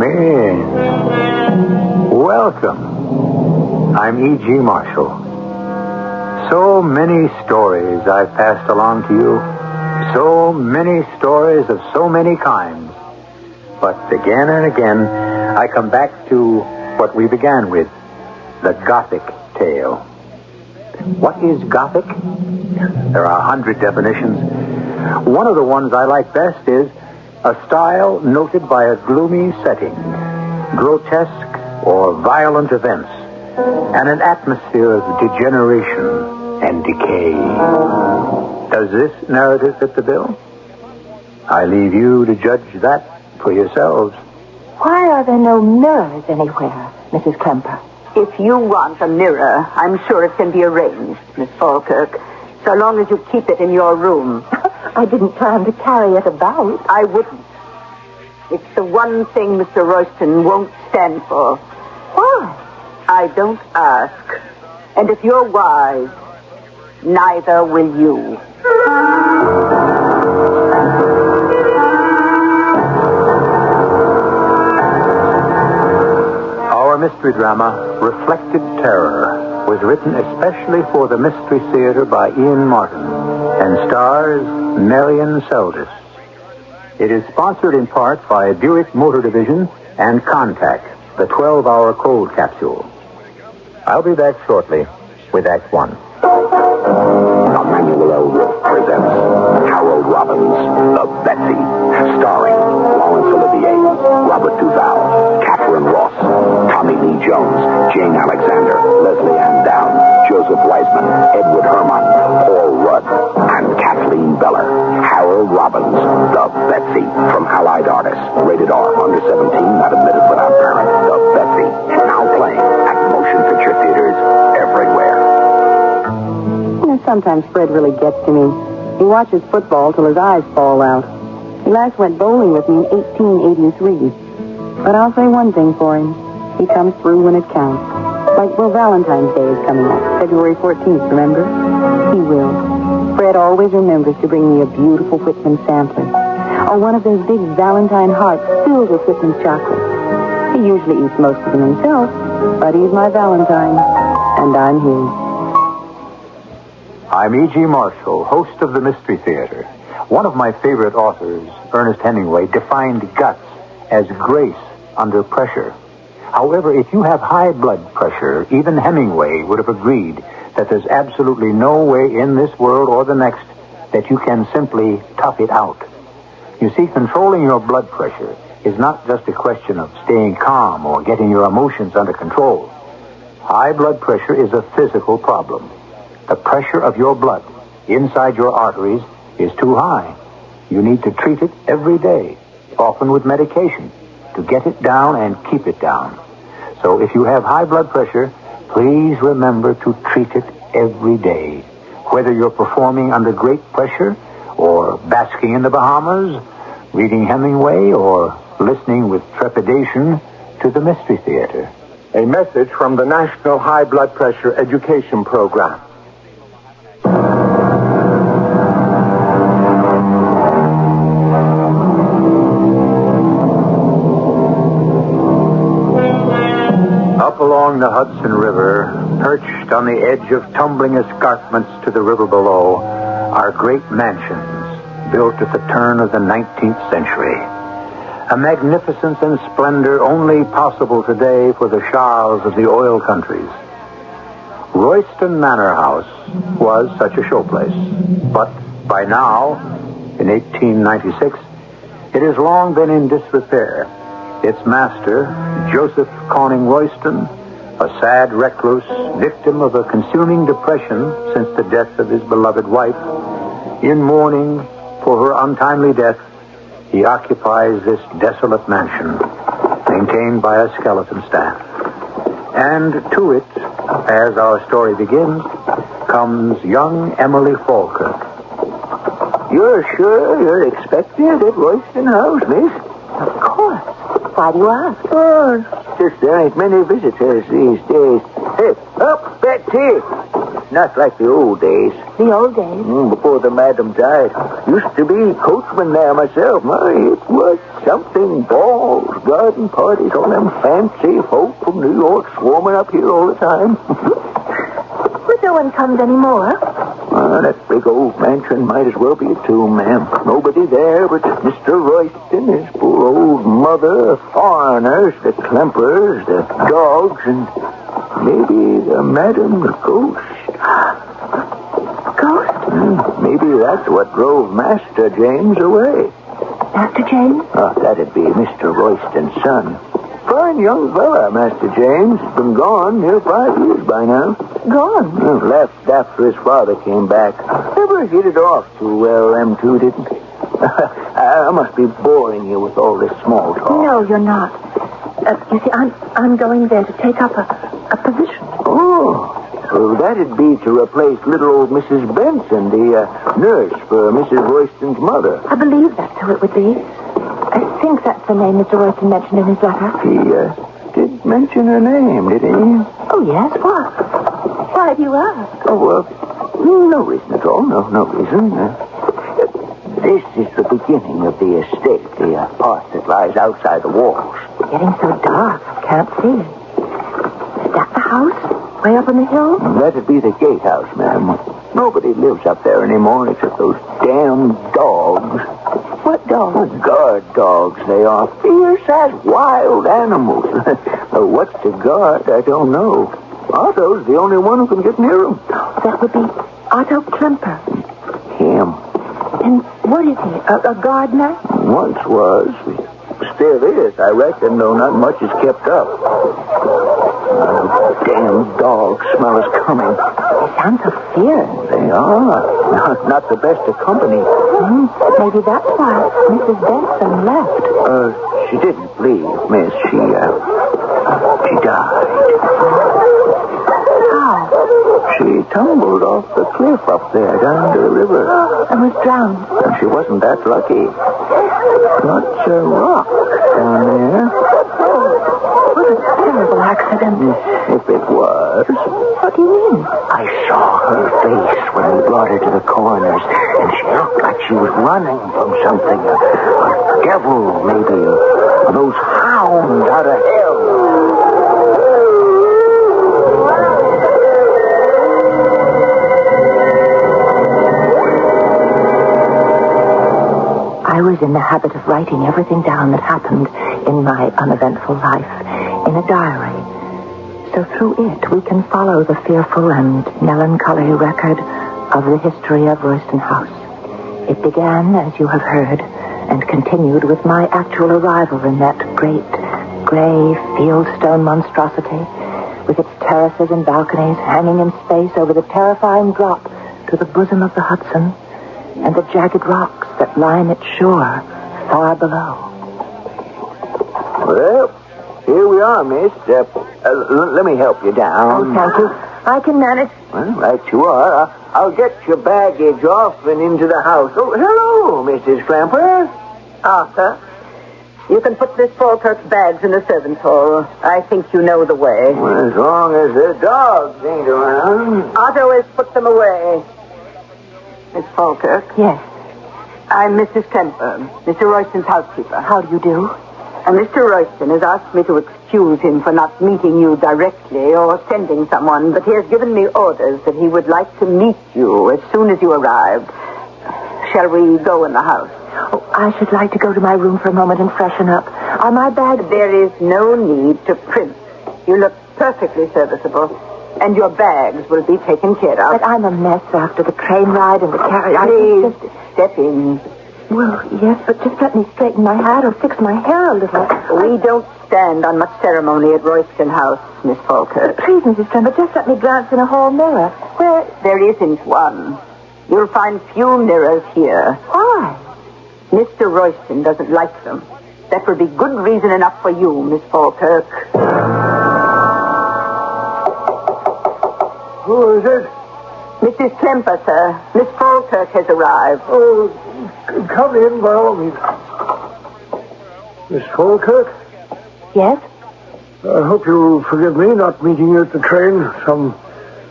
Come in. Welcome. I'm E.G. Marshall. So many stories I've passed along to you. So many stories of so many kinds. But again and again, I come back to what we began with, the Gothic tale. What is Gothic? There are 100 definitions. One of the ones I like best is a style noted by a gloomy setting, grotesque or violent events, and an atmosphere of degeneration and decay. Does this narrative fit the bill? I leave you to judge that for yourselves. Why are there no mirrors anywhere, Mrs. Kemper? If you want a mirror, I'm sure it can be arranged, Miss Falkirk, so long as you keep it in your room. I didn't plan to carry it about. I wouldn't. It's the one thing Mr. Royston won't stand for. Why? I don't ask. And if you're wise, neither will you. Our mystery drama, Reflected Terror, was written especially for the Mystery Theater by Ian Martin and stars Marion Seldes. It is sponsored in part by Buick Motor Division and Contact, the 12-hour cold capsule. I'll be back shortly with Act One. Emmanuel L. Wolf presents Harold Robbins, The Betsy, starring Laurence Olivier, Robert Duvall, Catherine Ross, Tommy Lee Jones, Jane Alexander, Leslie Ann Down, Joseph Wiseman, Edward Herman, Paul Rudd, and Kathleen Beller. Harold Robbins, The Betsy, from Allied Artists, rated R, under 17, not admitted without parent. The Betsy, now playing at motion picture theaters everywhere. Sometimes Fred really gets to me. He watches football till his eyes fall out. He last went bowling with me in 1883. But I'll say one thing for him. He comes through when it counts. Like, well, Valentine's Day is coming up. February 14th, remember? He will. Fred always remembers to bring me a beautiful Whitman sampler. Or one of those big Valentine hearts filled with Whitman's chocolate. He usually eats most of them himself, but he's my Valentine. And I'm his. I'm E.G. Marshall, host of the Mystery Theater. One of my favorite authors, Ernest Hemingway, defined guts as grace under pressure. However, if you have high blood pressure, even Hemingway would have agreed that there's absolutely no way in this world or the next that you can simply tough it out. You see, controlling your blood pressure is not just a question of staying calm or getting your emotions under control. High blood pressure is a physical problem. The pressure of your blood inside your arteries is too high. You need to treat it every day, often with medication, to get it down and keep it down. So if you have high blood pressure, please remember to treat it every day. Whether you're performing under great pressure, or basking in the Bahamas, reading Hemingway, or listening with trepidation to the Mystery Theater. A message from the National High Blood Pressure Education Program. Along the Hudson River, perched on the edge of tumbling escarpments to the river below, are great mansions built at the turn of the 19th century. A magnificence and splendor only possible today for the shahs of the oil countries. Royston Manor House was such a showplace, but by now, in 1896, it has long been in disrepair. Its master, Joseph Conning Royston, a sad recluse, victim of a consuming depression since the death of his beloved wife, in mourning for her untimely death, he occupies this desolate mansion, maintained by a skeleton staff. And to it, as our story begins, comes young Emily Falkirk. You're sure you're expected at Royston House, miss? Of course. Why do you ask? Oh, just there ain't many visitors these days. Hey, up, Betsy! Not like the old days. The old days? Before the madam died. Used to be coachman there myself. My, it was something balls garden parties, all them fancy folk from New York swarming up here all the time. But no one comes anymore. That big old mansion might as well be a tomb, ma'am. Nobody there but Mr. Royston, his poor old mother, foreigners, the Klempers, the dogs, and maybe the Madam Ghost. Ghost? Maybe that's what drove Master James away. Master James? Oh, that'd be Mr. Royston's son. Fine young fella, Master James. Has been gone near 5 years by now. Gone? Left after his father came back. Never hit it off too well, them two didn't. I must be boring you with all this small talk. No, you're not. You see, I'm going there to take up a position. Oh, well, that'd be to replace little old Mrs. Benson, the nurse for Mrs. Royston's mother. I believe that's who it would be. I think that's the name Mr. Royston mentioned in his letter. He did mention her name, did he? Oh, yes. What? Why do you ask? Oh, no reason at all. No reason. This is the beginning of the estate, the part that lies outside the walls. It's getting so dark, I can't see. Is that the house? Way up on the hill? That'd be the gatehouse, ma'am. Nobody lives up there anymore except those damn dogs. What dogs? Oh, guard dogs, they are. Fierce as wild animals. What's to guard, I don't know. Otto's the only one who can get near them. That would be Otto Klemper. Him. And what is he? A gardener? Once was. Still is, I reckon, though not much is kept up. Damn dog smell is coming. They sound so fierce. They are. Not the best of company. Maybe that's why Mrs. Benson left. She didn't leave, miss. She died. How? She tumbled off the cliff up there down to the river. And was drowned. And she wasn't that lucky. Much a rock down there. What a terrible accident. If it was. What do you mean? I saw her face when we brought her to the coroner's, and she looked like she was running from something. A devil, maybe. Those hounds out of hell. I was in the habit of writing everything down that happened in my uneventful life in a diary. So through it, we can follow the fearful and melancholy record of the history of Royston House. It began, as you have heard, and continued with my actual arrival in that great, gray, fieldstone monstrosity, with its terraces and balconies hanging in space over the terrifying drop to the bosom of the Hudson, and the jagged rocks that line its shore far below. Well, here we are, miss. Let me help you down. Oh, thank you. I can manage. Well, right you are. I'll get your baggage off and into the house. Oh, hello, Mrs. Clamper. Arthur, you can put Miss Falkirk's bags in the servants' hall. I think you know the way. Well, as long as the dogs ain't around. Otto has put them away. Miss Falkirk? Yes. I'm Mrs. Kemper, Mr. Royston's housekeeper. How do you do? And Mr. Royston has asked me to excuse him for not meeting you directly or sending someone, but he has given me orders that he would like to meet you as soon as you arrived. Shall we go in the house? Oh, I should like to go to my room for a moment and freshen up. Are my bags... There is no need to primp. You look perfectly serviceable. And your bags will be taken care of. But I'm a mess after the train ride and the carriage. Please, step in. Well, yes, but just let me straighten my hat or fix my hair a little. We don't stand on much ceremony at Royston House, Miss Falkirk. Please, Mrs. Trember, just let me glance in a hall mirror. Where... There isn't one. You'll find few mirrors here. Why? Mr. Royston doesn't like them. That would be good reason enough for you, Miss Falkirk. Who is it? Mrs. Klemper, sir. Miss Falkirk has arrived. Oh, come in by all means. Miss Falkirk? Yes? I hope you'll forgive me not meeting you at the train. Some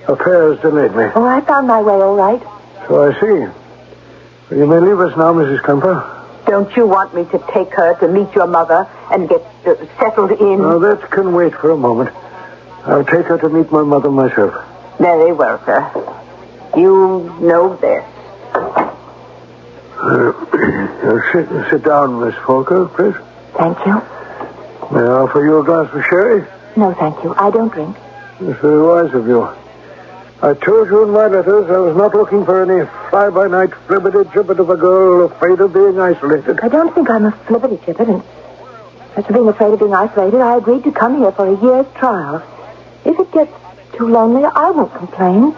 affairs delayed me. Oh, I found my way all right. So I see. You may leave us now, Mrs. Kemper. Don't you want me to take her to meet your mother and get settled in? Now, that can wait for a moment. I'll take her to meet my mother myself. Very well, sir. You know this. Sit down, Miss Falker, please. Thank you. May I offer you a glass of sherry? No, thank you. I don't drink. It's very wise of you. I told you in my letters I was not looking for any fly-by-night flibbity-gibbet of a girl afraid of being isolated. I don't think I'm a flibbity-gibbet, and as for being afraid of being isolated, I agreed to come here for a year's trial. If it gets too lonely, I won't complain.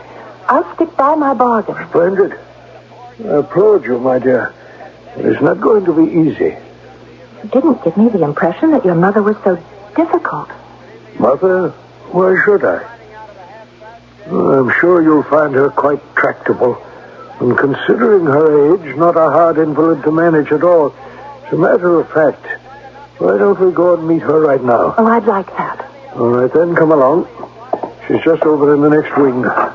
I'll stick by my bargain. Splendid. I applaud you, my dear. It's not going to be easy. You didn't give me the impression that your mother was so difficult. Mother? Why should I? I'm sure you'll find her quite tractable. And considering her age, not a hard invalid to manage at all. As a matter of fact, why don't we go and meet her right now? Oh, I'd like that. All right, then, come along. She's just over in the next wing. Now,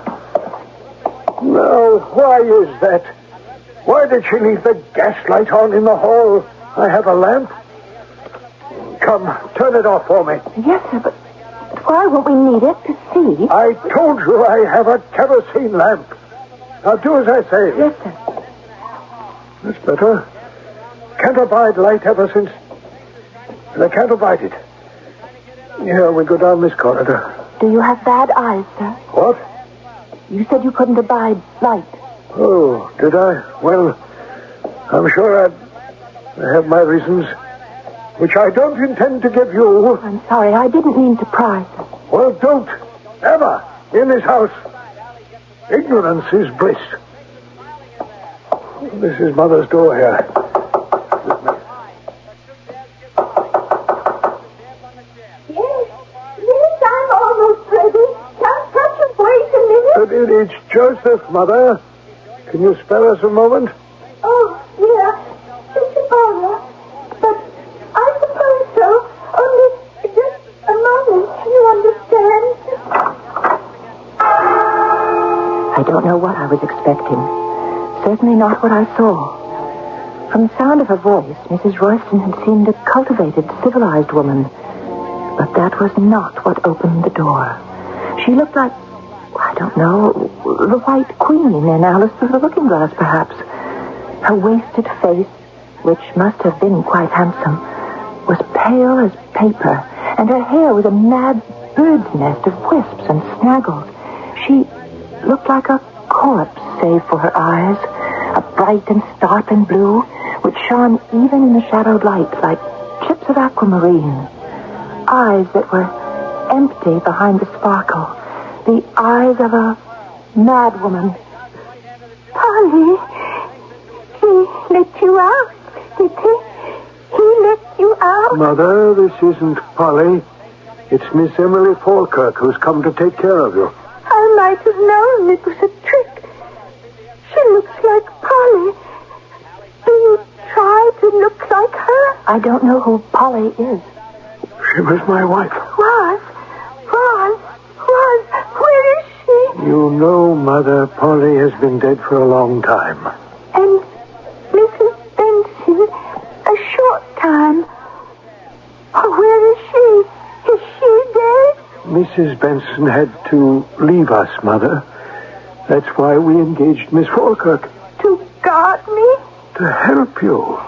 why is that? Why did she leave the gaslight on in the hall? I have a lamp. Come, turn it off for me. Yes, sir, but why won't we need it to see? I told you I have a kerosene lamp. Now do as I say. Yes, sir. That's better. Can't abide light ever since... And I can't abide it. Here, we go down this corridor. Do you have bad eyes, sir? What? You said you couldn't abide light. Oh, did I? Well, I'm sure I have my reasons, which I don't intend to give you. I'm sorry, I didn't mean to pry, sir. Well, don't. Ever. In this house. Ignorance is bliss. This is Mother's door here. Yes, I'm almost ready. Just wait a minute. It's Joseph, Mother. Can you spare us a moment? Oh, yeah. It's Paula. But I suppose so. Only just a moment, you understand? I don't know what I was expecting. Certainly not what I saw. From the sound of her voice, Mrs. Royston had seemed a cultivated, civilized woman. But that was not what opened the door. She looked like, I don't know, the White Queen in Alice Through the Looking Glass, perhaps. Her wasted face, which must have been quite handsome, was pale as paper, and her hair was a mad bird's nest of wisps and snaggles. She looked like a corpse, save for her eyes, a bright and startling blue, which shone even in the shadowed light like chips of aquamarine. Eyes that were empty behind the sparkle. The eyes of a mad woman. Polly, he let you out, did he? He let you out? Mother, this isn't Polly. It's Miss Emily Falkirk who's come to take care of you. I might have known it was a trick. She looks like Polly. Do you try to look like her? I don't know who Polly is. She was my wife. Was? Where is she? You know, Mother, Polly has been dead for a long time. And Mrs. Benson, a short time. Oh, where is she? Is she dead? Mrs. Benson had to leave us, Mother. That's why we engaged Miss Falkirk. To guard me? To help you.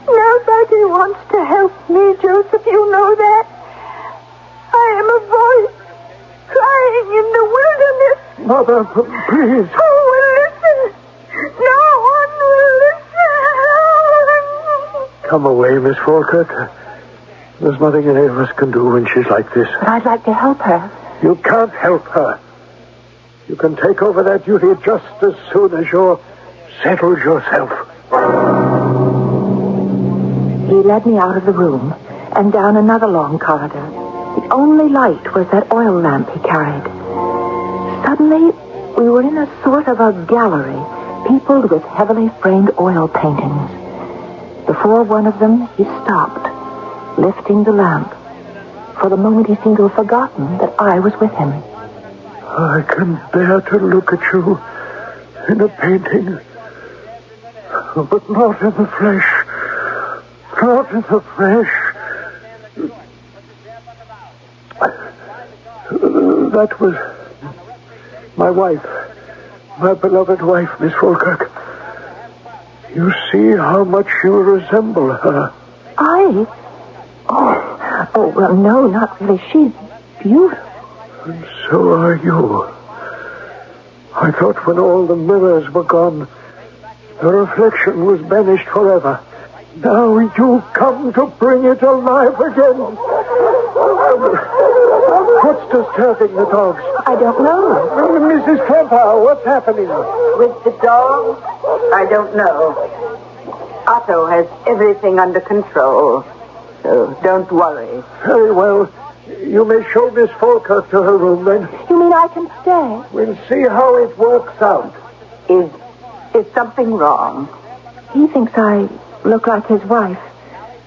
Nobody wants to help me, Joseph. You know that. I am a voice crying in the wilderness. Mother, please. Who will listen? No one will listen. Come away, Miss Falkirk. There's nothing any of us can do when she's like this. But I'd like to help her. You can't help her. You can take over that duty just as soon as you're settled yourself. He led me out of the room and down another long corridor. The only light was that oil lamp he carried. Suddenly, we were in a sort of a gallery, peopled with heavily framed oil paintings. Before one of them, he stopped, lifting the lamp. For the moment, he seemed to have forgotten that I was with him. I can bear to look at you in a painting, but not in the flesh. Not in the flesh. That was my wife. My beloved wife, Miss Falkirk. You see how much you resemble her. I? Oh, well, no, not really. She's beautiful. And so are you. I thought when all the mirrors were gone, the reflection was banished forever. Now you come to bring it alive again. What's disturbing the dogs? I don't know. Mrs. Kemper, what's happening? With the dog, I don't know. Otto has everything under control, so don't worry. Very well. You may show Miss Falkirk to her room, then. You mean I can stay? We'll see how it works out. Is something wrong? He thinks I look like his wife.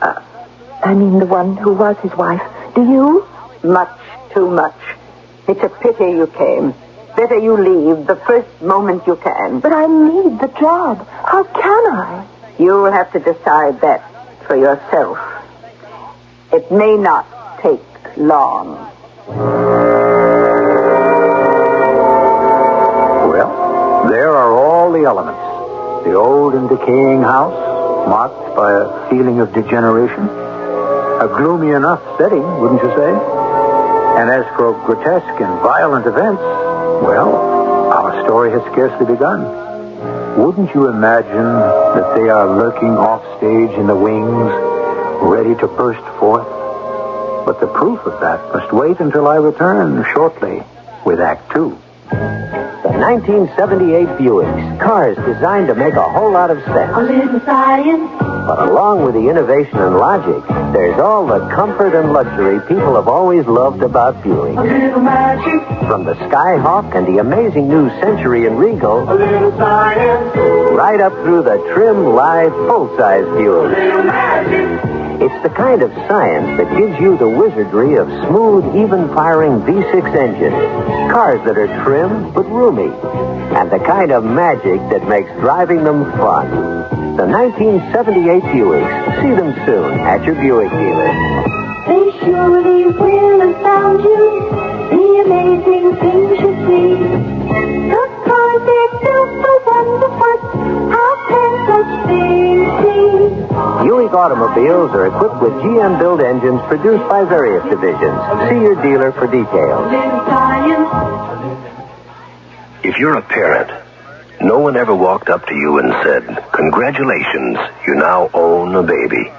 I mean the one who was his wife. Do you? Much too much. It's a pity you came. Better you leave the first moment you can. But I need the job. How can I? You'll have to decide that for yourself. It may not take long. Well, there are all the elements. The old and decaying house, marked by a feeling of degeneration. A gloomy enough setting, wouldn't you say? And as for grotesque and violent events, well, our story has scarcely begun. Wouldn't you imagine that they are lurking offstage in the wings, ready to burst forth? But the proof of that must wait until I return shortly with Act 2. The 1978 Buicks, cars designed to make a whole lot of sense. A little science. But along with the innovation and logic, there's all the comfort and luxury people have always loved about Buick. A little magic. From the Skyhawk and the amazing new Century and Regal, A little science. right up through the trim, live, full-size Buick. A little magic. It's the kind of science that gives you the wizardry of smooth, even-firing V6 engines. Cars that are trim but roomy. And the kind of magic that makes driving them fun. The 1978 Buicks. See them soon at your Buick dealer. They surely will astound you. The amazing things you see. The cars they're super wonderful. How can such things be? Buick automobiles are equipped with GM-built engines produced by various divisions. See your dealer for details. Little science. If you're a parent, no one ever walked up to you and said, "Congratulations, you now own a baby."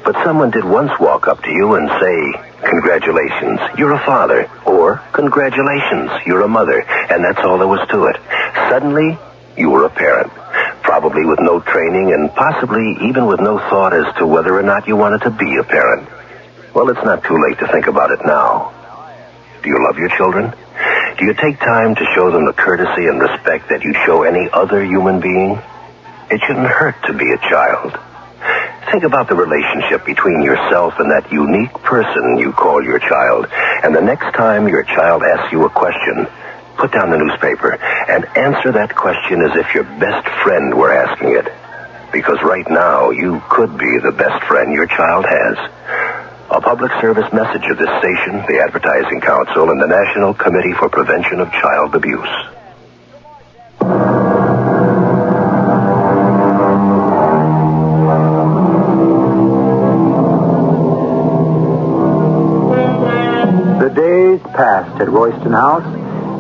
But someone did once walk up to you and say, "Congratulations, you're a father," or "Congratulations, you're a mother," and that's all there was to it. Suddenly, you were a parent, probably with no training and possibly even with no thought as to whether or not you wanted to be a parent. Well, it's not too late to think about it now. Do you love your children? Do you take time to show them the courtesy and respect that you'd show any other human being? It shouldn't hurt to be a child. Think about the relationship between yourself and that unique person you call your child. And the next time your child asks you a question, put down the newspaper and answer that question as if your best friend were asking it. Because right now, you could be the best friend your child has. A public service message of this station, the Advertising Council, and the National Committee for Prevention of Child Abuse. The days passed at Royston House,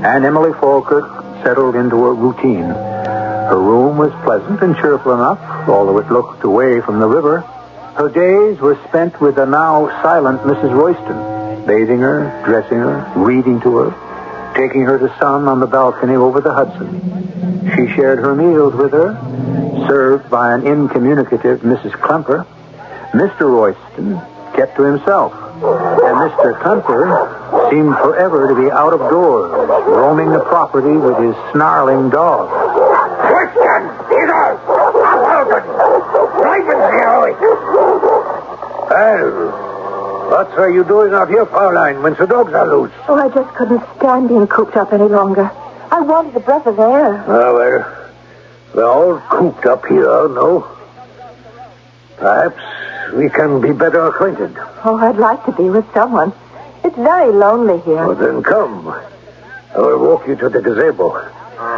and Emily Falkirk settled into her routine. Her room was pleasant and cheerful enough, although it looked away from the river. Her days were spent with the now silent Mrs. Royston, bathing her, dressing her, reading to her, taking her to sun on the balcony over the Hudson. She shared her meals with her, served by an incommunicative Mrs. Klemper. Mr. Royston kept to himself, and Mr. Klemper seemed forever to be out of doors, roaming the property with his snarling dog. Royston! Eagles! Well, what are you doing out here, Fraulein, when the dogs are loose? Oh, I just couldn't stand being cooped up any longer. I wanted a breath of air. Well, we're all cooped up here, no? Perhaps we can be better acquainted. Oh, I'd like to be with someone. It's very lonely here. Well, then come. I will walk you to the gazebo.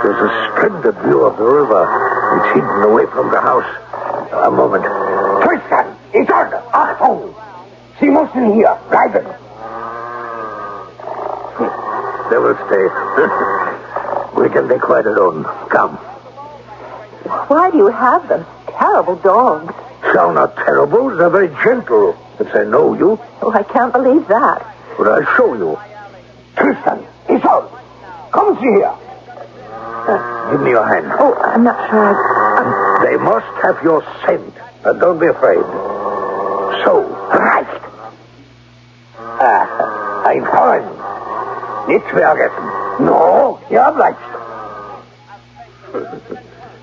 There's a splendid view of the river. It's hidden away from the house. A moment. Tristan, it's on. Achtung! Sie müssen hier bleiben. They will stay. We can be quite alone. Come. Why do you have them? Terrible dogs. Sound not terrible. They're very gentle. If they know you. Oh, I can't believe that. But I'll show you. Tristan, it's on. Come see here. Give me your hand. Oh, I'm not sure They must have your scent. But don't be afraid. So. Right. Ein Freund. Nichts vergessen. No, ja, bleibst.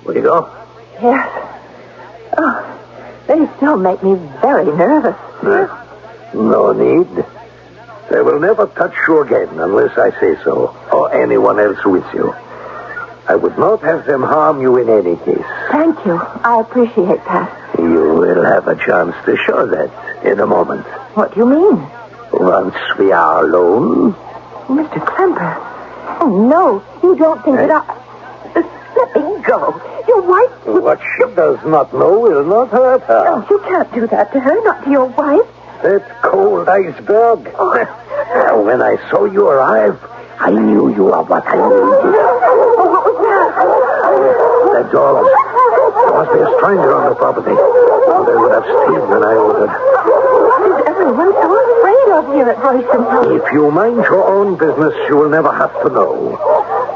Will you go? Yes. Oh, they still make me very nervous. No need. They will never touch you again unless I say so, or anyone else with you. I would not have them harm you in any case. Thank you. I appreciate that. You will have a chance to show that in a moment. What do you mean? Once we are alone. Mr. Klemper. Oh, no. You don't think that I... Let me go. Your wife... What she does not know will not hurt her. No, you can't do that to her, not to your wife. That cold iceberg. When I saw you arrive, I knew you were what I needed. Oh, what was that? That dog. There must be a stranger on the property. They would have stayed when I ordered. What is everyone so afraid of here at Royston House? If you mind your own business, you will never have to know.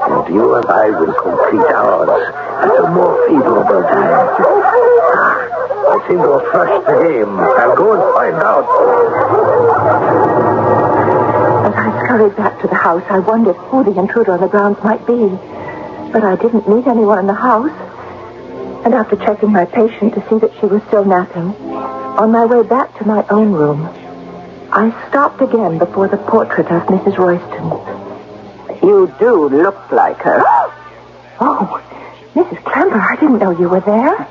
And you and I will complete ours at a more favorable time. I seem to have flushed the game. I'll go and find out. As I scurried back to the house, I wondered who the intruder on the grounds might be. But I didn't meet anyone in the house. And after checking my patient to see that she was still napping, on my way back to my own room, I stopped again before the portrait of Mrs. Royston. You do look like her. Oh, Mrs. Klemper, I didn't know you were there.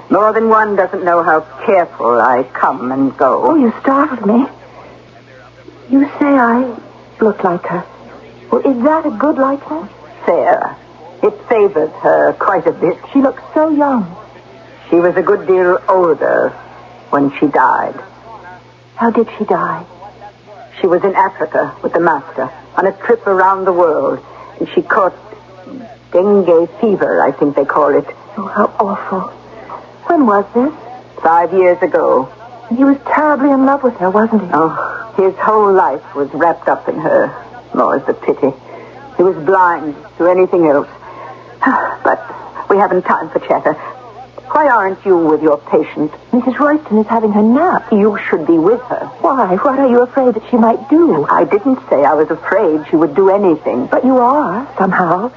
More than one doesn't know how careful I come and go. Oh, you startled me. You say I look like her. Well, is that a good likeness? Fair. It favored her quite a bit. She looks so young. She was a good deal older when she died. How did she die? She was in Africa with the master on a trip around the world. And she caught dengue fever, I think they call it. Oh, how awful. When was this? 5 years ago. He was terribly in love with her, wasn't he? Oh, his whole life was wrapped up in her. More's the pity. He was blind to anything else. But we haven't time for chatter. Why aren't you with your patient? Mrs. Royston is having her nap. You should be with her. Why? What are you afraid that she might do? I didn't say I was afraid she would do anything. But you are, somehow.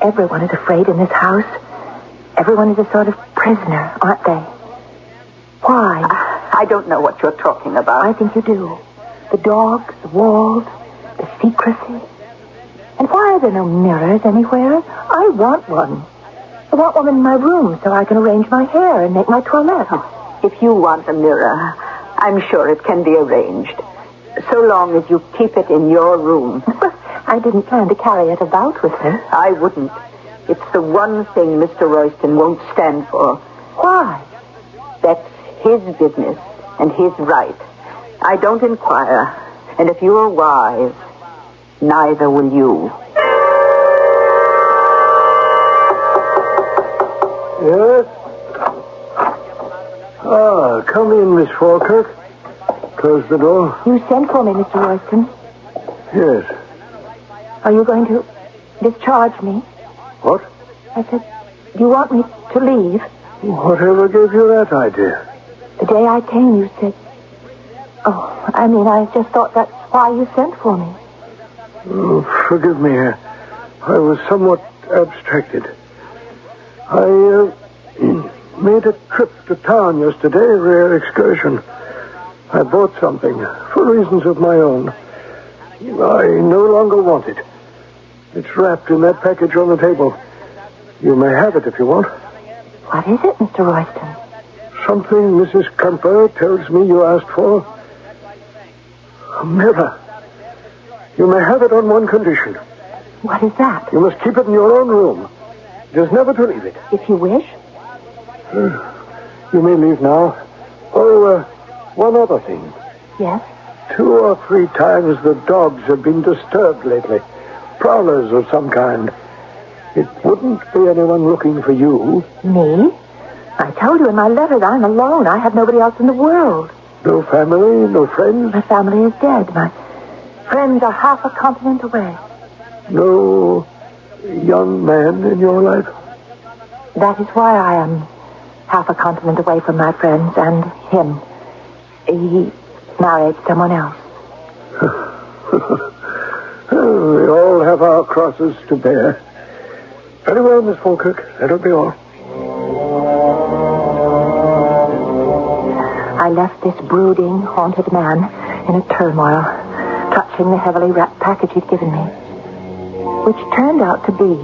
Everyone is afraid in this house. Everyone is a sort of prisoner, aren't they? Why? I don't know what you're talking about. I think you do. The dogs, the walls, the secrecy. And why are there no mirrors anywhere? I want one. I want one in my room so I can arrange my hair and make my toilette. If you want a mirror, I'm sure it can be arranged. So long as you keep it in your room. I didn't plan to carry it about with me. I wouldn't. It's the one thing Mr. Royston won't stand for. Why? That's his business and his right. I don't inquire. And if you're wise, neither will you. Yes? Come in, Miss Falkirk. Close the door. You sent for me, Mr. Royston. Yes. Are you going to discharge me? What? I said, do you want me to leave? Whatever gave you that idea? The day I came, you said... Oh, I mean, I just thought that's why you sent for me. Oh, forgive me. I was somewhat abstracted. I made a trip to town yesterday, a rare excursion. I bought something for reasons of my own. I no longer want it. It's wrapped in that package on the table. You may have it if you want. What is it, Mr. Royston? something Mrs. Kemper tells me you asked for? A mirror. You may have it on one condition. What is that? You must keep it in your own room. Just never to leave it. If you wish. You may leave now. Oh, one other thing. Yes? 2 or 3 times the dogs have been disturbed lately. Prowlers of some kind. It wouldn't be anyone looking for you. Me? I told you in my letters I'm alone. I have nobody else in the world. No family, no friends? My family is dead. My friends are half a continent away. No young man in your life? That is why I am half a continent away from my friends and him. He married someone else. We all have our crosses to bear. Very well, Miss Falkirk. That'll be all. I left this brooding, haunted man in a turmoil, clutching the heavily wrapped package he'd given me, which turned out to be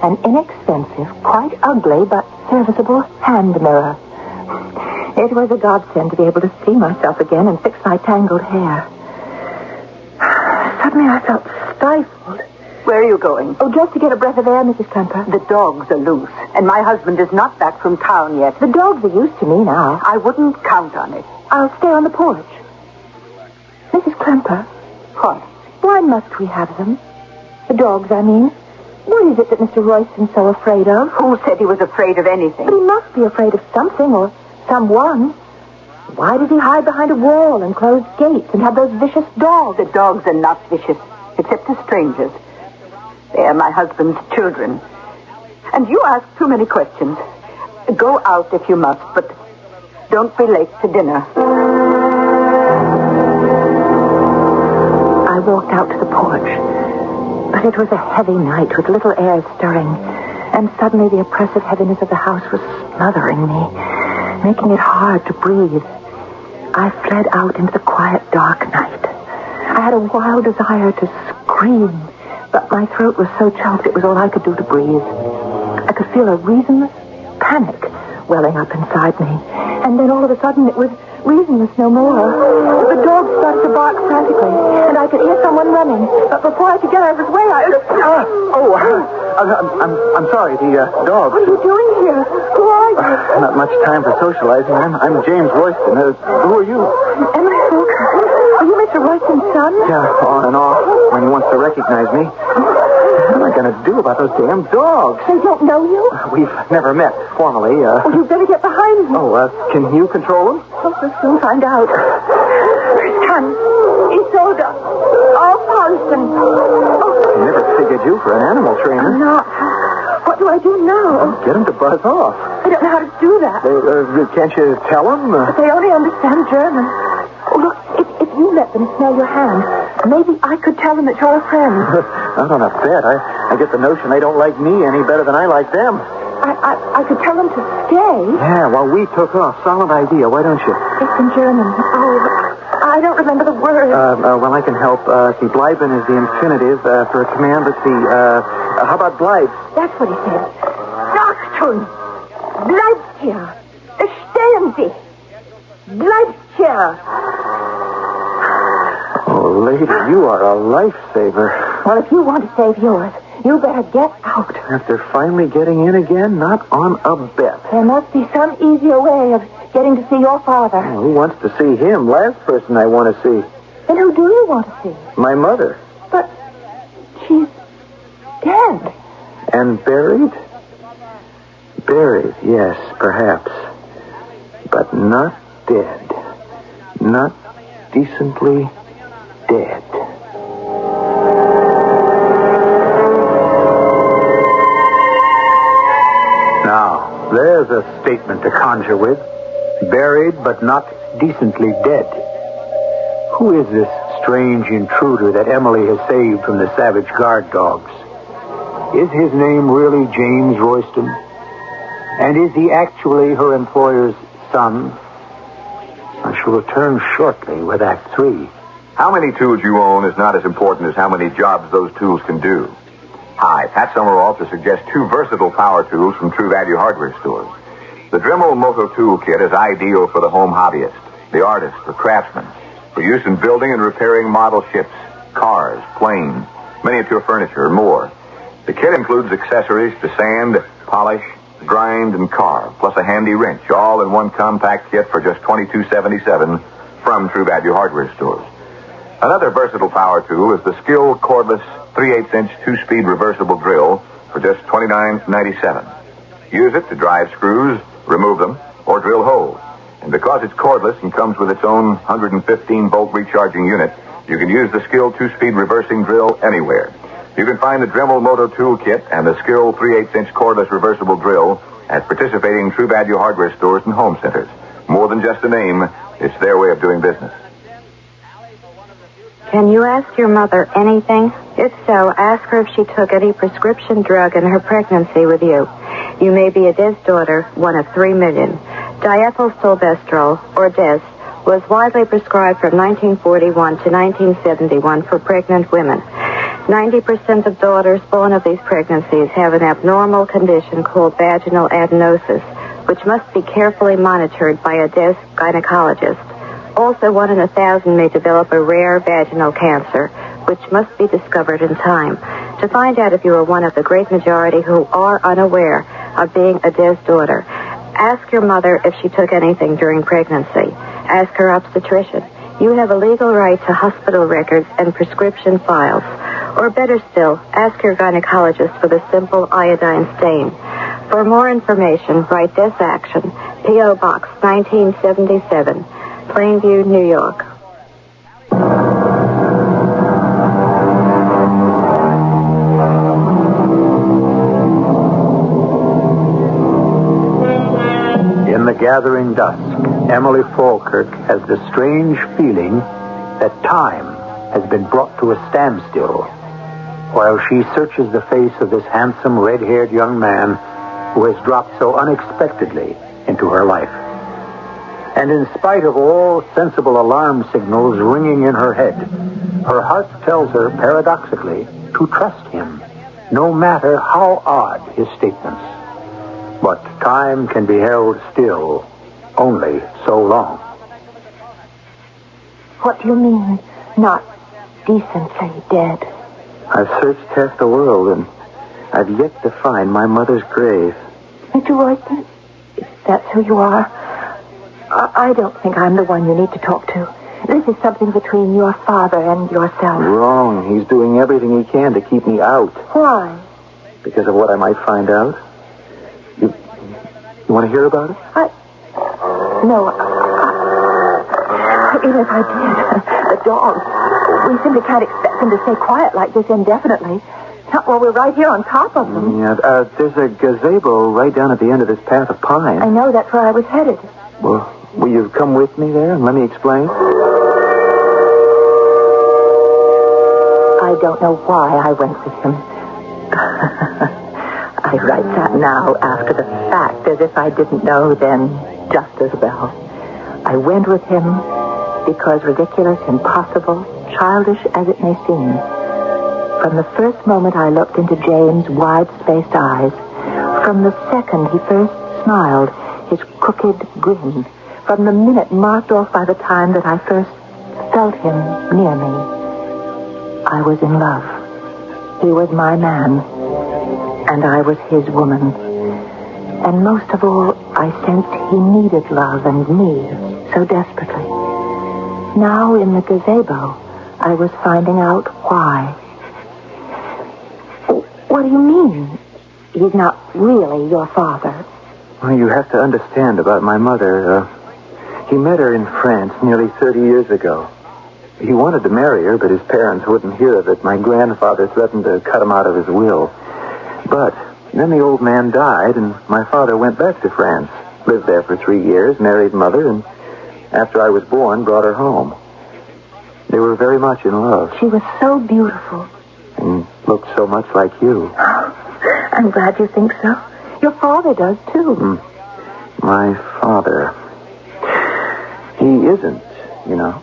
an inexpensive, quite ugly, but serviceable hand mirror. It was a godsend to be able to see myself again and fix my tangled hair. Suddenly I felt stifled. Where are you going? Oh, just to get a breath of air, Mrs. Kemper. The dogs are loose, and my husband is not back from town yet. The dogs are used to me now. I wouldn't count on it. I'll stay on the porch. Mrs. Kemper. What? Why must we have them? The dogs, I mean. What is it that Mr. Royston's so afraid of? Who said he was afraid of anything? But he must be afraid of something or someone. Why does he hide behind a wall and close gates and have those vicious dogs? The dogs are not vicious, except to strangers. They are my husband's children. And you ask too many questions. Go out if you must, but don't be late to dinner. I walked out to the porch, but it was a heavy night with little air stirring, and suddenly the oppressive heaviness of the house was smothering me, making it hard to breathe. I fled out into the quiet, dark night. I had a wild desire to scream, but my throat was so choked it was all I could do to breathe. I could feel a reasonless panic welling up inside me. And then all of a sudden it was reasonless no more. The dogs started to bark frantically, and I could hear someone running. But before I could get out of his way, I'm sorry, the dogs. What are you doing here? Who are you? Not much time for socializing. I'm James Royston. Who are you? Emily Falkirk. Are you Mr. Royston's son? Yeah, on and off, when he wants to recognize me. What am I going to do about those damn dogs? They don't know you? We've never met formally. You better get behind me. Can you control them? We'll soon find out. Come, Isolde. Oh, Constant. I never figured you for an animal trainer. I'm not. What do I do now? Get them to buzz off. I don't know how to do that. Can't you tell them? But they only understand German. Oh, look, if you let them smell your hand, maybe I could tell them that you're a friend. Not on a bet. I get the notion they don't like me any better than I like them. I could tell them to stay. Yeah, well, we took off. Solid idea. Why don't you? It's in German. Oh, I don't remember the word. Well, I can help. See, bleiben is the infinitive for a command. Let's see. How about bleib? That's what he said. Achtung! Bleibt hier! Stehen Sie! Bleibt hier! Oh, lady, you are a lifesaver. Well, if you want to save yours, you better get out. After finally getting in again, not on a bet. There must be some easier way of getting to see your father. Oh, who wants to see him? Last person I want to see. Then who do you want to see? My mother. But she's dead. And buried? Buried, yes, perhaps. But not dead. Not decently dead. Now, there's a statement to conjure with. Buried, but not decently dead. Who is this strange intruder that Emily has saved from the savage guard dogs? Is his name really James Royston? And is he actually her employer's son? I shall return shortly with Act 3. How many tools you own is not as important as how many jobs those tools can do. Hi, Pat Summerall to suggest 2 versatile power tools from True Value hardware stores. The Dremel Moto Tool Kit is ideal for the home hobbyist, the artist, or craftsman, for use in building and repairing model ships, cars, planes, miniature furniture, and more. The kit includes accessories to sand, polish, grind, and carve, plus a handy wrench, all in one compact kit for just $22.77 from True Value hardware stores. Another versatile power tool is the Skill cordless 3/8-inch 2-speed reversible drill for just $29.97. Use it to drive screws, remove them, or drill holes. And because it's cordless and comes with its own 115-volt recharging unit, you can use the Skill 2-speed reversing drill anywhere. You can find the Dremel Moto Tool Kit and the Skill 3/8-inch cordless reversible drill at participating True Value hardware stores and home centers. More than just a name, it's their way of doing business. Can you ask your mother anything? If so, ask her if she took any prescription drug in her pregnancy with you. You may be a Des daughter, one of 3 million. Diethylstilbestrol, or Des, was widely prescribed from 1941 to 1971 for pregnant women. 90% of daughters born of these pregnancies have an abnormal condition called vaginal adenosis, which must be carefully monitored by a Des gynecologist. Also, 1 in 1,000 may develop a rare vaginal cancer, which must be discovered in time. To find out if you are one of the great majority who are unaware of being a Des daughter, ask your mother if she took anything during pregnancy. Ask her obstetrician. You have a legal right to hospital records and prescription files. Or better still, ask your gynecologist for the simple iodine stain. For more information, write Des Action, P.O. Box 1977, Plainview, New York. In the gathering dusk, Emily Falkirk has the strange feeling that time has been brought to a standstill while she searches the face of this handsome, red-haired young man who has dropped so unexpectedly into her life. And in spite of all sensible alarm signals ringing in her head, her heart tells her, paradoxically, to trust him, no matter how odd his statements. But time can be held still only so long. What do you mean, not decently dead? I've searched half the world, and I've yet to find my mother's grave. Mr. Royston, if that's who you are, I don't think I'm the one you need to talk to. This is something between your father and yourself. Wrong. He's doing everything he can to keep me out. Why? Because of what I might find out. You want to hear about it? No. Even if I did, the dogs. We simply can't expect them to stay quiet like this indefinitely. Not while we're right here on top of them. Yeah, there's a gazebo right down at the end of this path of pine. I know, that's where I was headed. Well, will you come with me there and let me explain? I don't know why I went with him. I write that now after the fact, as if I didn't know then just as well. I went with him because ridiculous, impossible, childish as it may seem, from the first moment I looked into James' wide-spaced eyes, from the second he first smiled, his crooked grin, from the minute marked off by the time that I first felt him near me, I was in love. He was my man, and I was his woman. And most of all, I sensed he needed love and me so desperately. Now in the gazebo, I was finding out why. What do you mean? He's not really your father. Well, you have to understand about my mother. He met her in France nearly 30 years ago. He wanted to marry her, but his parents wouldn't hear of it. My grandfather threatened to cut him out of his will. But then the old man died, and my father went back to France, lived there for 3 years, married mother, and after I was born, brought her home. They were very much in love. She was so beautiful. And looked so much like you. I'm glad you think so. Your father does, too. My father. He isn't, you know.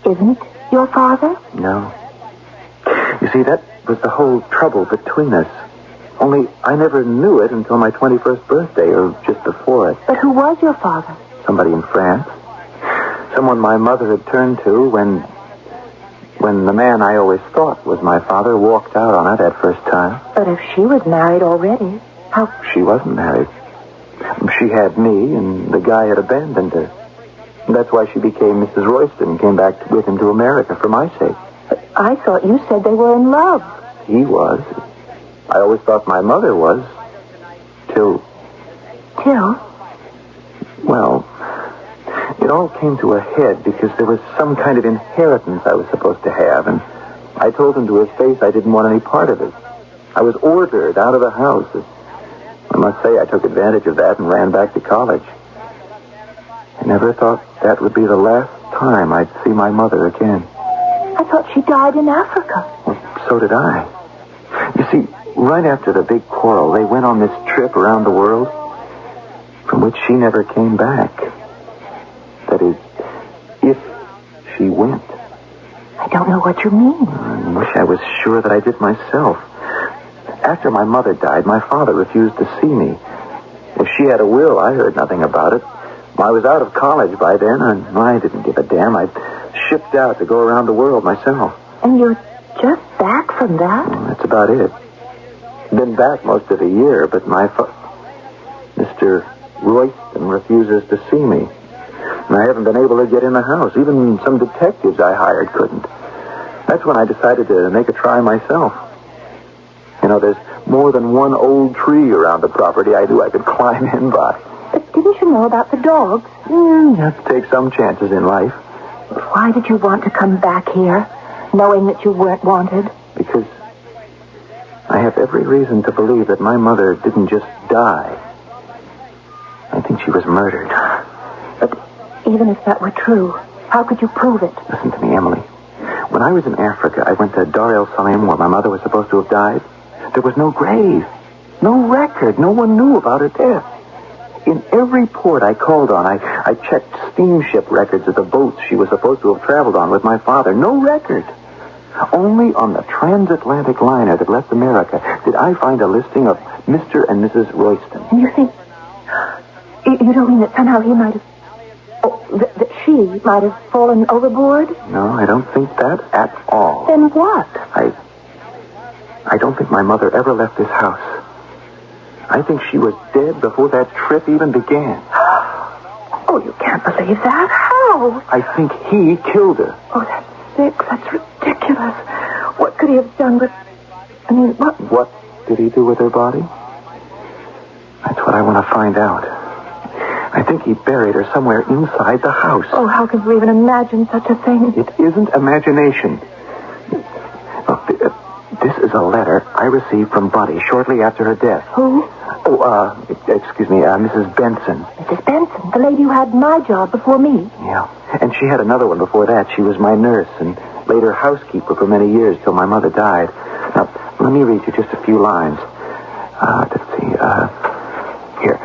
Isn't your father? No. You see, that was the whole trouble between us. Only I never knew it until my 21st birthday, or just before it. But who was your father? Somebody in France. Someone my mother had turned to when the man I always thought was my father walked out on her that first time. But if she was married already, how... She wasn't married. She had me, and the guy had abandoned her. And that's why she became Mrs. Royston and came back with him to America for my sake. But I thought you said they were in love. He was. I always thought my mother was. Till? Well, it all came to a head because there was some kind of inheritance I was supposed to have, and I told him to his face I didn't want any part of it. I was ordered out of the house. I must say I took advantage of that and ran back to college. I never thought that would be the last time I'd see my mother again. I thought she died in Africa. Well, so did I. You see, right after the big quarrel, they went on this trip around the world from which she never came back. That is, if she went. I don't know what you mean. I wish I was sure that I did myself. After my mother died, my father refused to see me. If she had a will, I heard nothing about it. I was out of college by then, and I didn't give a damn. I'd shipped out to go around the world myself. And you're just back from that? Well, that's about it. Been back most of the year, but Mr. Royston refuses to see me. And I haven't been able to get in the house. Even some detectives I hired couldn't. That's when I decided to make a try myself. You know, there's more than one old tree around the property I knew I could climb in by. But didn't you know about the dogs? You have to take some chances in life. Why did you want to come back here, knowing that you weren't wanted? Because I have every reason to believe that my mother didn't just die. I think she was murdered. But even if that were true, how could you prove it? Listen to me, Emily. When I was in Africa, I went to Dar el Salaam, where my mother was supposed to have died. There was no grave, no record. No one knew about her death. In every port I called on, I checked steamship records of the boats she was supposed to have traveled on with my father. No record. Only on the transatlantic liner that left America did I find a listing of Mr. and Mrs. Royston. And you think... You don't mean that somehow he might have... that she might have fallen overboard? No, I don't think that at all. Then what? I don't think my mother ever left this house. I think she was dead before that trip even began. Oh, you can't believe that. How? I think he killed her. Oh, that's sick. That's ridiculous. What could he have done with... I mean, what... What did he do with her body? That's what I want to find out. I think he buried her somewhere inside the house. Oh, how could we even imagine such a thing? It isn't imagination. Look, this is a letter I received from Buddy shortly after her death. Who? Oh, excuse me, Mrs. Benson. Mrs. Benson, the lady who had my job before me. Yeah, and she had another one before that. She was my nurse and later housekeeper for many years till my mother died. Now, let me read you just a few lines. Let's see, here.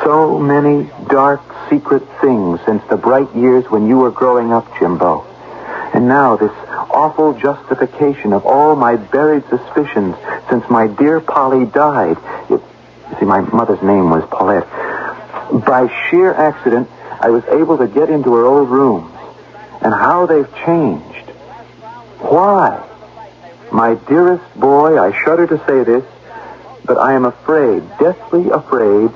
So many dark, secret things since the bright years when you were growing up, Jimbo. And now this awful justification of all my buried suspicions since my dear Polly died. You see, my mother's name was Paulette. By sheer accident, I was able to get into her old rooms. And how they've changed. Why? My dearest boy, I shudder to say this, but I am afraid, deathly afraid,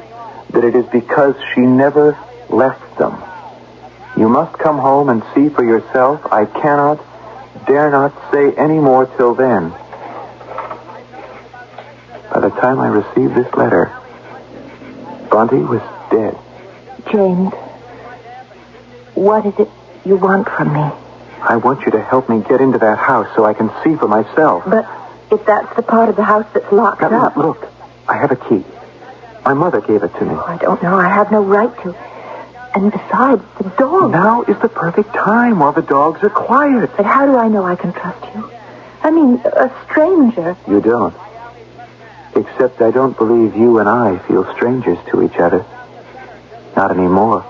that it is because she never left them. You must come home and see for yourself. I cannot, dare not say any more till then. By the time I received this letter, Bunty was dead. James, what is it you want from me? I want you to help me get into that house so I can see for myself. But if that's the part of the house that's locked up... Look, I have a key. My mother gave it to me. Oh, I don't know. I have no right to. And besides, the dog... Now is the perfect time while the dogs are quiet. But how do I know I can trust you? I mean, a stranger. You don't. Except I don't believe you and I feel strangers to each other. Not anymore.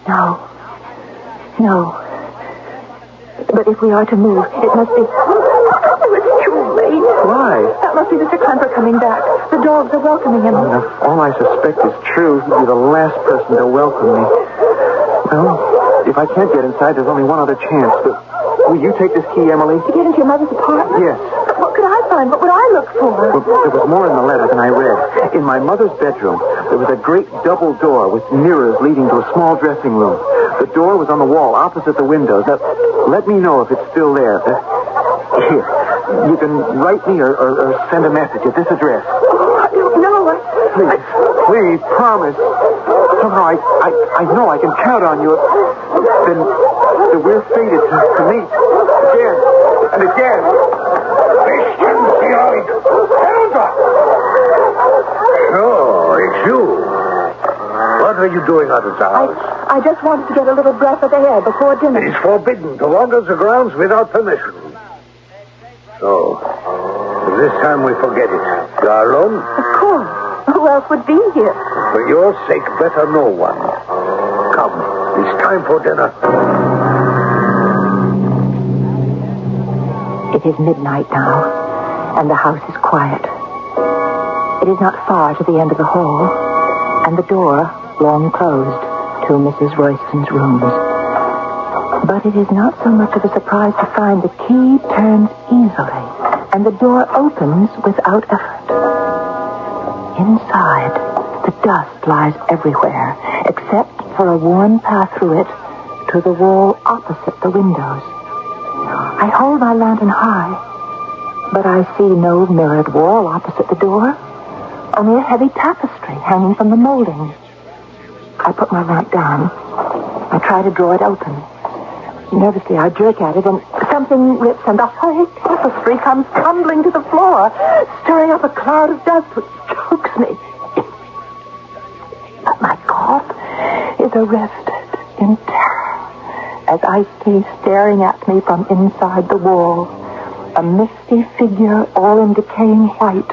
No. But if we are to move, it must be... Oh, it's too late. Why? That must be Mr. Klemper coming back. The dogs are welcoming him. Well, if all I suspect is true, he'd be the last person to welcome me. Well, if I can't get inside, there's only one other chance. But will you take this key, Emily? To get into your mother's apartment? Yes. What could I find? What would I look for? Well, there was more in the letter than I read. In my mother's bedroom, there was a great double door with mirrors leading to a small dressing room. The door was on the wall opposite the windows. Now, let me know if it's still there. Here, you can write me or send a message at this address. Oh, I don't know. Please, promise. Somehow I know I can count on you. Then we're fated to meet again and again. Oh, it's you. What are you doing out of the house? I just wanted to get a little breath of air before dinner. It is forbidden to wander the grounds without permission. So, this time we forget it. You are alone? Of course. Who else would be here? For your sake, better no one. Come, it's time for dinner. It is midnight now, and the house is quiet. It is not far to the end of the hall, and the door long closed to Mrs. Royston's rooms. But it is not so much of a surprise to find the key turns easily, and the door opens without effort. Inside, the dust lies everywhere, except for a worn path through it to the wall opposite the windows. I hold my lantern high, but I see no mirrored wall opposite the door, only a heavy tapestry hanging from the molding. I put my lamp down. I try to draw it open. Nervously, I jerk at it, and something rips, and the whole tapestry comes tumbling to the floor, stirring up a cloud of dust which chokes me. But my cough is arrested in terror as I see staring at me from inside the wall a misty figure all in decaying white,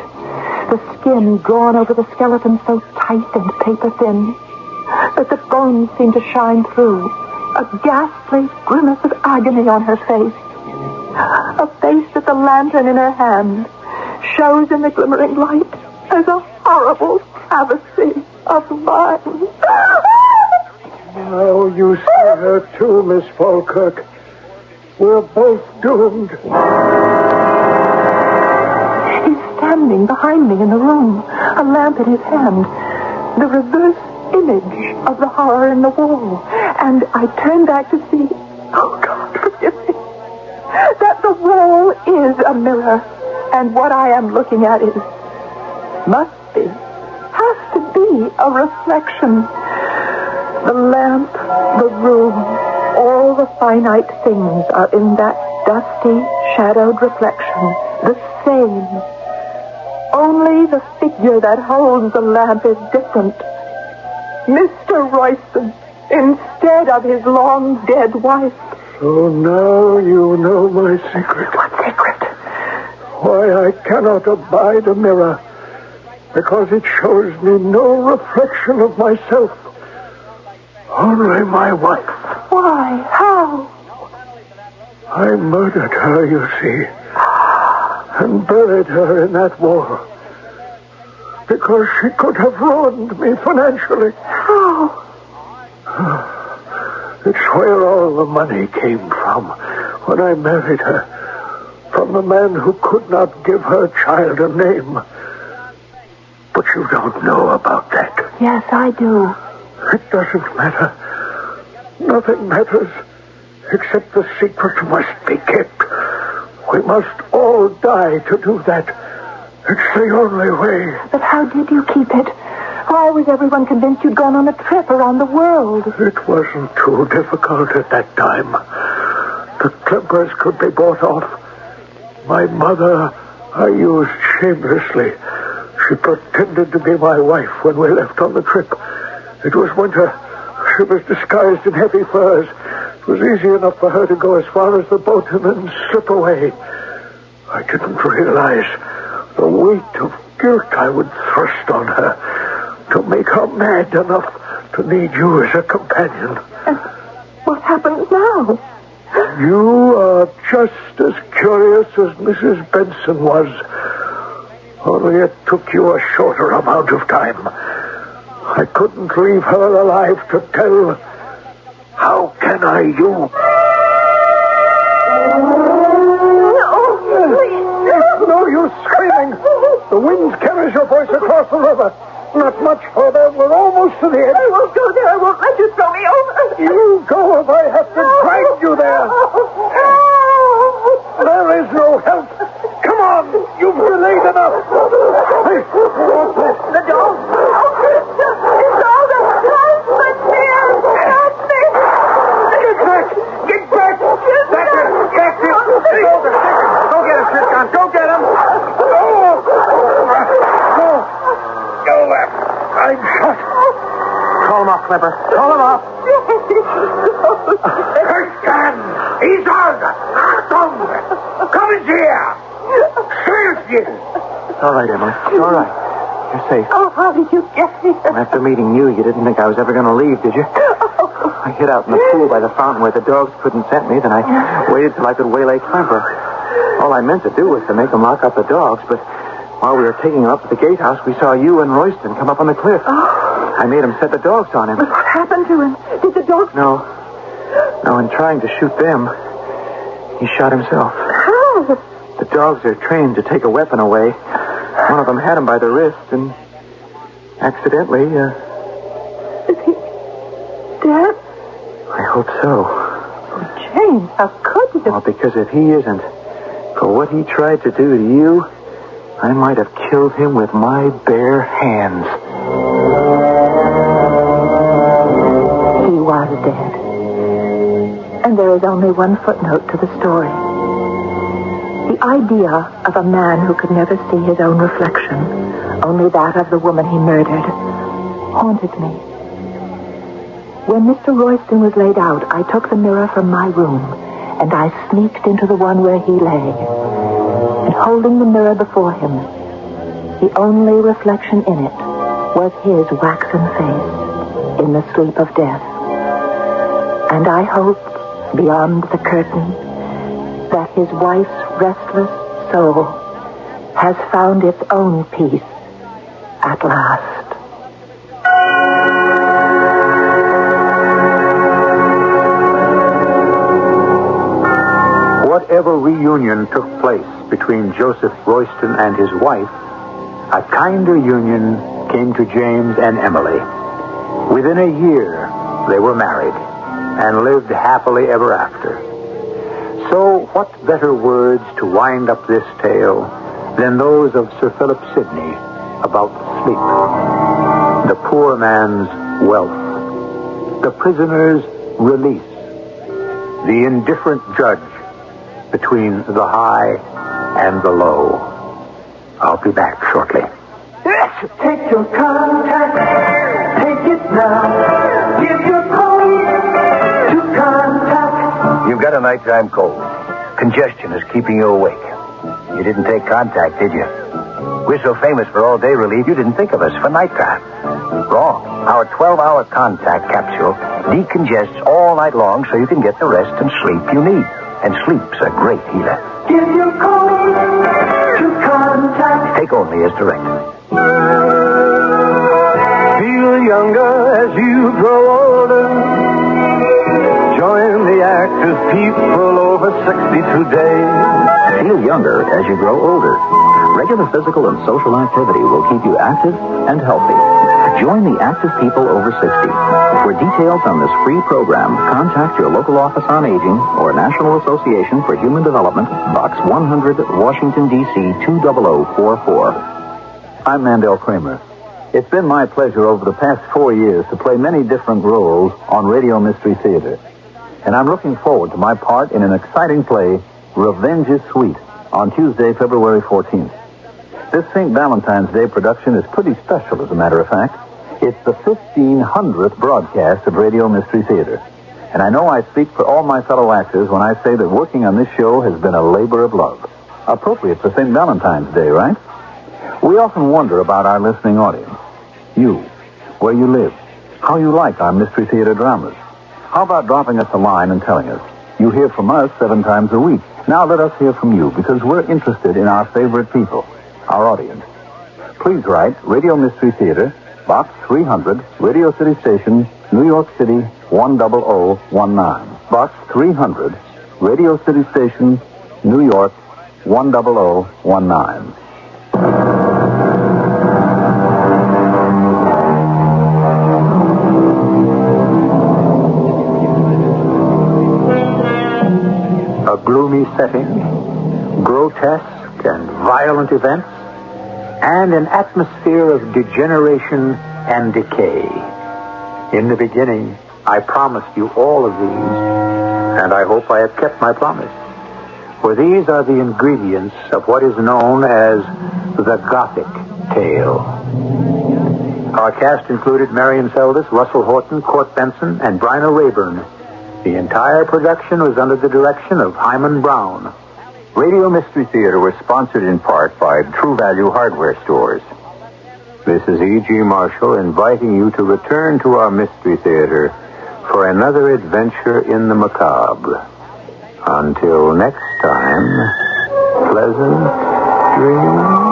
the skin drawn over the skeleton so tight and paper-thin that the bones seem to shine through, a ghastly grimace of agony on her face, a face that the lantern in her hand shows in the glimmering light as a horrible travesty of mine. Now you see her too, Miss Falkirk. We're both doomed. He's standing behind me in the room, a lamp in his hand, the reverse image of the horror in the wall. And I turn back to see, oh God, forgive me, that the wall is a mirror, and what I am looking at has to be a reflection. The lamp, the room, all the finite things are in that dusty, shadowed reflection, the same. Only the figure that holds the lamp is different. Mr. Royston, instead of his long-dead wife. So now you know my secret. What secret? Why I cannot abide a mirror. Because it shows me no reflection of myself. Only my wife. Why? How? I murdered her, you see, and buried her in that wall. Because she could have ruined me financially. How? It's where all the money came from when I married her. From the man who could not give her child a name. But you don't know about that. Yes, I do. It doesn't matter. Nothing matters except the secret must be kept. We must all die to do that. It's the only way. But how did you keep it? Why was everyone convinced you'd gone on a trip around the world? It wasn't too difficult at that time. The Klempers could be bought off. My mother I used shamelessly. She pretended to be my wife when we left on the trip. It was winter. She was disguised in heavy furs. It was easy enough for her to go as far as the boat and then slip away. I didn't realize the weight of guilt I would thrust on her to make her mad enough to need you as a companion. And what happens now? You are just as curious as Mrs. Benson was. Only it took you a shorter amount of time. I couldn't leave her alive to tell. How can I, you? It's no use screaming. The wind carries your voice across the river. Not much further. We're almost to the edge. I won't go there. I won't let you throw me over. You go if I have to drag you there. There is no help. Come on. You've delayed enough. The dog. It's all the husband here. Help me. Get back. Get back. Back here. Back here. It's over. Go get him, Tristan. Go get him. Go left. I'm shot. Call him off, Clipper. Call him off. Tristan. He's ours. Achtung. Come in here. Seriously. All right, Emily. All right. You're safe. Oh, how did you get here? After meeting you didn't think I was ever going to leave, did you? I hid out in the pool by the fountain where the dogs couldn't scent me. Then I waited till I could waylay Clemper. All I meant to do was to make them lock up the dogs, but while we were taking them up to the gatehouse, we saw you and Royston come up on the cliff. Oh. I made him set the dogs on him. But what happened to him? Did the dogs... No, in trying to shoot them, he shot himself. How? The dogs are trained to take a weapon away. One of them had him by the wrist, and accidentally, Is he dead? I hope so. Oh, James, how could you? Well, because if he isn't, for what he tried to do to you, I might have killed him with my bare hands. He was dead. And there is only one footnote to the story. The idea of a man who could never see his own reflection, only that of the woman he murdered, haunted me. When Mr. Royston was laid out, I took the mirror from my room, and I sneaked into the one where he lay. And holding the mirror before him, the only reflection in it was his waxen face in the sleep of death. And I hoped, beyond the curtain, that his wife's restless soul has found its own peace at last. Whatever reunion took place between Joseph Royston and his wife, a kinder union came to James and Emily. Within a year, they were married and lived happily ever after. So, what better words to wind up this tale than those of Sir Philip Sidney about sleep, the poor man's wealth, the prisoner's release, the indifferent judge between the high and the low. I'll be back shortly. Take your contact, take it now. Give your code to contact. You've got a nighttime cold. Congestion is keeping you awake. You didn't take contact, did you? We're so famous for all-day relief, you didn't think of us for nighttime. Wrong. Our 12-hour contact capsule decongests all night long so you can get the rest and sleep you need. And sleep's a great healer. Give your code to contact. Take only as directed. Feel younger as you grow older. Join the active people over 60 today. Feel younger as you grow older. Regular physical and social activity will keep you active and healthy. Join the active people over 60. For details on this free program, contact your local office on aging or National Association for Human Development, Box 100, Washington, D.C. 20044. I'm Mandel Kramer. It's been my pleasure over the past 4 years to play many different roles on Radio Mystery Theater. And I'm looking forward to my part in an exciting play, Revenge is Sweet, on Tuesday, February 14th. This St. Valentine's Day production is pretty special, as a matter of fact. It's the 1500th broadcast of Radio Mystery Theater. And I know I speak for all my fellow actors when I say that working on this show has been a labor of love. Appropriate for St. Valentine's Day, right? We often wonder about our listening audience. You, where you live, how you like our Mystery Theater dramas. How about dropping us a line and telling us? You hear from us 7 times a week. Now let us hear from you, because we're interested in our favorite people, our audience. Please write Radio Mystery Theater, Box 300, Radio City Station, New York City, 10019. Box 300, Radio City Station, New York, 10019. A gloomy setting, grotesque and violent events, and an atmosphere of degeneration and decay. In the beginning, I promised you all of these, and I hope I have kept my promise. For these are the ingredients of what is known as the Gothic tale. Our cast included Marion Seldes, Russell Horton, Court Benson, and Bryna Rayburn. The entire production was under the direction of Hyman Brown. Radio Mystery Theater was sponsored in part by True Value Hardware Stores. This is E.G. Marshall inviting you to return to our Mystery Theater for another adventure in the macabre. Until next time, pleasant dreams.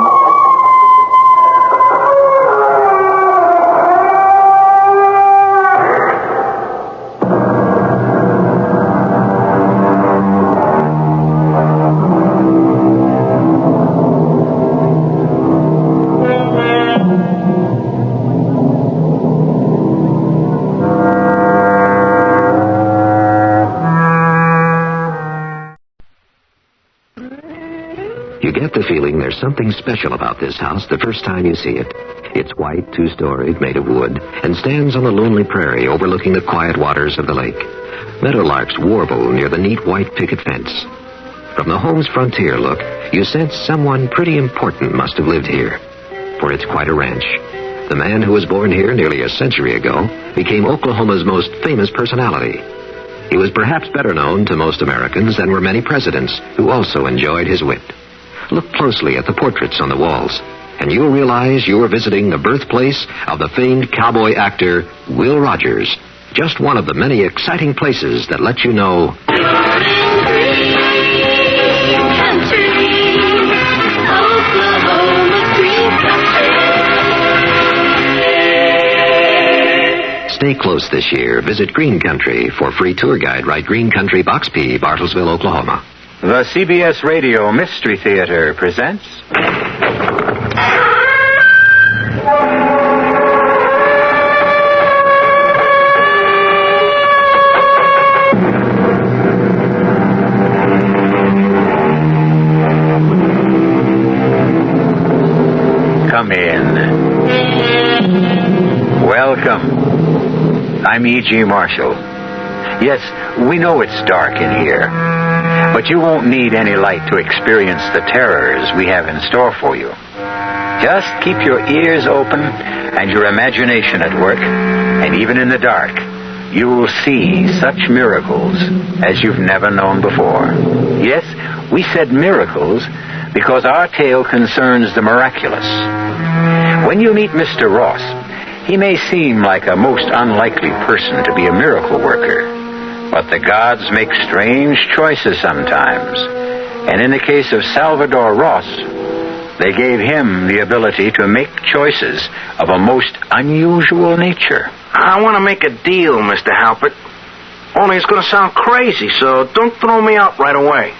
The feeling there's something special about this house the first time you see it. It's white, 2-storied, made of wood, and stands on a lonely prairie overlooking the quiet waters of the lake. Meadowlarks warble near the neat white picket fence. From the home's frontier look, you sense someone pretty important must have lived here. For it's quite a ranch. The man who was born here nearly a century ago became Oklahoma's most famous personality. He was perhaps better known to most Americans than were many presidents who also enjoyed his wit. Look closely at the portraits on the walls, and you'll realize you're visiting the birthplace of the famed cowboy actor Will Rogers, just one of the many exciting places that let you know... Stay close this year. Visit Green Country. For free tour guide, write Green Country, Box P, Bartlesville, Oklahoma. The CBS Radio Mystery Theater presents... Come in. Welcome. I'm E.G. Marshall. Yes, we know it's dark in here. But you won't need any light to experience the terrors we have in store for you. Just keep your ears open and your imagination at work, and even in the dark, you will see such miracles as you've never known before. Yes, we said miracles because our tale concerns the miraculous. When you meet Mr. Ross, he may seem like a most unlikely person to be a miracle worker. But the gods make strange choices sometimes. And in the case of Salvador Ross, they gave him the ability to make choices of a most unusual nature. I want to make a deal, Mr. Halpert. Only it's going to sound crazy, so don't throw me out right away.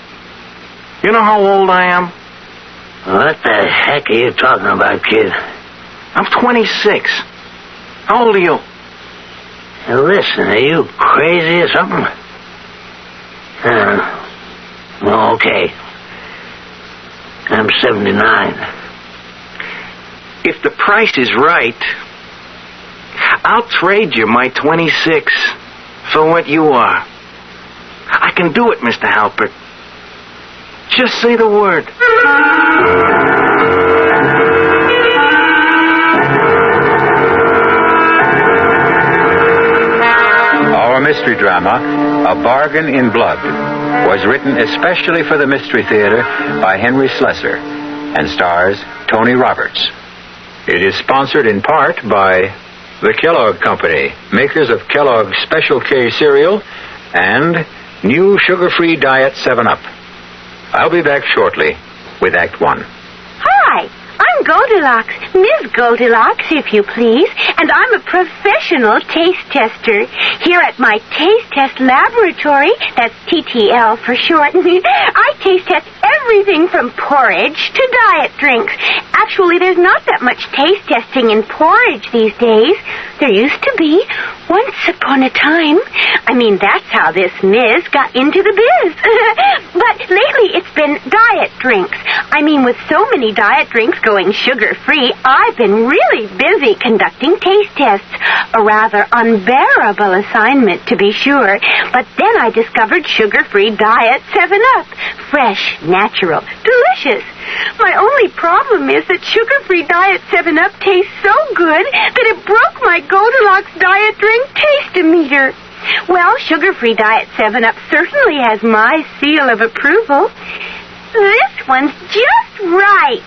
You know how old I am? What the heck are you talking about, kid? I'm 26. How old are you? Now listen, are you crazy or something? Okay. I'm 79. If the price is right, I'll trade you my 26 for what you are. I can do it, Mr. Halpert. Just say the word. Our mystery drama, A Bargain in Blood, was written especially for the Mystery Theater by Henry Slessor and stars Tony Roberts. It is sponsored in part by the Kellogg Company, makers of Kellogg's Special K cereal, and New sugar-free diet 7-Up. I'll be back shortly with Act 1. Hi, I'm Goldilocks, Ms. Goldilocks, if you please, and I'm a professional taste tester. Here at my taste test laboratory, that's TTL for short, I taste test everything from porridge to diet drinks. Actually, there's not that much taste testing in porridge these days. There used to be. Once upon a time. I mean, that's how this Ms. got into the biz. But lately it's been diet drinks. I mean, with so many diet drinks going sugar-free, I've been really busy conducting taste tests. A rather unbearable assignment, to be sure. But then I discovered sugar-free diet 7-Up. Fresh, natural, delicious. My only problem is that sugar-free diet 7-Up tastes so good that it broke my Goldilocks diet drink taste-o-meter. Well, sugar-free diet 7-Up certainly has my seal of approval. This one's just right.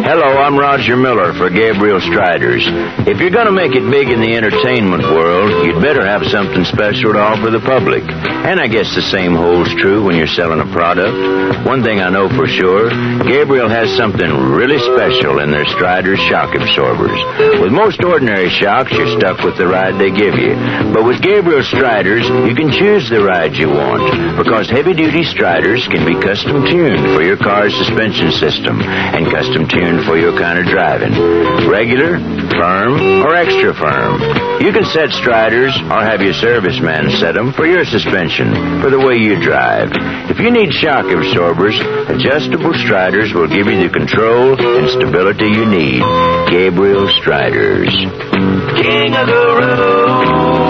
Hello, I'm Roger Miller for Gabriel Striders. If you're going to make it big in the entertainment world, you'd better have something special to offer the public. And I guess the same holds true when you're selling a product. One thing I know for sure, Gabriel has something really special in their Striders shock absorbers. With most ordinary shocks, you're stuck with the ride they give you. But with Gabriel Striders, you can choose the ride you want, because heavy-duty Striders can be custom-tuned for your car's suspension system and custom-tuned for your kind of driving. Regular, firm, or extra firm. You can set Striders or have your serviceman set them for your suspension, for the way you drive. If you need shock absorbers, adjustable Striders will give you the control and stability you need. Gabriel Striders. King of the road.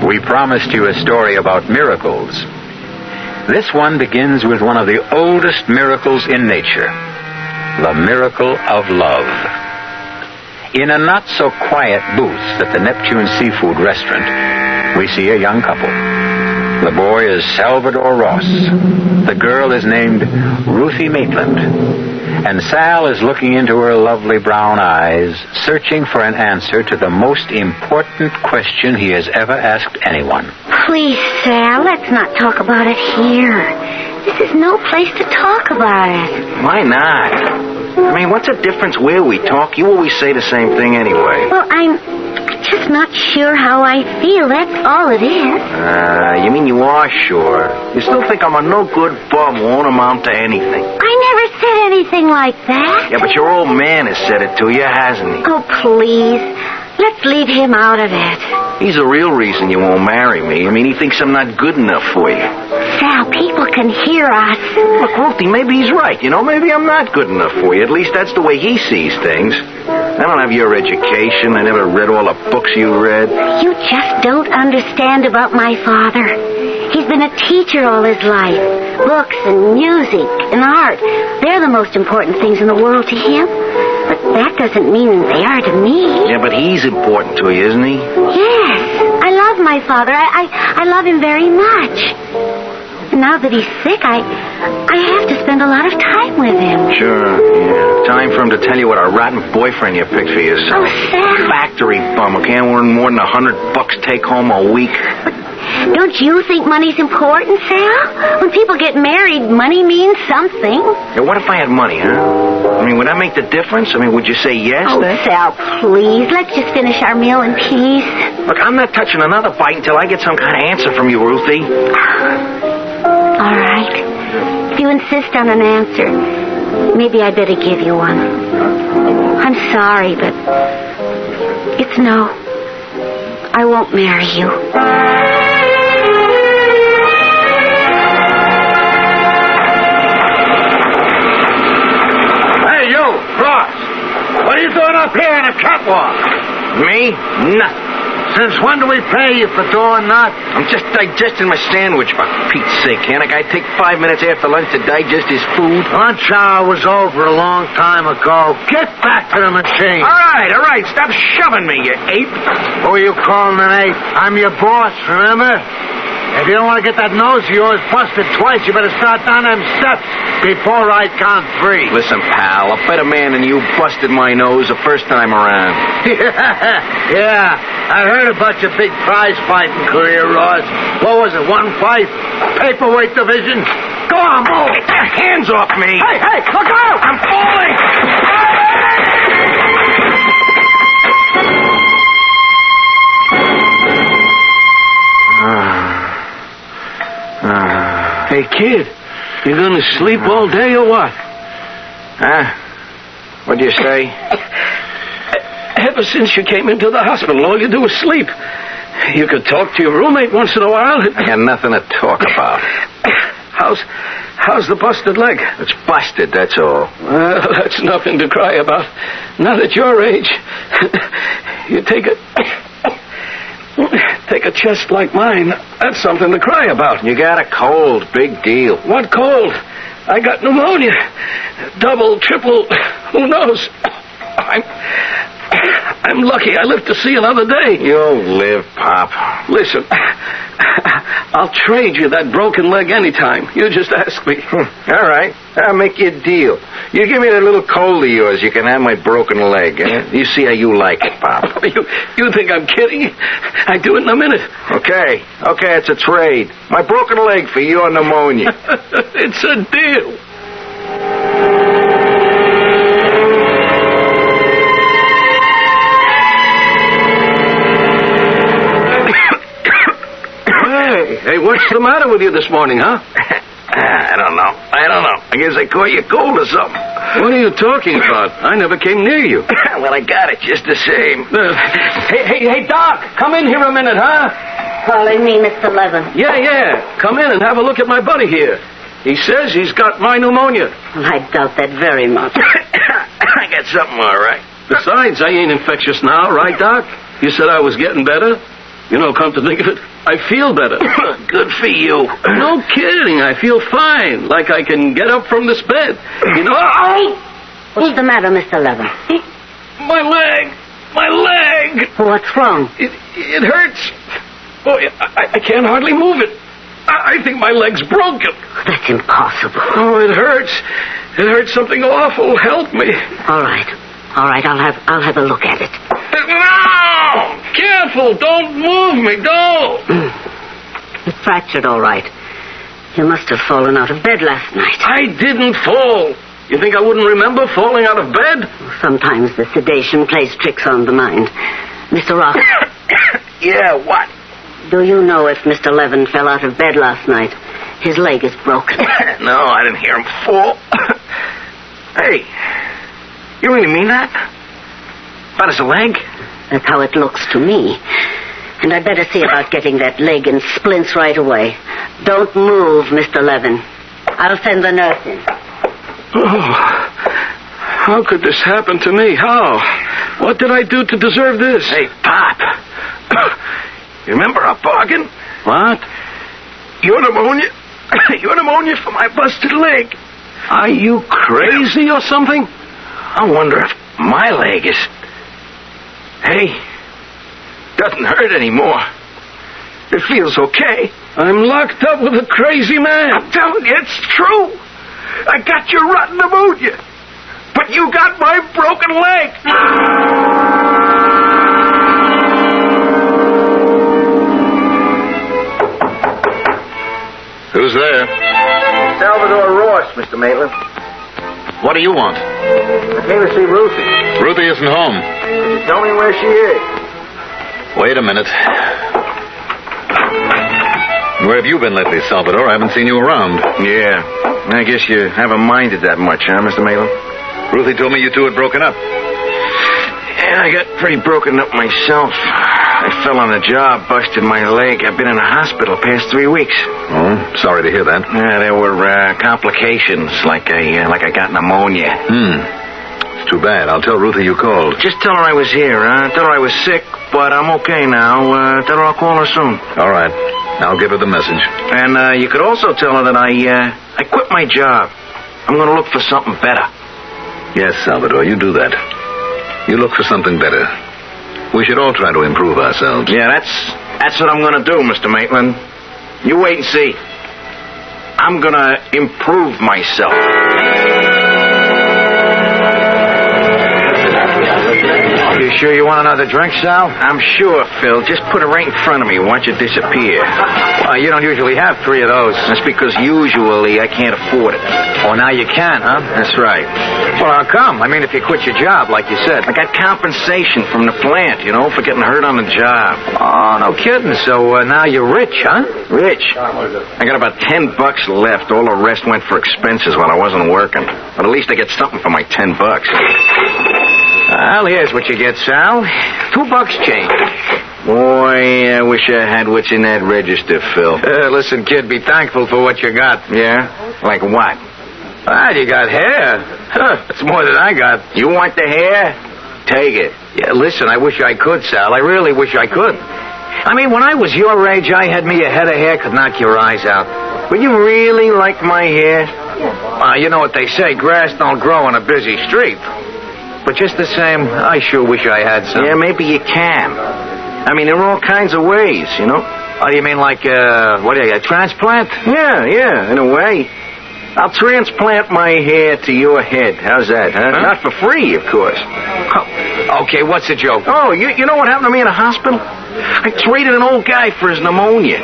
We promised you a story about miracles. This one begins with one of the oldest miracles in nature, the miracle of love. In a not-so-quiet booth at the Neptune Seafood Restaurant, we see a young couple. The boy is Salvador Ross. The girl is named Ruthie Maitland. And Sal is looking into her lovely brown eyes, searching for an answer to the most important question he has ever asked anyone. Please, Sal, let's not talk about it here. This is no place to talk about it. Why not? I mean, what's the difference where we talk? You always say the same thing anyway. Well, I'm just not sure how I feel. That's all it is. You mean you are sure? You still think I'm a no-good bum who won't amount to anything? I never said anything like that. Yeah, but your old man has said it to you, hasn't he? Oh, please. Let's leave him out of it. He's the real reason you won't marry me. I mean, he thinks I'm not good enough for you. Sal, people can hear us. Look, Ruthie, maybe he's right. You know, maybe I'm not good enough for you. At least that's the way he sees things. I don't have your education. I never read all the books you read. You just don't understand about my father. He's been a teacher all his life. Books and music and art, they're the most important things in the world to him. But that doesn't mean they are to me. Yeah, but he's important to you, isn't he? Yes. I love my father. I love him very much. And now that he's sick, I have to spend a lot of time with him. Sure, yeah. Time for him to tell you what a rotten boyfriend you picked for yourself. Oh, Sal. Factory bum who can't earn more than $100 take home a week. Don't you think money's important, Sal? When people get married, money means something. Yeah, what if I had money, huh? I mean, would that make the difference? I mean, would you say yes? Oh, then? Sal, please. Let's just finish our meal in peace. Look, I'm not touching another bite until I get some kind of answer from you, Ruthie. All right. If you insist on an answer, maybe I'd better give you one. I'm sorry, but it's no. I won't marry you. Hey, you, Ross. What are you doing up here on the catwalk? Me? Nothing. Since when do we pay you for doing that? I'm just digesting my sandwich, for Pete's sake. Can't a guy take 5 minutes after lunch to digest his food? Lunch hour was over a long time ago. Get back to the machine. All right. Stop shoving me, you ape. Who are you calling an ape? I'm your boss, remember? If you don't want to get that nose of yours busted twice, you better start down them steps before I count 3. Listen, pal, a better man than you busted my nose the first time around. Yeah, I heard about your big prize fighting career, Ross. What was it, 1 fight? Paperweight division? Go on, move. Get your hands off me. Hey, look out! I'm falling. Hey, kid, you gonna sleep all day or what? What'd you say? Ever since you came into the hospital, all you do is sleep. You could talk to your roommate once in a while. I got nothing to talk about. How's the busted leg? It's busted, that's all. Well, that's nothing to cry about. Not at your age. You take a chest like mine, that's something to cry about. You got a cold, big deal. What cold? I got pneumonia. Double, triple, who knows? I'm lucky I lived to see another day. You'll live, Pop. Listen, I'll trade you that broken leg anytime. You just ask me. All right. I'll make you a deal. You give me that little cold of yours, you can have my broken leg. You see how you like it, Pop. You think I'm kidding? I'd do it in a minute. Okay, it's a trade. My broken leg for your pneumonia. It's a deal. Hey, what's the matter with you this morning, huh? I don't know. I guess I caught you cold or something. What are you talking about? I never came near you. Well, I got it just the same. Hey, Doc, come in here a minute, huh? Calling me Mr. Levin. Yeah. Come in and have a look at my buddy here. He says he's got my pneumonia. Well, I doubt that very much. I got something all right. Besides, I ain't infectious now, right, Doc? You said I was getting better. You know, come to think of it, I feel better. Good for you. No kidding. I feel fine. Like I can get up from this bed. You know... What's the matter, Mr. Levin? My leg. What's wrong? It hurts. Boy, I can't hardly move it. I think my leg's broken. That's impossible. Oh, it hurts. It hurts something awful. Help me. All right. I'll have a look at it. No! Careful! Don't move me! Don't! It's fractured, all right. You must have fallen out of bed last night. I didn't fall. You think I wouldn't remember falling out of bed? Sometimes the sedation plays tricks on the mind. Mr. Ross. Yeah, what? Do you know if Mr. Levin fell out of bed last night? His leg is broken. No, I didn't hear him fall. Hey, you really mean that? About his leg? That's how it looks to me. And I'd better see about getting that leg in splints right away. Don't move, Mr. Levin. I'll send the nurse in. Oh, how could this happen to me? How? What did I do to deserve this? Hey, Pop. You remember our bargain? What? Your pneumonia for my busted leg. Are you crazy or something? I wonder if my leg is... Hey, doesn't hurt anymore. It feels okay. I'm locked up with a crazy man. I'm telling you, it's true. I got your rotten pneumonia. But you got my broken leg. Who's there? Salvador Ross, Mr. Maitland. What do you want? I came to see Ruthie. Ruthie isn't home. Could you tell me where she is? Wait a minute. Where have you been lately, Salvador? I haven't seen you around. Yeah. I guess you haven't minded that much, huh, Mr. Maitland? Ruthie told me you two had broken up. Yeah, I got pretty broken up myself. I fell on a job, busted my leg. I've been in the hospital past 3 weeks. Oh, sorry to hear that. Yeah, there were complications, like I got pneumonia. It's too bad. I'll tell Ruthie you called. Just tell her I was here, huh? Tell her I was sick, but I'm okay now. Tell her I'll call her soon. All right. I'll give her the message. And you could also tell her that I quit my job. I'm going to look for something better. Yes, Salvador, you do that. You look for something better. We should all try to improve ourselves. Yeah, that's what I'm going to do, Mr. Maitland. You wait and see. I'm going to improve myself. You sure you want another drink, Sal? I'm sure, Phil. Just put it right in front of me. Watch it disappear. Well, you don't usually have 3 of those. That's because usually I can't afford it. Oh, now you can, huh? That's right. Well, how come? I mean, if you quit your job, like you said. I got compensation from the plant, for getting hurt on the job. Oh, no kidding. So now you're rich, huh? Rich? I got about $10 left. All the rest went for expenses while I wasn't working. But at least I get something for my $10. Well, here's what you get, Sal. $2 change. Boy, I wish I had what's in that register, Phil. Listen, kid, be thankful for what you got. Yeah? Like what? Well, you got hair. That's more than I got. You want the hair? Take it. Yeah, listen, I wish I could, Sal. I really wish I could. I mean, when I was your age, I had me a head of hair could knock your eyes out. Would you really like my hair? You know what they say, grass don't grow on a busy street. But just the same, I sure wish I had some. Yeah, maybe you can. I mean, there are all kinds of ways, Oh, you mean like, a transplant? Yeah, in a way. I'll transplant my hair to your head. How's that, huh? Not for free, of course. Oh, okay, what's the joke? Oh, you know what happened to me in a hospital? I traded an old guy for his pneumonia.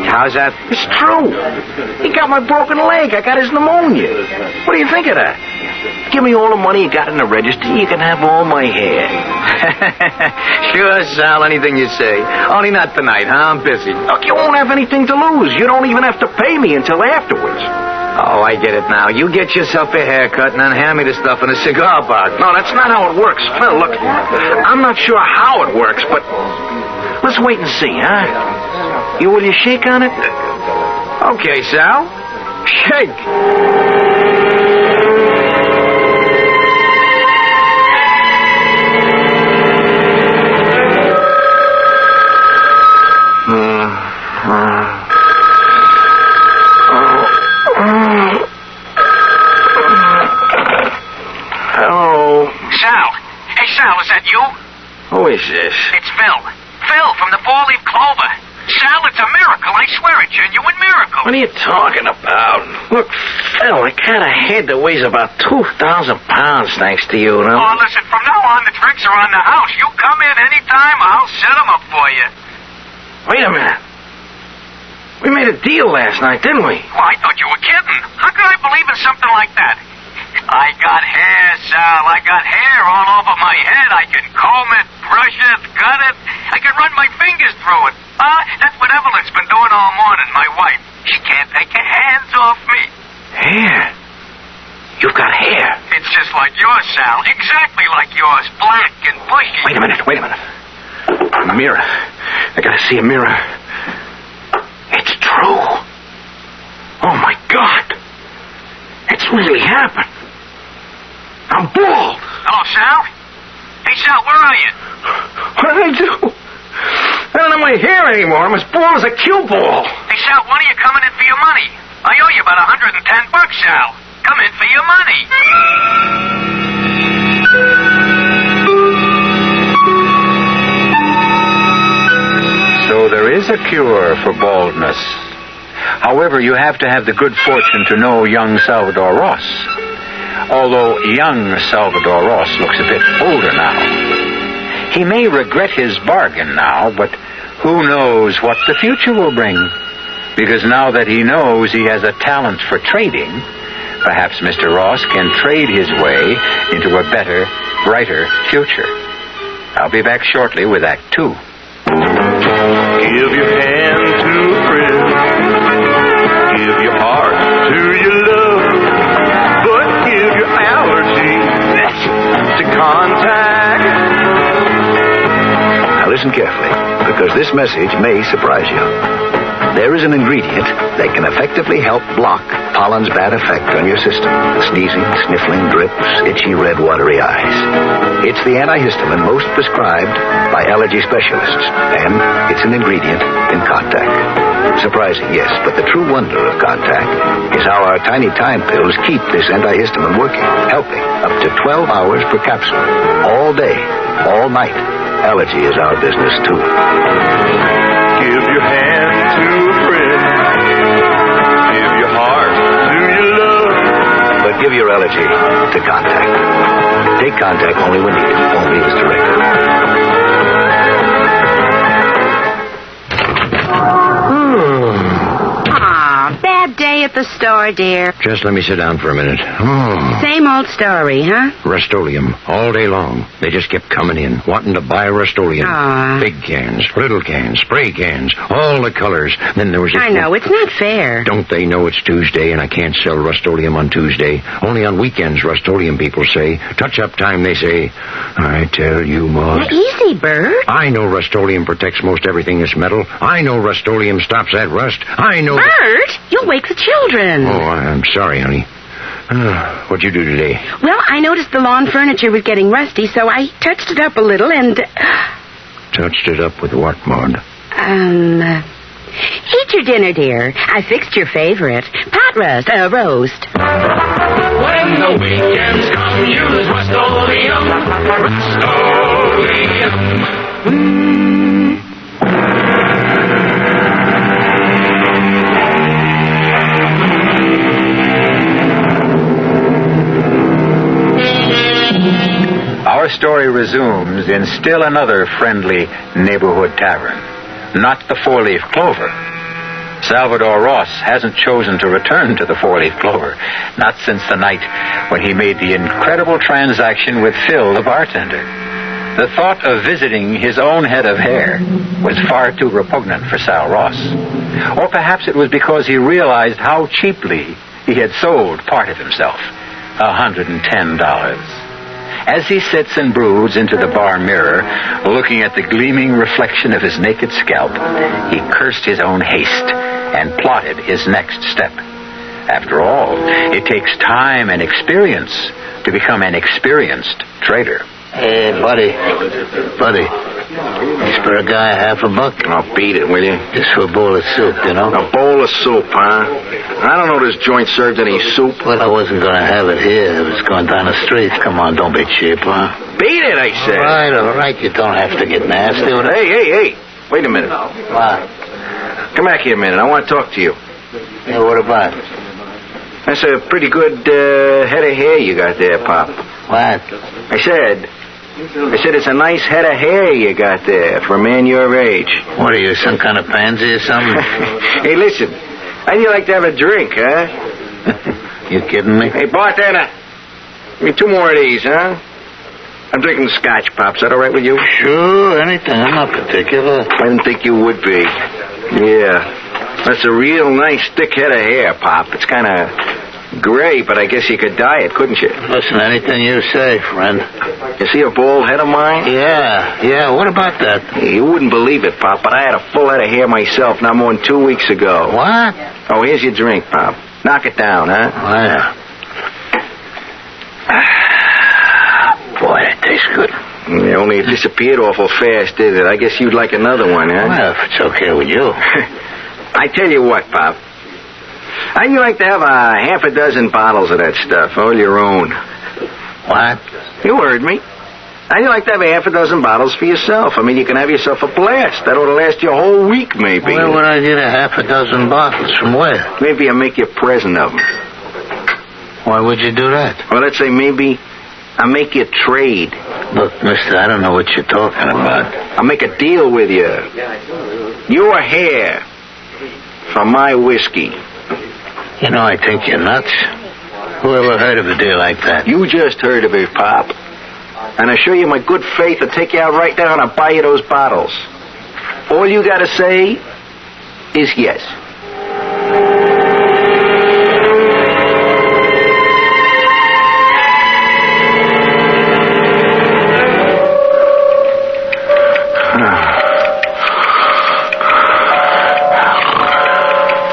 How's that? It's true. He got my broken leg. I got his pneumonia. What do you think of that? Give me all the money you got in the register. You can have all my hair. Sure, Sal, anything you say. Only not tonight, huh? I'm busy. Look, you won't have anything to lose. You don't even have to pay me until afterwards. Oh, I get it now. You get yourself a haircut and then hand me the stuff in a cigar box. No, that's not how it works. Phil, look, I'm not sure how it works, but let's wait and see, huh? Will you shake on it? Okay, Sal. Shake. Hello. Sal. Hey, Sal, is that you? Who is this? It's Phil. Phil from the Four-Leaf Clover. Sal, it's a miracle. I swear it's genuine miracle. What are you talking about? Look, Phil, I got a head that weighs about 2,000 pounds, thanks to you, Oh, listen, from now on, the drinks are on the house. You come in anytime, I'll set them up for you. Wait a minute. We made a deal last night, didn't we? Well, I thought you were kidding. How could I believe in something like that? I got hair, Sal. I got hair all over my head. I can comb it, brush it, cut it. I can run my fingers through it. That's what Evelyn's been doing all morning, my wife. She can't take her hands off me. Hair? You've got hair. It's just like yours, Sal. Exactly like yours. Black and bushy. Wait a minute. A mirror. I gotta see a mirror. It's true. Oh, my God. It's really happened. I'm bald. Hello, Sal? Hey, Sal, where are you? What did I do? I don't have my hair anymore. I'm as bald as a cue ball. Hey, Sal, when are you coming in for your money? I owe you about $110, Sal. Come in for your money. So there is a cure for baldness. However, you have to have the good fortune to know young Salvador Ross. Although young Salvador Ross looks a bit older now. He may regret his bargain now, but who knows what the future will bring? Because now that he knows he has a talent for trading, perhaps Mr. Ross can trade his way into a better, brighter future. I'll be back shortly with Act 2. Give your hand to a friend. Give your heart to your love. But give your allergies to contact. Now listen carefully, because this message may surprise you. There is an ingredient that can effectively help block pollen's bad effect on your system. Sneezing, sniffling, drips, itchy, red, watery eyes. It's the antihistamine most prescribed by allergy specialists, and it's an ingredient in Contact. Surprising, yes, but the true wonder of Contact is how our tiny time pills keep this antihistamine working, helping up to 12 hours per capsule, all day, all night. Allergy is our business, too. Give your hand to a friend. Give your heart to your love. But give your allergy to Contact. Take Contact only when needed, only as directed. Bad day at the store, dear. Just let me sit down for a minute. Same old story, huh? Rust-Oleum, all day long. They just kept coming in, wanting to buy Rust-Oleum. Big cans, little cans, spray cans, all the colors. Then there was I know, it's not fair. Don't they know it's Tuesday and I can't sell Rust-Oleum on Tuesday? Only on weekends, Rust-Oleum people say. Touch-up time, they say. I tell you, Maud. Now, easy, Bert. I know Rust-Oleum protects most everything that's metal. I know Rust-Oleum stops that rust. I know... Bert, you'll wake the children. Oh, I'm sorry, honey. What'd you do today? Well, I noticed the lawn furniture was getting rusty, so I touched it up a little and... Touched it up with what, Maud? Eat your dinner, dear. I fixed your favorite. Pot roast. When the weekends come, use Rust-Oleum. Rust-Oleum. Our story resumes in still another friendly neighborhood tavern. Not the Four-Leaf Clover. Salvador Ross hasn't chosen to return to the Four-Leaf Clover, not since the night when he made the incredible transaction with Phil, the bartender. The thought of visiting his own head of hair was far too repugnant for Sal Ross. Or perhaps it was because he realized how cheaply he had sold part of himself, $110. As he sits and broods into the bar mirror, looking at the gleaming reflection of his naked scalp, he cursed his own haste and plotted his next step. After all, it takes time and experience to become an experienced trader. Hey, buddy. Spare a guy $50. I'll beat it, will you? Just for a bowl of soup, you know? A bowl of soup, huh? I don't know this joint served any soup. Well, I wasn't going to have it here. It was going down the street. Come on, don't be cheap, huh? Beat it, I said. All right. You don't have to get nasty with it. Hey. Wait a minute. What? Come back here a minute. I want to talk to you. Yeah, what about? That's a pretty good head of hair you got there, Pop. What? I said it's a nice head of hair you got there for a man your age. What are you, some kind of pansy or something? Hey, listen. How'd you like to have a drink, huh? You kidding me? Hey, bartender. Give me 2 more of these, huh? I'm drinking scotch, Pop. Is that all right with you? Sure, anything. I'm not particular. I didn't think you would be. Yeah. That's a real nice thick head of hair, Pop. It's kind of gray, but I guess you could dye it, couldn't you? Listen, anything you say, friend. You see a bald head of mine? Yeah. What about that? You wouldn't believe it, Pop, but I had a full head of hair myself not more than 2 weeks ago. What? Oh, here's your drink, Pop. Knock it down, huh? Oh, yeah. Boy, that tastes good. Yeah, only it disappeared awful fast, did it? I guess you'd like another one, huh? Well, if it's okay with you. I tell you what, Pop. How'd you like to have half a dozen bottles of that stuff, all your own? What? You heard me. How'd you like to have half a dozen bottles for yourself? I mean, you can have yourself a blast. That ought to last you a whole week, maybe. Where would I get half a dozen bottles? From where? Maybe I'll make you a present of them. Why would you do that? Well, let's say maybe I'll make you a trade. Look, mister, I don't know what you're talking about. I'll make a deal with you. Your hair for my whiskey. You know, I think you're nuts. Who ever heard of a deal like that? You just heard of it, Pop. And I assure you my good faith will take you out right down and buy you those bottles. All you gotta say is yes.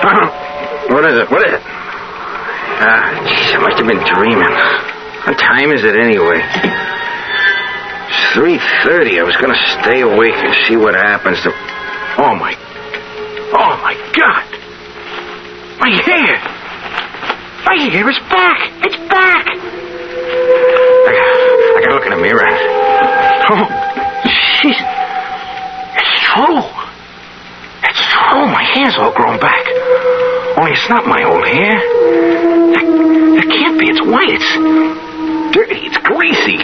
What is it? Jeez, I must have been dreaming. What time is it anyway? It's 3:30. I was going to stay awake and see what happens to... Oh, my God. My hair. My hair is back. It's back. I gotta look in the mirror. Oh, jeez. It's true. It's true. My hair's all grown back. Only it's not my old hair. That can't be. It's white. It's dirty. It's greasy.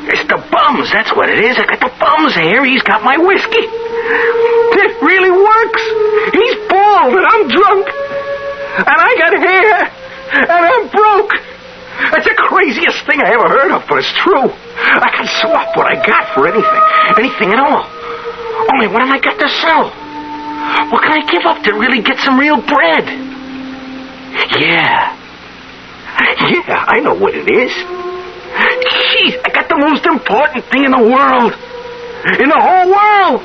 It's the bums. That's what it is. I got the bums hair. He's got my whiskey. It really works. He's bald and I'm drunk. And I got hair. And I'm broke. That's the craziest thing I ever heard of, but it's true. I can swap what I got for anything. Anything at all. Only what have I got to sell? What can I give up to really get some real bread? Yeah, I know what it is. Jeez, I got the most important thing in the world. In the whole world.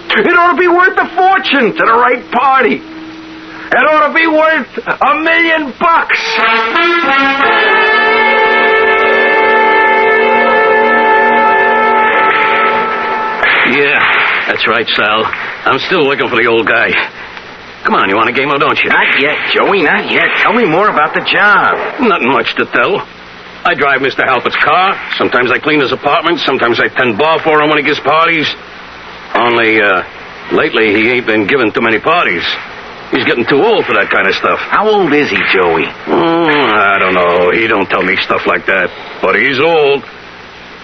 It ought to be worth a fortune to the right party. It ought to be worth $1 million. Yeah, that's right, Sal. I'm still looking for the old guy. Come on, you want a game or don't you? Not yet, Joey, not yet. Tell me more about the job. Nothing much to tell. I drive Mr. Halpert's car. Sometimes I clean his apartment. Sometimes I tend bar for him when he gives parties. Only, lately he ain't been giving too many parties. He's getting too old for that kind of stuff. How old is he, Joey? I don't know. He don't tell me stuff like that. But he's old.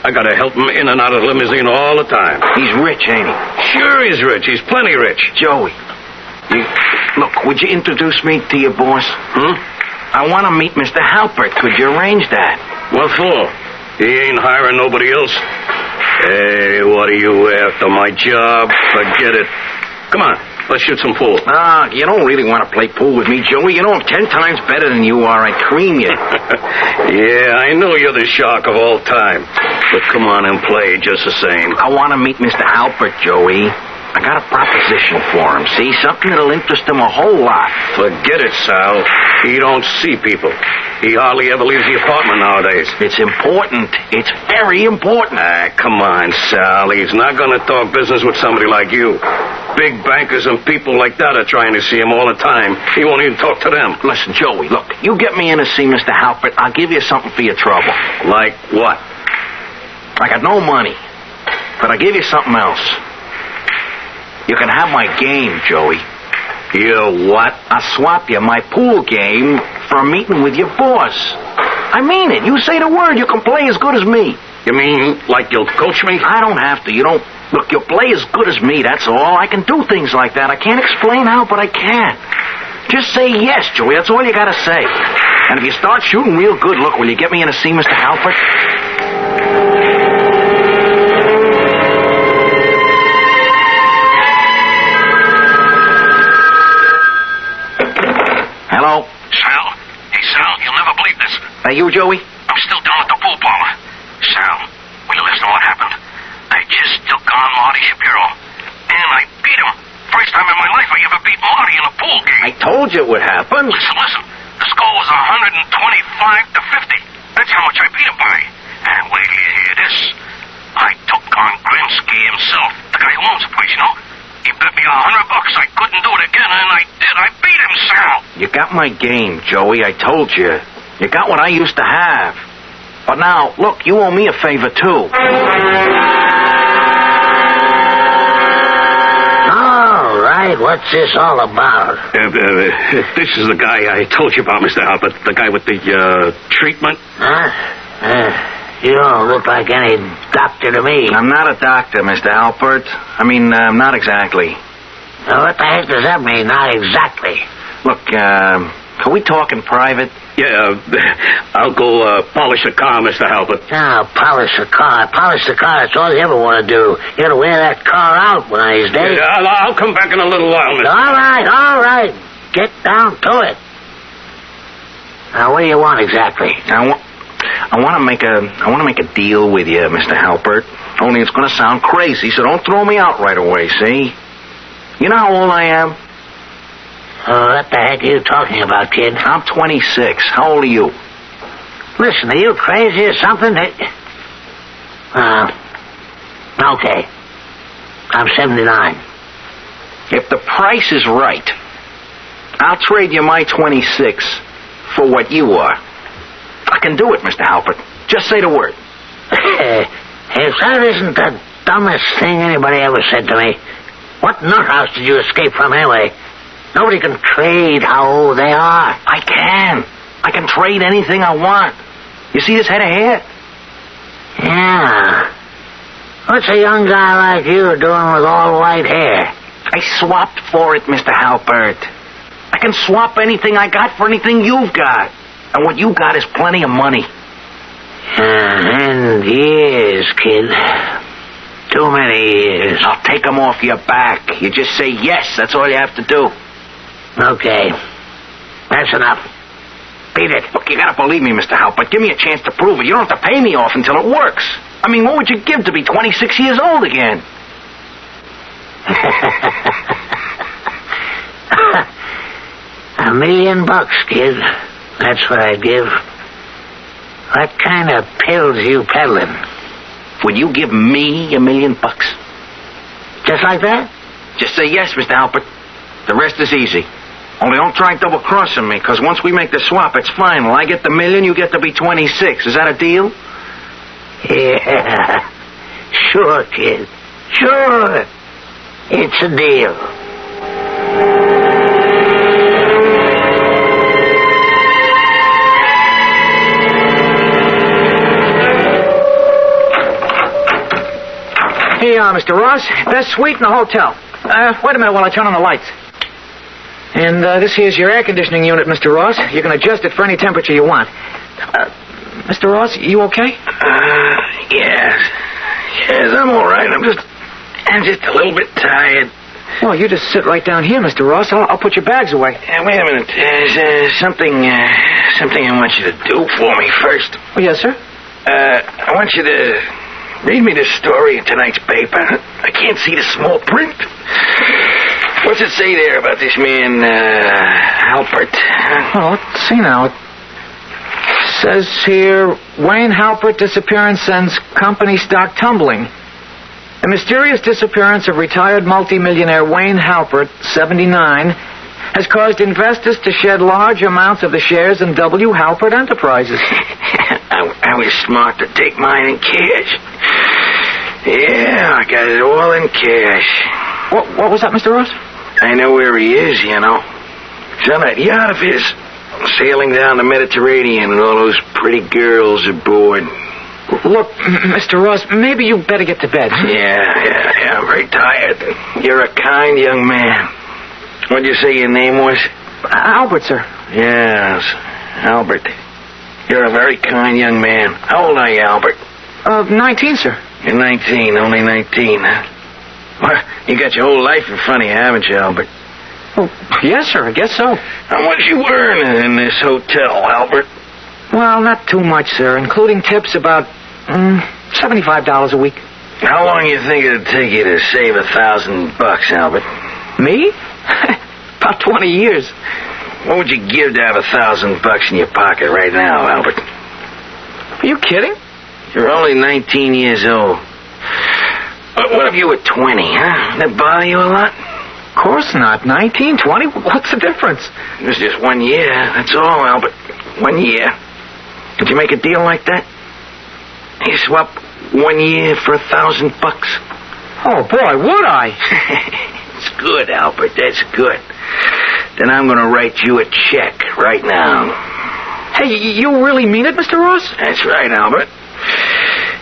I gotta help him in and out of the limousine all the time. He's rich, ain't he? Sure he's rich. He's plenty rich. Joey, look, would you introduce me to your boss? I want to meet Mr. Halpert. Could you arrange that? What for? He ain't hiring nobody else. Hey, what are you after, my job? Forget it. Come on, let's shoot some pool. You don't really want to play pool with me, Joey. You know I'm 10 times better than you are. I'd cream you. Yeah, I know you're the shark of all time. But come on and play just the same. I want to meet Mr. Halpert, Joey. I got a proposition for him, see? Something that'll interest him a whole lot. Forget it, Sal. He don't see people. He hardly ever leaves the apartment nowadays. It's important. It's very important. Come on, Sal. He's not going to talk business with somebody like you. Big bankers and people like that are trying to see him all the time. He won't even talk to them. Listen, Joey, look, you get me in to see Mr. Halpert, I'll give you something for your trouble. Like what? I got no money, but I'll give you something else. You can have my game, Joey. You what? I'll swap you my pool game for a meeting with your boss. I mean it. You say the word, you can play as good as me. You mean like you'll coach me? I don't have to. You don't... Look, you'll play as good as me, that's all. I can do things like that. I can't explain how, but I can. Just say yes, Joey. That's all you gotta say. And if you start shooting real good, look, will you get me in to see Mr. Halpert? Hello? Sal? Hey, Sal, you'll never believe this. You, Joey? I'm still down at the pool parlor. Sal, will you listen to what happened? I just took on Marty Shapiro, and I beat him. First time in my life I ever beat Marty in a pool game. I told you it would happen. Listen. The score was 125-50. That's how much I beat him by. And wait till you hear this. I took on Grimsky himself, the guy who owns the place, you know? He bet me $100 I couldn't do it again, and I did. I beat him, Sal. You got my game, Joey. I told you. You got what I used to have. But now, look, you owe me a favor, too. All right, what's this all about? This is the guy I told you about, Mr. Halpert. The guy with the, treatment. Huh? You don't look like any doctor to me. I'm not a doctor, Mr. Halpert. I mean, not exactly. What the heck does that mean, not exactly? Look, can we talk in private? Yeah, I'll go polish the car, Mr. Halpert. Oh, polish the car. Polish the car, that's all you ever want to do. You gotta wear that car out one of these days. Yeah, I'll come back in a little while, mister. All right. Get down to it. Now, what do you want exactly? I want to make a deal with you, Mr. Halpert. Only it's going to sound crazy, so don't throw me out right away, see? You know how old I am? What the heck are you talking about, kid? I'm 26. How old are you? Listen, are you crazy or something? Okay. I'm 79. If the price is right, I'll trade you my 26 for what you are. I can do it, Mr. Halpert. Just say the word. If that isn't the dumbest thing anybody ever said to me, what nut house did you escape from anyway? Nobody can trade how old they are. I can. I can trade anything I want. You see this head of hair? Yeah. What's a young guy like you doing with all white hair? I swapped for it, Mr. Halpert. I can swap anything I got for anything you've got. And what you got is plenty of money. And years, kid. Too many years. I'll take them off your back. You just say yes. That's all you have to do. Okay. That's enough. Beat it. Look, you gotta believe me, Mr. Halpert. Give me a chance to prove it. You don't have to pay me off until it works. I mean, what would you give to be 26 years old again? $1 million, kid. That's what I'd give. What kind of pills you peddling? Would you give me $1 million? Just like that? Just say yes, Mr. Halpert. The rest is easy. Only don't try double-crossing me, because once we make the swap, it's final. I get the $1 million, you get to be 26. Is that a deal? Yeah. Sure, kid. Sure. It's a deal. Hey, Mr. Ross, best suite in the hotel. Wait a minute while I turn on the lights. And this here's your air conditioning unit, Mr. Ross. You can adjust it for any temperature you want. Mr. Ross, you okay? Yes. Yes, I'm all right. I'm just a little bit tired. Well, you just sit right down here, Mr. Ross. I'll put your bags away. Wait a minute. There's something I want you to do for me first. Oh, yes, sir? I want you to read me the story in tonight's paper. I can't see the small print. What's it say there about this man, Halpert? Oh, let's see now. It says here, Wayne Halpert disappearance sends company stock tumbling. The mysterious disappearance of retired multimillionaire Wayne Halpert, 79, has caused investors to shed large amounts of the shares in W. Halpert Enterprises. I was smart to take mine in cash. Yeah, I got it all in cash. What was that, Mr. Ross? I know where he is, you know. He's on that yacht of his, sailing down the Mediterranean with all those pretty girls aboard. Look, Mr. Ross, maybe you better get to bed. Yeah, I'm very tired. You're a kind young man. What'd you say your name was? Albert, sir. Yes, Albert. You're a very kind young man. How old are you, Albert? 19, sir. You're 19, only 19, huh? Well, you got your whole life in front of you, haven't you, Albert? Oh, yes, sir, I guess so. How much you earning in this hotel, Albert? Well, not too much, sir. Including tips, about $75 a week. How long you think it'd take you to save $1,000, Albert? Me? About 20 years. What would you give to have $1,000 in your pocket right now, Albert? Are you kidding? You're only 19 years old. What if you were 20, huh? That bother you a lot? Of course not. 19, 20? What's the difference? It was just 1 year. That's all, Albert. 1 year. Could you make a deal like that? You swap 1 year for $1,000? Oh, boy, would I? It's good, Albert. That's good. Then I'm going to write you a check right now. Hey, you really mean it, Mr. Ross? That's right, Albert.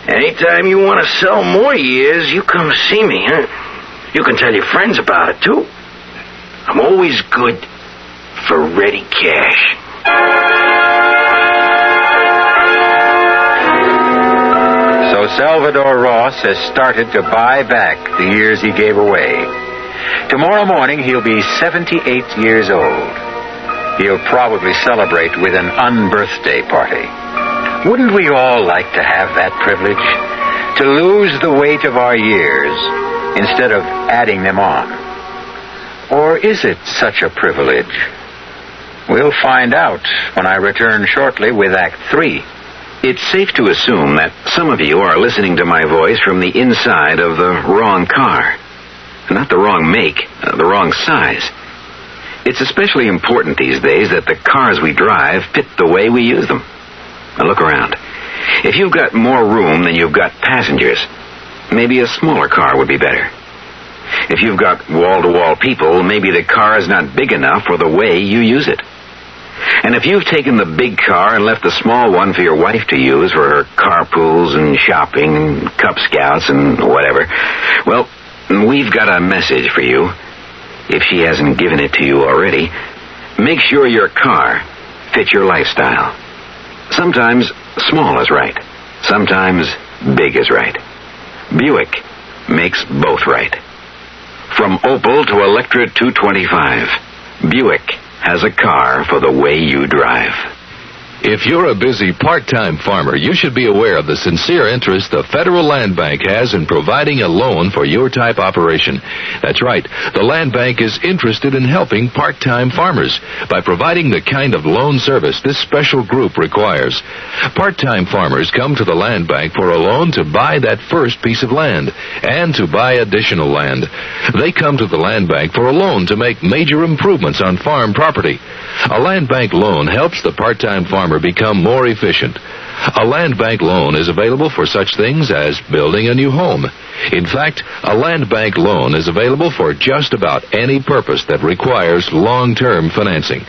Anytime you want to sell more years, you come see me, huh? You can tell your friends about it, too. I'm always good for ready cash. So Salvador Ross has started to buy back the years he gave away. Tomorrow morning, he'll be 78 years old. He'll probably celebrate with an unbirthday party. Wouldn't we all like to have that privilege? To lose the weight of our years instead of adding them on. Or is it such a privilege? We'll find out when I return shortly with Act 3. It's safe to assume that some of you are listening to my voice from the inside of the wrong car. Not the wrong make, the wrong size. It's especially important these days that the cars we drive fit the way we use them. Now look around. If you've got more room than you've got passengers, maybe a smaller car would be better. If you've got wall-to-wall people, maybe the car is not big enough for the way you use it. And if you've taken the big car and left the small one for your wife to use for her carpools and shopping and Cub Scouts and whatever, well, we've got a message for you. If she hasn't given it to you already, make sure your car fits your lifestyle. Sometimes small is right. Sometimes big is right. Buick makes both right. From Opel to Electra 225, Buick has a car for the way you drive. If you're a busy part-time farmer, you should be aware of the sincere interest the Federal Land Bank has in providing a loan for your type operation. That's right. The Land Bank is interested in helping part-time farmers by providing the kind of loan service this special group requires. Part-time farmers come to the Land Bank for a loan to buy that first piece of land and to buy additional land. They come to the Land Bank for a loan to make major improvements on farm property. A Land Bank loan helps the part-time farmer become more efficient. A Land Bank loan is available for such things as building a new home. In fact, a Land Bank loan is available for just about any purpose that requires long-term financing.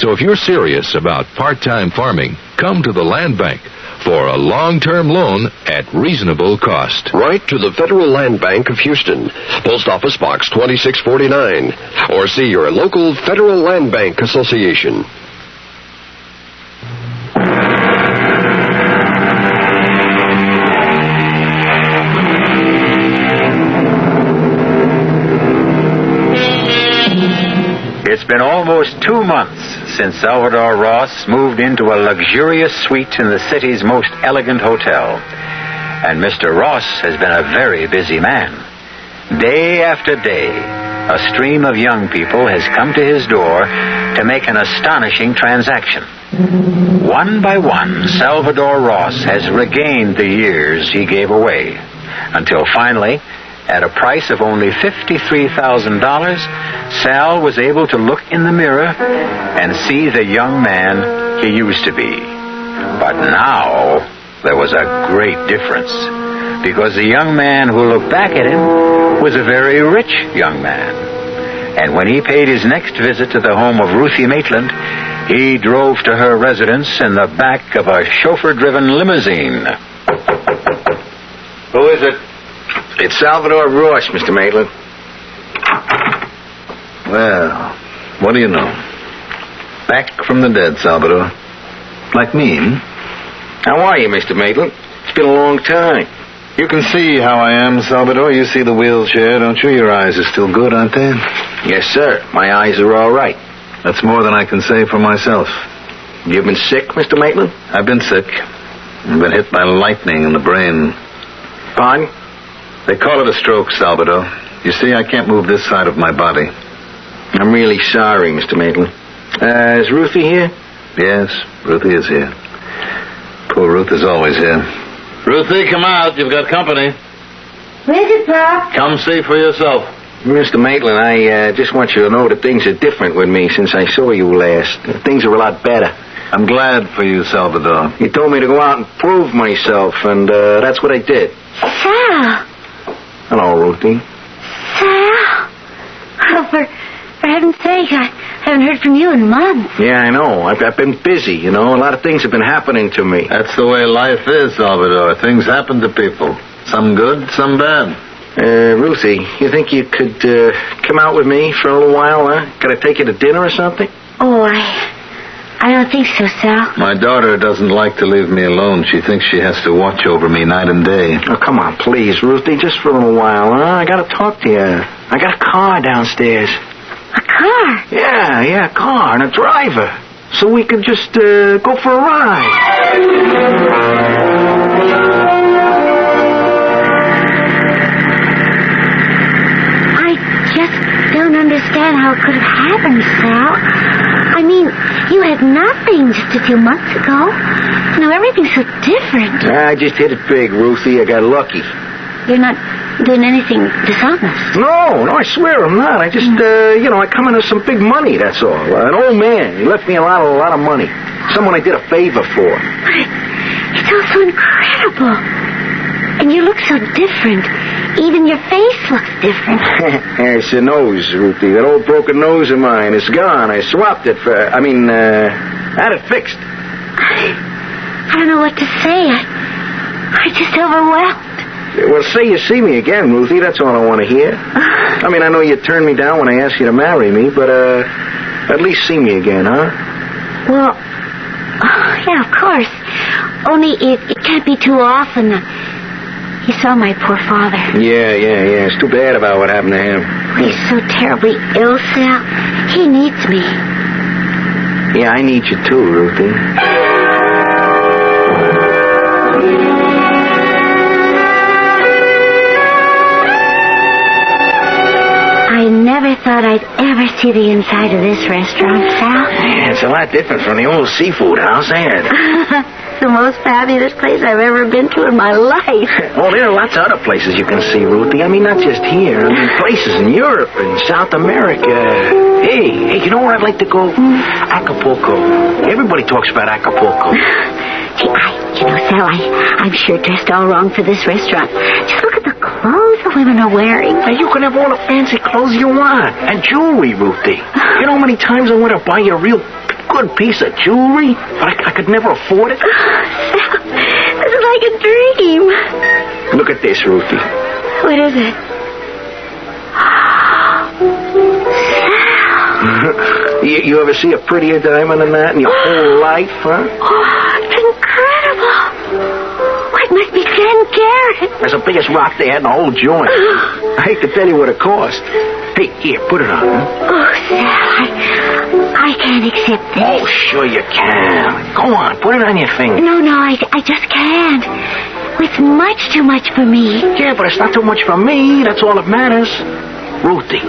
So if you're serious about part-time farming, come to the Land Bank for a long-term loan at reasonable cost. Write to the Federal Land Bank of Houston, Post Office Box 2649, or see your local Federal Land Bank Association. It's been almost 2 months since Salvador Ross moved into a luxurious suite in the city's most elegant hotel. And Mr. Ross has been a very busy man. Day after day, a stream of young people has come to his door to make an astonishing transaction. One by one, Salvador Ross has regained the years he gave away, until finally, at a price of only $53,000, Sal was able to look in the mirror and see the young man he used to be. But now, there was a great difference, because the young man who looked back at him was a very rich young man. And when he paid his next visit to the home of Ruthie Maitland, he drove to her residence in the back of a chauffeur-driven limousine. Who is it? It's Salvador Ross, Mr. Maitland. Well, what do you know? Back from the dead, Salvador. Like me, hmm? How are you, Mr. Maitland? It's been a long time. You can see how I am, Salvador. You see the wheelchair, don't you? Your eyes are still good, aren't they? Yes, sir. My eyes are all right. That's more than I can say for myself. You've been sick, Mr. Maitland? I've been sick. I've been hit by lightning in the brain. Pardon? They call it a stroke, Salvador. You see, I can't move this side of my body. I'm really sorry, Mr. Maitland. Is Ruthie here? Yes, Ruthie is here. Poor Ruth is always here. Ruthie, come out. You've got company. Where's it, Pop? Come see for yourself. Mr. Maitland, I just want you to know that things are different with me since I saw you last. Things are a lot better. I'm glad for you, Salvador. You told me to go out and prove myself, and that's what I did. Sal. Hello, Ruthie. Sal. Oh, for heaven's sake, I haven't heard from you in months. Yeah, I know. I've been busy, you know. A lot of things have been happening to me. That's the way life is, Salvador. Things happen to people. Some good, some bad. Ruthie, you think you could come out with me for a little while, huh? Could I take you to dinner or something? Oh, I don't think so, Sal. My daughter doesn't like to leave me alone. She thinks she has to watch over me night and day. Oh, come on, please, Ruthie, just for a little while, huh? I gotta talk to you. I got a car downstairs. A car? Yeah, a car and a driver. So we could just go for a ride. I just don't understand understand how it could have happened, Sal. I mean, you had nothing just a few months ago. Now everything's so different. I just hit it big, Ruthie. I got lucky. You're not doing anything dishonest. No, I swear I'm not. I just, I come into some big money, that's all. An old man. He left me a lot of money. Someone I did a favor for. It's all so incredible. And you look so different. Even your face looks different. It's your nose, Ruthie. That old broken nose of mine is gone. I swapped it for, had it fixed. I don't know what to say. I'm just overwhelmed. Well, say you see me again, Ruthie. That's all I want to hear. I mean, I know you turned me down when I asked you to marry me, but, at least see me again, huh? Well, yeah, of course. Only it can't be too often. You saw my poor father. Yeah. It's too bad about what happened to him. He's so terribly ill, Sal. He needs me. Yeah, I need you too, Ruthie. I never thought I'd ever see the inside of this restaurant, Sal. Yeah, it's a lot different from the old seafood house, ain't it? The most fabulous place I've ever been to in my life. Oh, there are lots of other places you can see, Ruthie. I mean, not just here. I mean, places in Europe and South America. Hey, you know where I'd like to go? Acapulco. Everybody talks about Acapulco. Sal, I'm sure dressed all wrong for this restaurant. Just look at the clothes the women are wearing. Now, you can have all the fancy clothes you want. And jewelry, Ruthie. You know how many times I want to buy you a real good piece of jewelry, but I could never afford it? Sal, this is like a dream. Look at this, Ruthie. What is it? Sal. You ever see a prettier diamond than that in your whole life, huh? Oh, it's incredible. It must be 10 carats. That's the biggest rock they had in the whole joint. I hate to tell you what it cost. Hey, here, put it on. Huh? Oh, Sal, I can't accept this. Oh, sure you can. Go on, put it on your finger. No, I just can't. It's much too much for me. Yeah, but it's not too much for me. That's all that matters. Ruthie,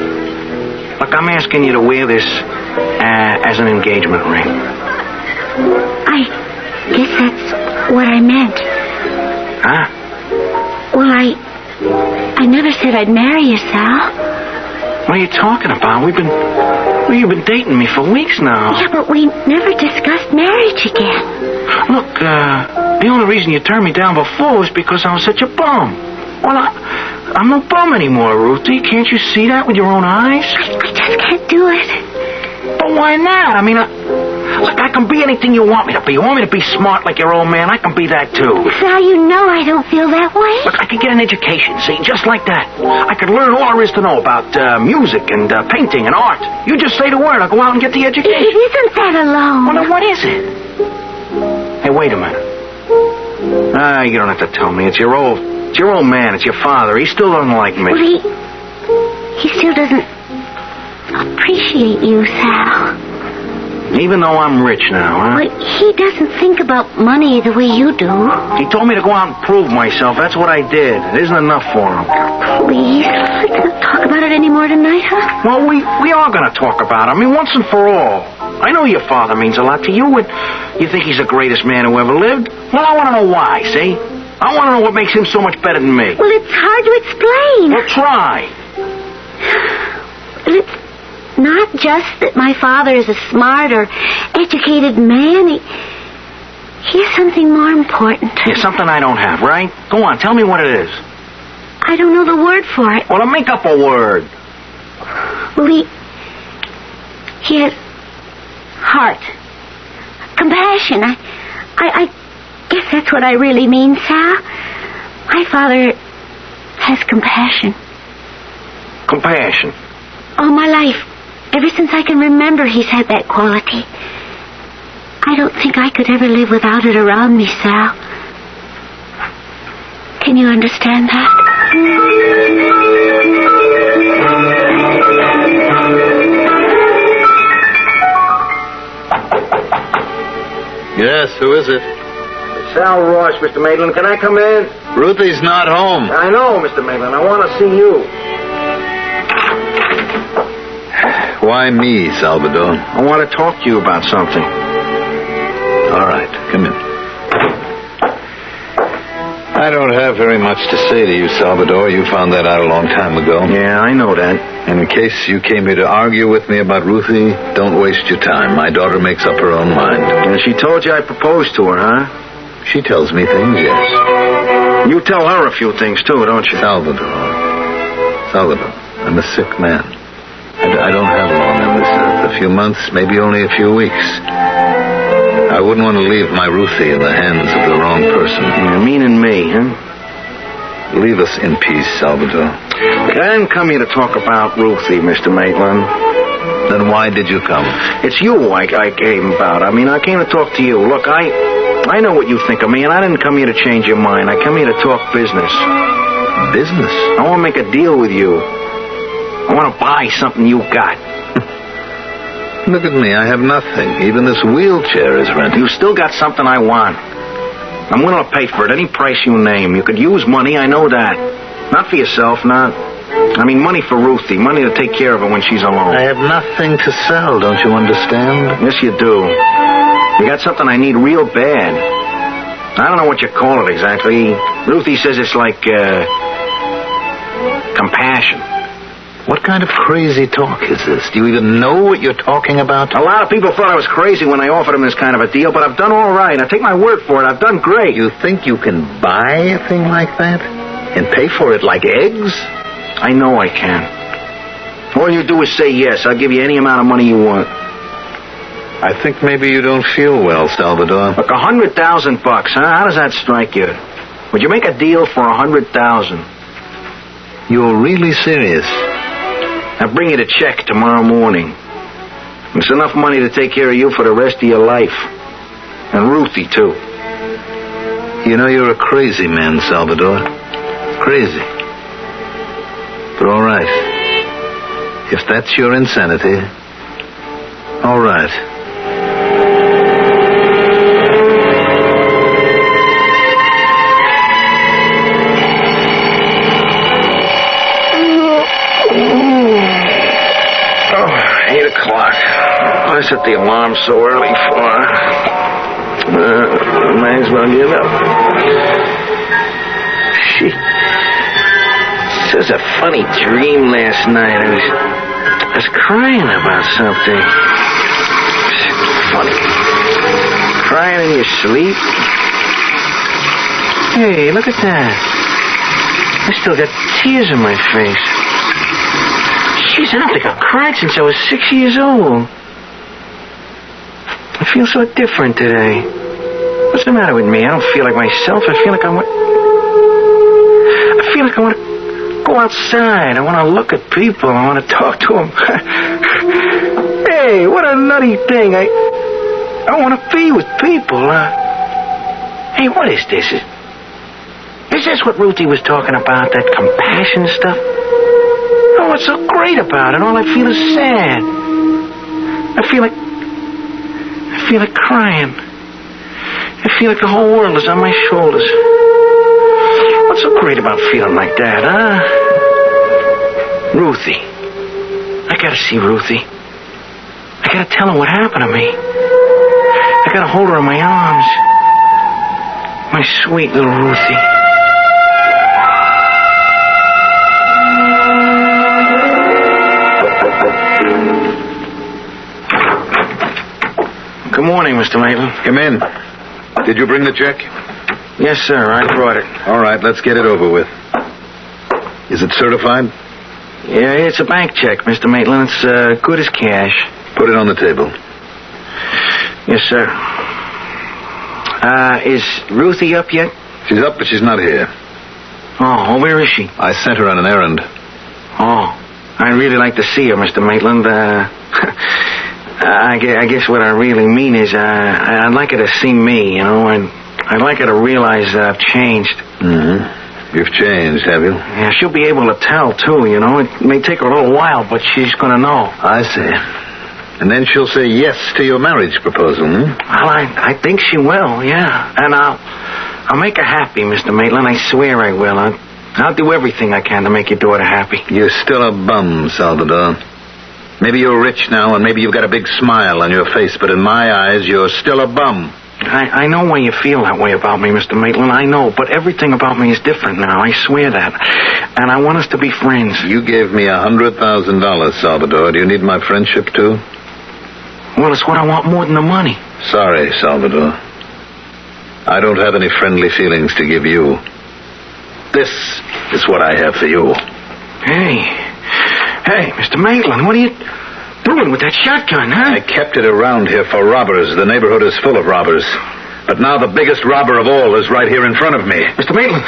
look, I'm asking you to wear this as an engagement ring. I guess that's what I meant. Huh? Well, I never said I'd marry you, Sal. What are you talking about? You've been dating me for weeks now. Yeah, but we never discussed marriage again. Look, the only reason you turned me down before was because I was such a bum. Well, I'm no bum anymore, Ruthie. Can't you see that with your own eyes? I just can't do it. But why not? I mean, look, I can be anything you want me to be. You want me to be smart like your old man? I can be that, too. Sal, you know I don't feel that way. Look, I could get an education, see, just like that. I could learn all there is to know about music and painting and art. You just say the word, I'll go out and get the education. It isn't that alone. Well, then what is it? Hey, wait a minute. You don't have to tell me. It's your old man. It's your father. He still doesn't like me. Well, he still doesn't appreciate you, Sal. Even though I'm rich now, huh? But he doesn't think about money the way you do. He told me to go out and prove myself. That's what I did. It isn't enough for him. Please, let's not talk about it anymore tonight, huh? Well, we are going to talk about it. I mean, once and for all. I know your father means a lot to you, and you think he's the greatest man who ever lived. Well, I want to know why, see? I want to know what makes him so much better than me. Well, it's hard to explain. Well, try. It's not just that my father is a smart or educated man. He has something more important. Yeah, something I don't have, right? Go on, tell me what it is. I don't know the word for it. Well, then make up a word. Well, he has heart. Compassion. I guess that's what I really mean, Sal. My father has compassion. Compassion? All my life. Ever since I can remember, he's had that quality. I don't think I could ever live without it around me, Sal. Can you understand that? Yes, who is it? Sal Ross, Mr. Maitland. Can I come in? Ruthie's not home. I know, Mr. Maitland. I want to see you. Why me, Salvador? I want to talk to you about something. All right, come in. I don't have very much to say to you, Salvador. You found that out a long time ago. Yeah, I know that. And in case you came here to argue with me about Ruthie, don't waste your time. My daughter makes up her own mind. And she told you I proposed to her, huh? She tells me things, yes. You tell her a few things, too, don't you? Salvador, I'm a sick man. I don't have long on this earth. A few months, maybe only a few weeks. I wouldn't want to leave my Ruthie in the hands of the wrong person. You meaning me, huh? Leave us in peace, Salvador. I didn't come here to talk about Ruthie, Mr. Maitland. Then why did you come? It's you I came about. I came to talk to you. Look, I know what you think of me, and I didn't come here to change your mind. I come here to talk business. Business? I want to make a deal with you. I want to buy something you got. Look at me. I have nothing. Even this wheelchair is rented. You still got something I want. I'm willing to pay for it, any price you name. You could use money, I know that. Not for yourself, money for Ruthie. Money to take care of her when she's alone. I have nothing to sell, don't you understand? Yes, you do. You got something I need real bad. I don't know what you call it exactly. Ruthie says it's like, compassion. What kind of crazy talk is this? Do you even know what you're talking about? A lot of people thought I was crazy when I offered them this kind of a deal, but I've done all right. I take my word for it. I've done great. You think you can buy a thing like that? And pay for it like eggs? I know I can. All you do is say yes. I'll give you any amount of money you want. I think maybe you don't feel well, Salvador. Look, $100,000, huh? How does that strike you? Would you make a deal for $100,000? You're really serious? I'll bring you the check tomorrow morning. It's enough money to take care of you for the rest of your life. And Ruthie, too. You know, you're a crazy man, Salvador. Crazy. But all right. If that's your insanity, all right. I set the alarm so early for might as well get up. She says a funny dream last night. I was crying about something. Funny. Crying in your sleep? Hey, look at that. I still got tears in my face. Jeez, I don't think I've cried since I was 6 years old. I feel so different today. What's the matter with me? I don't feel like myself. I feel like I want to go outside. I want to look at people. I want to talk to them. Hey, what a nutty thing. I want to be with people. Hey, what is this? Is this what Ruthie was talking about, that compassion stuff? Oh, what's so great about it? All I feel is sad. I feel like crying. I feel like the whole world is on my shoulders. What's so great about feeling like that, huh? Ruthie. I gotta see Ruthie. I gotta tell her what happened to me. I gotta hold her in my arms. My sweet little Ruthie. Good morning, Mr. Maitland. Come in. Did you bring the check? Yes, sir. I brought it. All right, let's get it over with. Is it certified? Yeah, it's a bank check, Mr. Maitland. It's good as cash. Put it on the table. Yes, sir. Is Ruthie up yet? She's up, but she's not here. Oh, where is she? I sent her on an errand. Oh, I'd really like to see her, Mr. Maitland. I guess what I really mean is I'd like her to see me, you know, and I'd like her to realize that I've changed. Mm-hmm. You've changed, have you? Yeah, she'll be able to tell, too, you know. It may take her a little while, but she's going to know. I see. And then she'll say yes to your marriage proposal, Well, I think she will, yeah. And I'll make her happy, Mr. Maitland. I swear I will. I'll do everything I can to make your daughter happy. You're still a bum, Salvador. Maybe you're rich now, and maybe you've got a big smile on your face, but in my eyes, you're still a bum. I know why you feel that way about me, Mr. Maitland. I know, but everything about me is different now. I swear that. And I want us to be friends. You gave me $100,000, Salvador. Do you need my friendship, too? Well, it's what I want more than the money. Sorry, Salvador. I don't have any friendly feelings to give you. This is what I have for you. Hey, Mr. Maitland, what are you doing with that shotgun, huh? I kept it around here for robbers. The neighborhood is full of robbers. But now the biggest robber of all is right here in front of me. Mr. Maitland,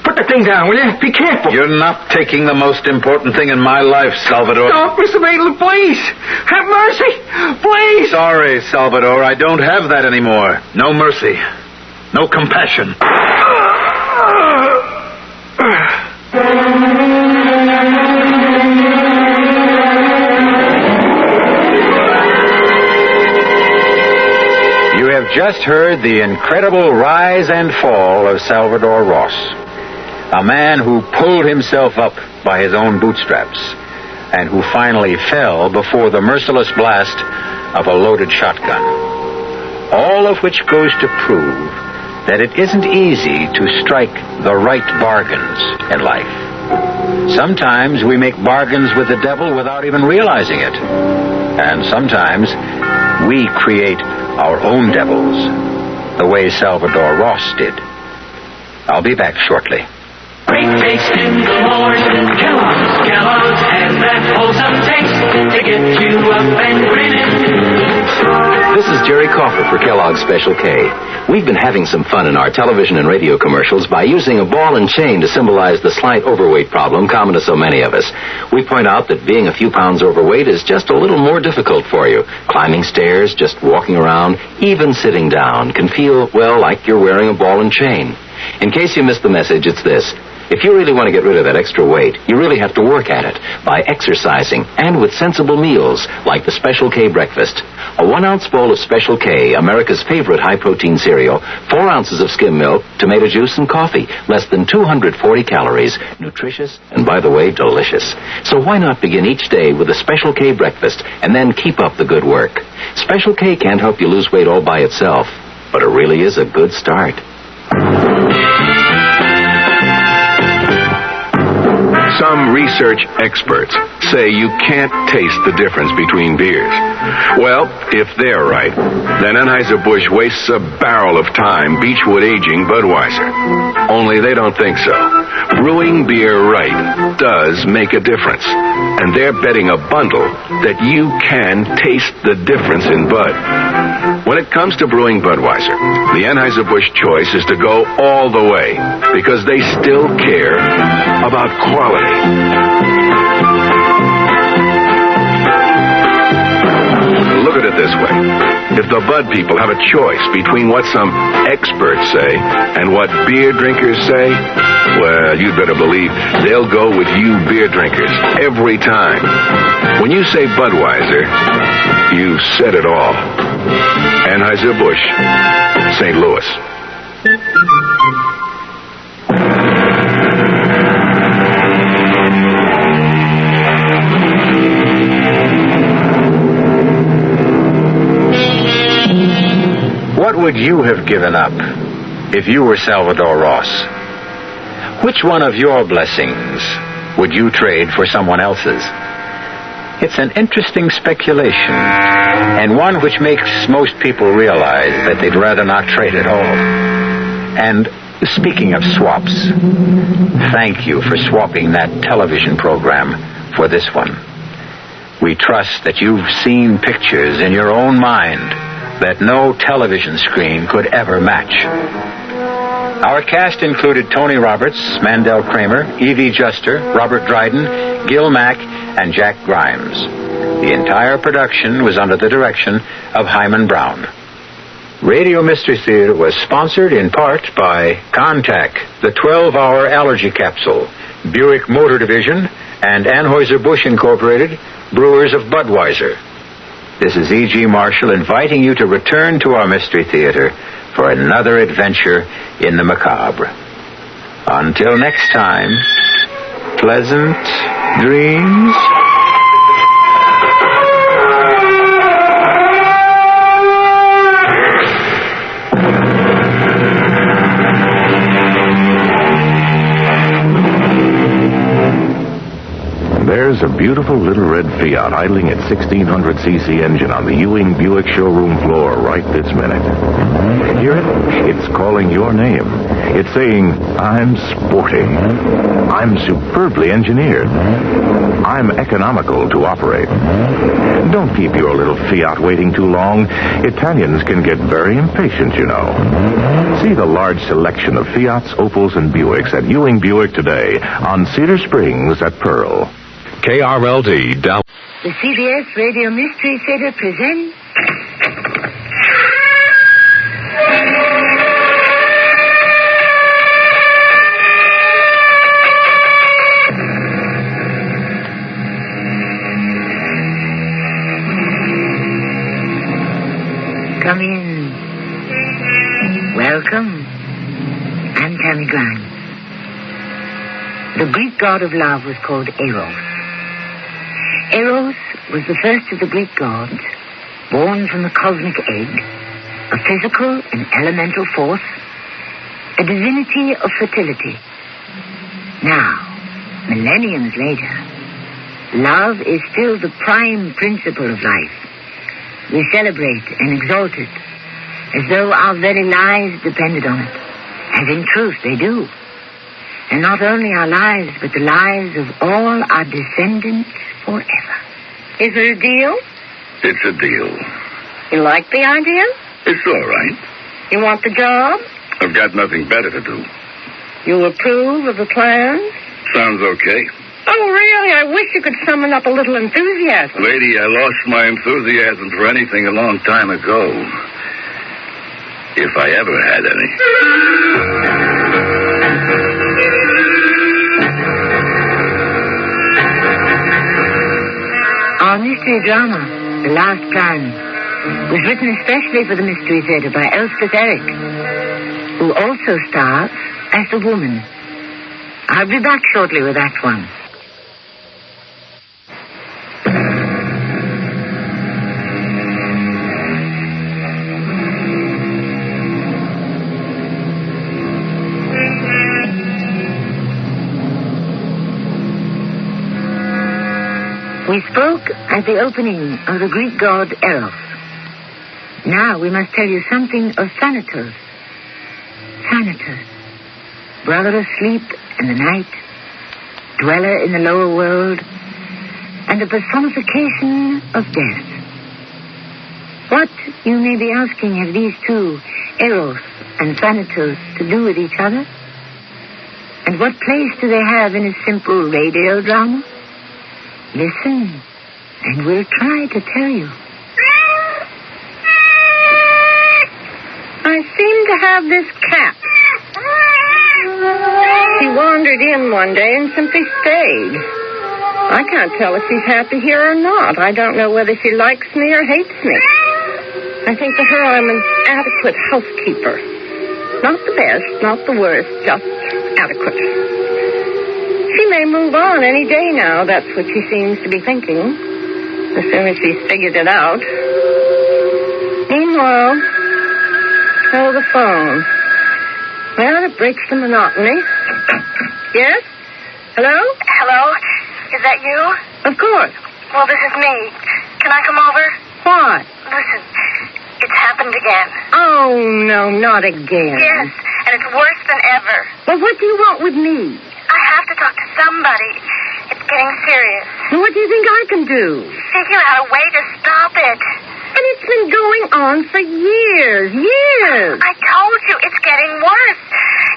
put the thing down, will you? Be careful. You're not taking the most important thing in my life, Salvador. Stop, Mr. Maitland, please. Have mercy. Please. Sorry, Salvador. I don't have that anymore. No mercy. No compassion. You have just heard the incredible rise and fall of Salvador Ross, a man who pulled himself up by his own bootstraps and who finally fell before the merciless blast of a loaded shotgun. All of which goes to prove that it isn't easy to strike the right bargains in life. Sometimes we make bargains with the devil without even realizing it. And sometimes we create our own devils, the way Salvador Ross did. I'll be back shortly. Great taste in the morning, Kellogg's has that wholesome taste to get you up and grinning. This is Jerry Coffer for Kellogg's Special K. We've been having some fun in our television and radio commercials by using a ball and chain to symbolize the slight overweight problem common to so many of us. We point out that being a few pounds overweight is just a little more difficult for you. Climbing stairs, just walking around, even sitting down can feel, well, like you're wearing a ball and chain. In case you missed the message, it's this. If you really want to get rid of that extra weight, you really have to work at it by exercising and with sensible meals like the Special K breakfast. A 1-ounce bowl of Special K, America's favorite high-protein cereal, 4 ounces of skim milk, tomato juice, and coffee. Less than 240 calories. Nutritious and, by the way, delicious. So why not begin each day with a Special K breakfast and then keep up the good work? Special K can't help you lose weight all by itself, but it really is a good start. Some research experts say you can't taste the difference between beers. Well, if they're right, then Anheuser-Busch wastes a barrel of time Beechwood aging Budweiser. Only they don't think so. Brewing beer right does make a difference. And they're betting a bundle that you can taste the difference in Bud. When it comes to brewing Budweiser, the Anheuser-Busch choice is to go all the way because they still care about quality. Look at it this way. If the Bud people have a choice between what some experts say and what beer drinkers say, well, you'd better believe they'll go with you beer drinkers every time. When you say Budweiser, you've said it all. Anheuser-Busch, St. Louis. What would you have given up if you were Salvador Ross? Which one of your blessings would you trade for someone else's? It's an interesting speculation, and one which makes most people realize that they'd rather not trade at all. And speaking of swaps, thank you for swapping that television program for this one. We trust that you've seen pictures in your own mind that no television screen could ever match. Our cast included Tony Roberts, Mandel Kramer, Evie Juster, Robert Dryden, Gil Mack, and Jack Grimes. The entire production was under the direction of Hyman Brown. Radio Mystery Theater was sponsored in part by Contac, the 12-hour allergy capsule, Buick Motor Division, and Anheuser-Busch Incorporated, brewers of Budweiser. This is E.G. Marshall inviting you to return to our Mystery Theater for another adventure in the macabre. Until next time, pleasant dreams. There's a beautiful little red Fiat idling its 1600cc engine on the Ewing Buick showroom floor right this minute. Hear it? It's calling your name. It's saying, I'm sporty. I'm superbly engineered. I'm economical to operate. Don't keep your little Fiat waiting too long. Italians can get very impatient, you know. See the large selection of Fiats, Opels, and Buicks at Ewing Buick today on Cedar Springs at Pearl. KRLD, Dallas. The CBS Radio Mystery Theater presents... Come in. Welcome. I'm Tammy Grimes. The Greek god of love was called Eros. Eros was the first of the Greek gods, born from the cosmic egg, a physical and elemental force, a divinity of fertility. Now, millenniums later, love is still the prime principle of life. We celebrate and exalt it, as though our very lives depended on it, as in truth they do. And not only our lives, but the lives of all our descendants forever. Is it a deal? It's a deal. You like the idea? It's all right. You want the job? I've got nothing better to do. You approve of the plan? Sounds okay. Oh, really? I wish you could summon up a little enthusiasm. Lady, I lost my enthusiasm for anything a long time ago. If I ever had any. Our mystery drama, The Last Plan, was written especially for the Mystery Theater by Elspeth Eric, who also stars as the woman. I'll be back shortly with Act One. We spoke at the opening of the Greek god Eros. Now we must tell you something of Thanatos. Thanatos, brother of sleep and the night, dweller in the lower world, and the personification of death. What, you may be asking, have these two, Eros and Thanatos, to do with each other? And what place do they have in a simple radio drama? Listen, and we'll try to tell you. I seem to have this cat. She wandered in one day and simply stayed. I can't tell if she's happy here or not. I don't know whether she likes me or hates me. I think to her I'm an adequate housekeeper. Not the best, not the worst, just adequate. She may move on any day now. That's what she seems to be thinking. As soon as she's figured it out. Meanwhile, oh, the phone. Well, it breaks the monotony. Yes? Hello? Hello? Is that you? Of course. Well, this is me. Can I come over? Why? Listen, it's happened again. Oh, no, not again. Yes, and it's worse than ever. Well, what do you want with me? I have to talk to somebody. It's getting serious. Well, what do you think I can do? Figure out a way to stop it. And it's been going on for years. I told you, it's getting worse.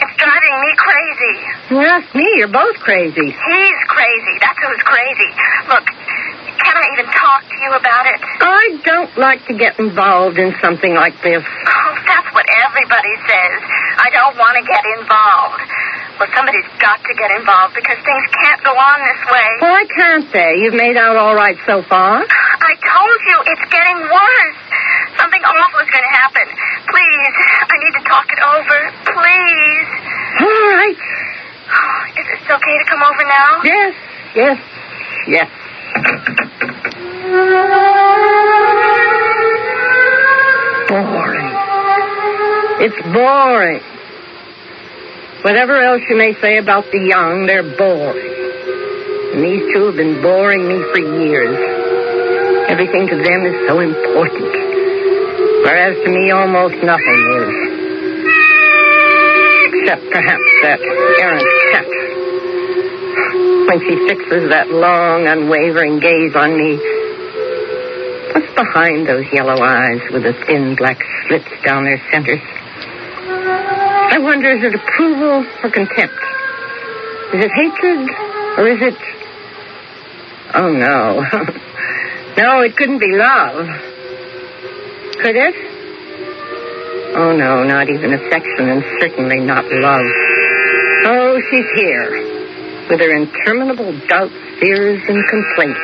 It's driving me crazy. Well, ask me. You're both crazy. He's crazy. That's who's crazy. Look, can I even talk to you about it? I don't like to get involved in something like this. Oh, that's what everybody says. I don't want to get involved. Well, somebody's got to get involved because things can't go on this way. Why can't they? You've made out all right so far. I told you, it's getting worse. Something awful is going to happen. Please, I need to talk it over. Please. All right. Is it okay to come over now? Yes. Boring. It's boring. Whatever else you may say about the young, they're boring. And these two have been boring me for years. Everything to them is so important. Whereas to me, almost nothing is. Except perhaps that errant cat. When she fixes that long, unwavering gaze on me, what's behind those yellow eyes with the thin black slits down their centers? I wonder, is it approval or contempt? Is it hatred or is it... Oh, no. No, it couldn't be love. Could it? Oh, no, not even affection, and certainly not love. Oh, she's here, with her interminable doubts, fears, and complaints.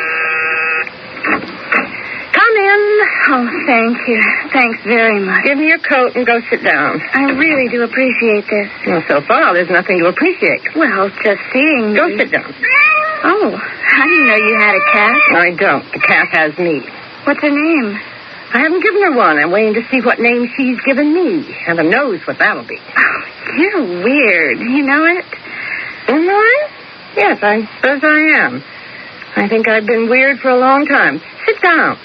Come in. Oh, thank you. Thanks very much. Give me your coat and go sit down. I really do appreciate this. Well, so far, there's nothing to appreciate. Well, just seeing Go you. sit down. Oh, I didn't know you had a cat. I don't. The cat has me. What's her name? I haven't given her one. I'm waiting to see what name she's given me. Heaven knows what that'll be. Oh, you're weird. You know it? Am I? Yes, I suppose I am. I think I've been weird for a long time. Sit down.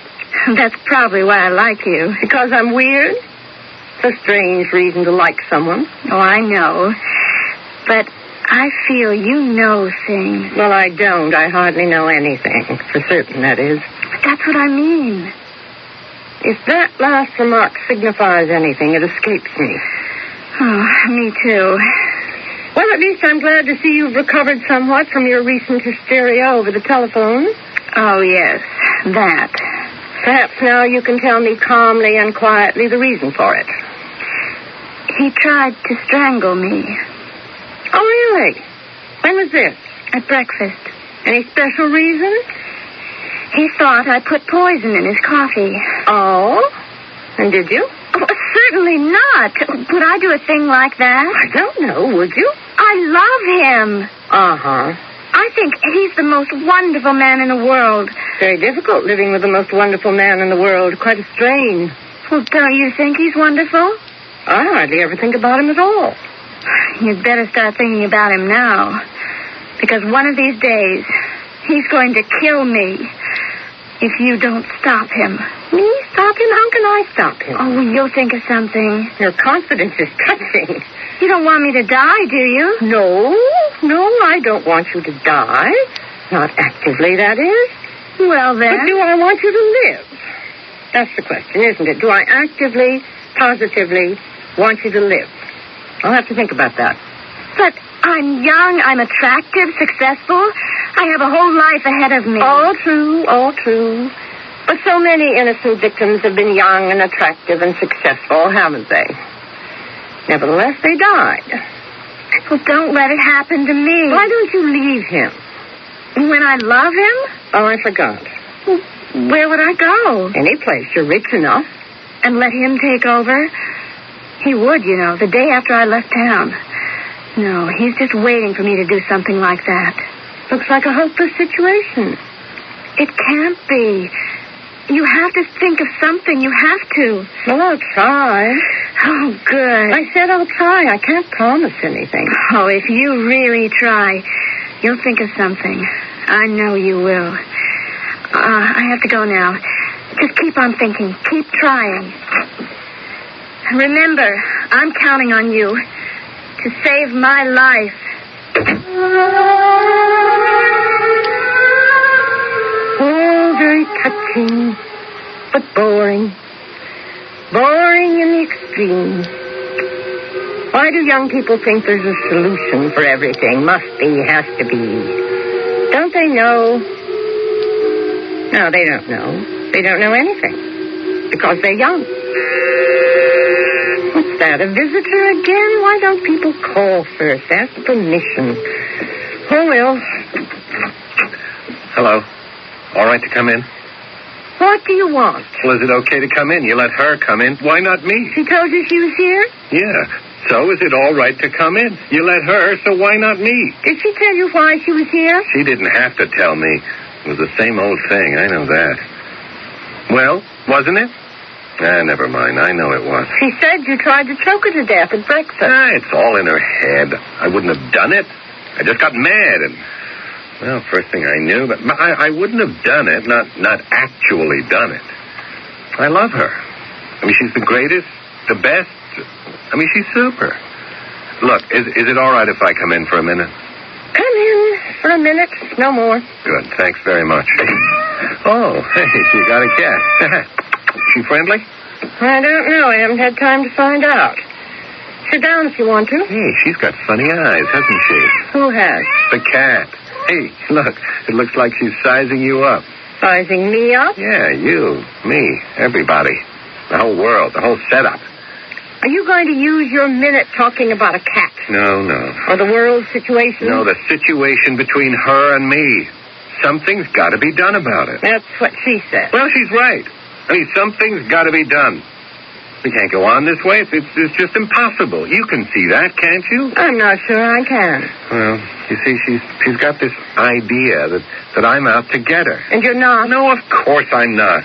That's probably why I like you. Because I'm weird? It's a strange reason to like someone. Oh, I know. But I feel you know things. Well, I don't. I hardly know anything. For certain, that is. But that's what I mean. If that last remark signifies anything, it escapes me. Oh, me too. Well, at least I'm glad to see you've recovered somewhat from your recent hysteria over the telephone. Oh, yes, that. Perhaps now you can tell me calmly and quietly the reason for it. He tried to strangle me. Oh, really? When was this? At breakfast. Any special reason? He thought I put poison in his coffee. Oh? And did you? Oh, certainly not. Would I do a thing like that? I don't know. Would you? I love him. Uh-huh. I think he's the most wonderful man in the world. Very difficult living with the most wonderful man in the world. Quite a strain. Well, don't you think he's wonderful? I hardly ever think about him at all. You'd better start thinking about him now. Because one of these days, he's going to kill me. If you don't stop him. Me? Stop him? How can I stop him? Oh, you'll think of something. Your confidence is touching. You don't want me to die, do you? No, I don't want you to die. Not actively, that is. Well, then. But do I want you to live? That's the question, isn't it? Do I actively, positively want you to live? I'll have to think about that. But I'm young, I'm attractive, successful. I have a whole life ahead of me. All true. But so many innocent victims have been young and attractive and successful, haven't they? Nevertheless, they died. Well, don't let it happen to me. Why don't you leave him? When I love him? Oh, I forgot. Well, where would I go? Any place. You're rich enough. And let him take over? He would, you know, the day after I left town. No, he's just waiting for me to do something like that. Looks like a hopeless situation. It can't be. You have to think of something. You have to. Well, I'll try. Oh, good. I said I'll try. I can't promise anything. Oh, if you really try, you'll think of something. I know you will. I have to go now. Just keep on thinking. Keep trying. Remember, I'm counting on you to save my life. Oh, very touching, but boring. Boring in the extreme. Why do young people think there's a solution for everything? Must be, has to be. Don't they know? No, they don't know. They don't know anything. Because they're young. What's that, a visitor again? Why don't people call first? Ask permission. Oh, well. Hello. All right to come in? What do you want? Well, is it okay to come in? You let her come in. Why not me? She told you she was here? Yeah. So is it all right to come in? You let her, so why not me? Did she tell you why she was here? She didn't have to tell me. It was the same old thing. I know that. Well, wasn't it? Never mind. I know it was. She said you tried to choke her to death at breakfast. It's all in her head. I wouldn't have done it. I just got mad and... Well, first thing I knew, but I wouldn't have done it, not actually done it. I love her. I mean, she's the greatest, the best. I mean, she's super. Look, is it all right if I come in for a minute? Come in for a minute, no more. Good, thanks very much. Oh, hey, you got a cat. She friendly? I don't know. I haven't had time to find out. Sit down if you want to. Hey, she's got funny eyes, hasn't she? Who has? The cat. Hey, look, it looks like she's sizing you up. Sizing me up? Yeah, you, me, everybody. The whole world, the whole setup. Are you going to use your minute talking about a cat? No. Or the world situation? No, the situation between her and me. Something's got to be done about it. That's what she said. Well, she's right. I mean, something's got to be done. We can't go on this way. It's just impossible. You can see that, can't you? I'm not sure I can. Well, you see, she's got this idea that I'm out to get her. And you're not? No, of course I'm not.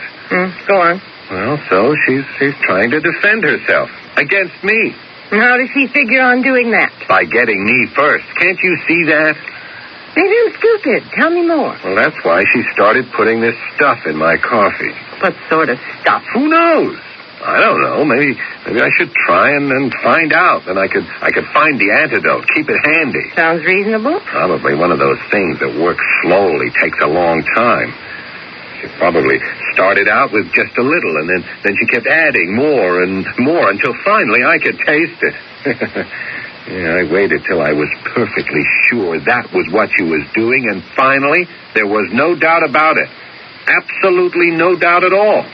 Go on. Well, so she's trying to defend herself against me. And how does she figure on doing that? By getting me first. Can't you see that? Maybe I'm stupid. Tell me more. Well, that's why she started putting this stuff in my coffee. What sort of stuff? Who knows? I don't know. Maybe I should try and find out. Then I could find the antidote. Keep it handy. Sounds reasonable. Probably one of those things that works slowly, takes a long time. She probably started out with just a little, and then she kept adding more and more until finally I could taste it. Yeah, I waited till I was perfectly sure that was what she was doing, and finally there was no doubt about it. Absolutely no doubt at all.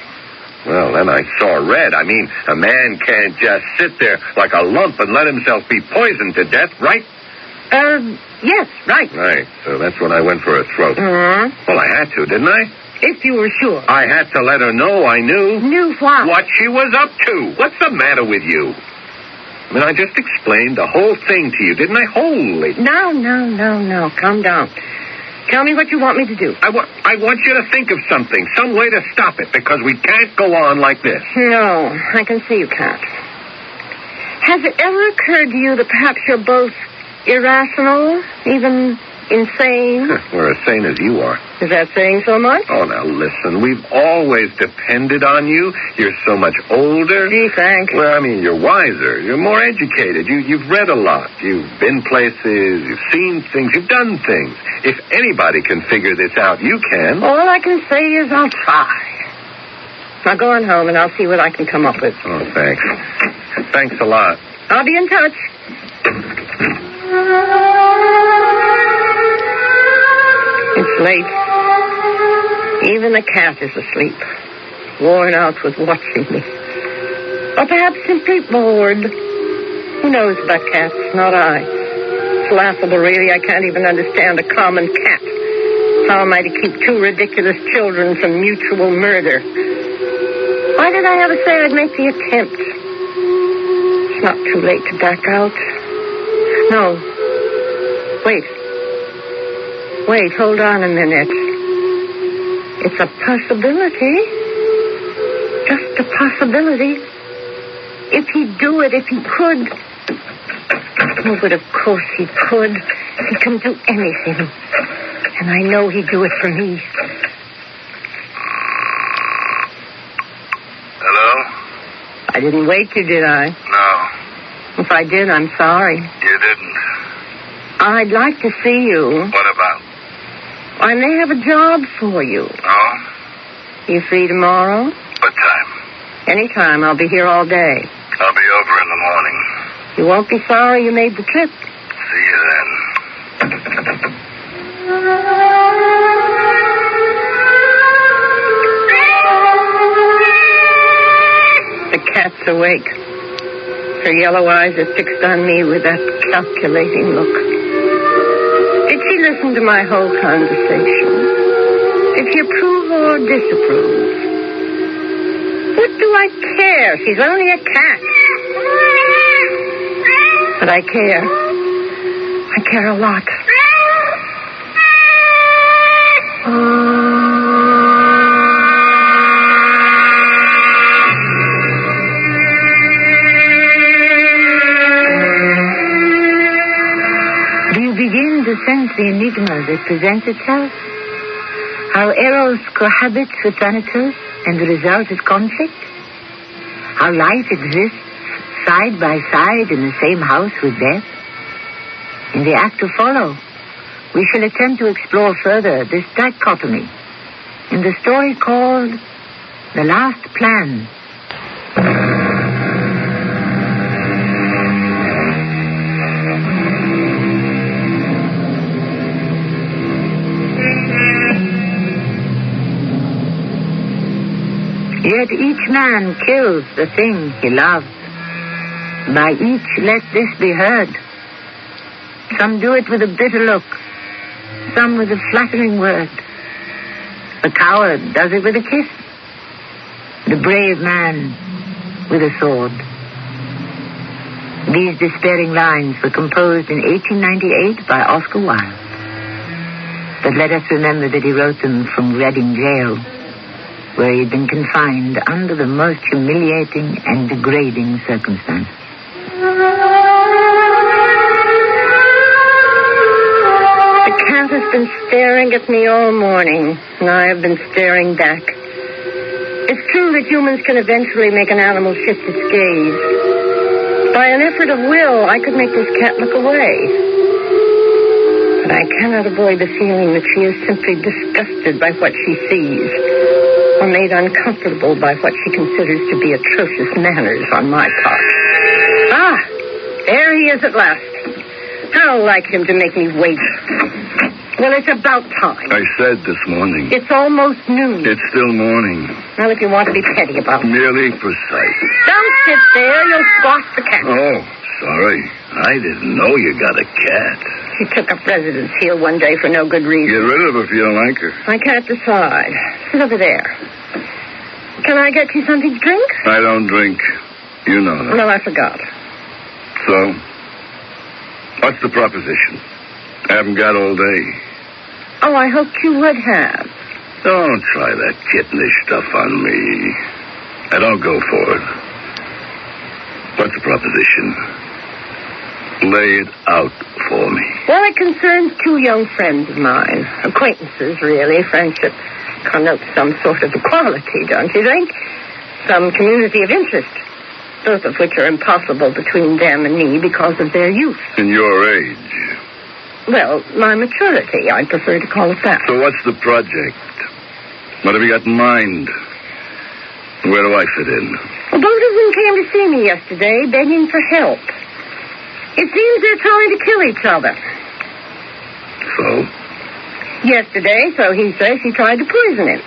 Well, then I saw red. I mean, a man can't just sit there like a lump and let himself be poisoned to death, right? Yes, right. Right, so that's when I went for her throat. Well, I had to, didn't I? If you were sure. I had to let her know I knew. Knew what? What she was up to. What's the matter with you? I mean, I just explained the whole thing to you, didn't I? Holy... No. Calm down. Tell me what you want me to do. I want you to think of something, some way to stop it, because we can't go on like this. No, I can see you can't. Has it ever occurred to you that perhaps you're both irrational, even insane? We're as sane as you are. Is that saying so much? Oh, now listen, we've always depended on you. You're so much older. Gee, thanks. Well, I mean, you're wiser. You're more educated. You've read a lot. You've been places. You've seen things. You've done things. If anybody can figure this out, you can. All I can say is I'll try. Now go on home and I'll see what I can come up with. Oh, thanks. Thanks a lot. I'll be in touch. It's late. Even the cat is asleep, worn out with watching me. Or perhaps simply bored. Who knows about cats? Not I. It's laughable, really. I can't even understand a common cat. How am I to keep two ridiculous children from mutual murder? Why did I ever say I'd make the attempt? It's not too late to back out. No. Wait, hold on a minute. It's a possibility. Just a possibility. If he'd do it, if he could. Oh, but of course he could. He can do anything. And I know he'd do it for me. Hello? I didn't wake you, did I? No. If I did, I'm sorry. You didn't. I'd like to see you. What about? I may have a job for you. Oh? You free tomorrow? What time? Anytime. I'll be here all day. I'll be over in the morning. You won't be sorry you made the trip. See you then. The cat's awake. Her yellow eyes are fixed on me with that calculating look. Did she listen to my whole conversation? Did she approve or disapprove? What do I care? She's only a cat. But I care. I care a lot. Do you begin to sense the enigma that presents itself? How Eros cohabits with Thanatos and the result is conflict? How life exists side by side in the same house with death? In the act to follow, we shall attempt to explore further this dichotomy in the story called The Last Plan. Yet each man kills the thing he loves. By each let this be heard. Some do it with a bitter look, some with a flattering word. The coward does it with a kiss, the brave man with a sword. These despairing lines were composed in 1898 by Oscar Wilde. But let us remember that he wrote them from Reading Jail, where he had been confined under the most humiliating and degrading circumstances. The cat has been staring at me all morning, and I have been staring back. It's true that humans can eventually make an animal shift its gaze. By an effort of will, I could make this cat look away. But I cannot avoid the feeling that she is simply disgusted by what she sees, or made uncomfortable by what she considers to be atrocious manners on my part. Ah, there he is at last. How like him to make me wait. Well, it's about time. I said this morning. It's almost noon. It's still morning. Well, if you want to be petty about it. Merely precise. Don't sit there. You'll squash the cat. Oh, sorry. I didn't know you got a cat. She took up residence here one day for no good reason. Get rid of her if you don't like her. I can't decide. Sit over there. Can I get you something to drink? I don't drink. You know that. No, I forgot. So, what's the proposition? I haven't got all day. Oh, I hoped you would have. Don't try that kittenish stuff on me. I don't go for it. What's the proposition? Lay it out for me. Well, it concerns two young friends of mine. Acquaintances, really. Friendship connotes some sort of equality, don't you think? Some community of interest. Both of which are impossible between them and me because of their youth. And your age. Well, my maturity, I'd prefer to call it that. So what's the project? What have you got in mind? Where do I fit in? Well, both of them came to see me yesterday, begging for help. It seems they're trying to kill each other. So? Yesterday, so he says, she tried to poison him.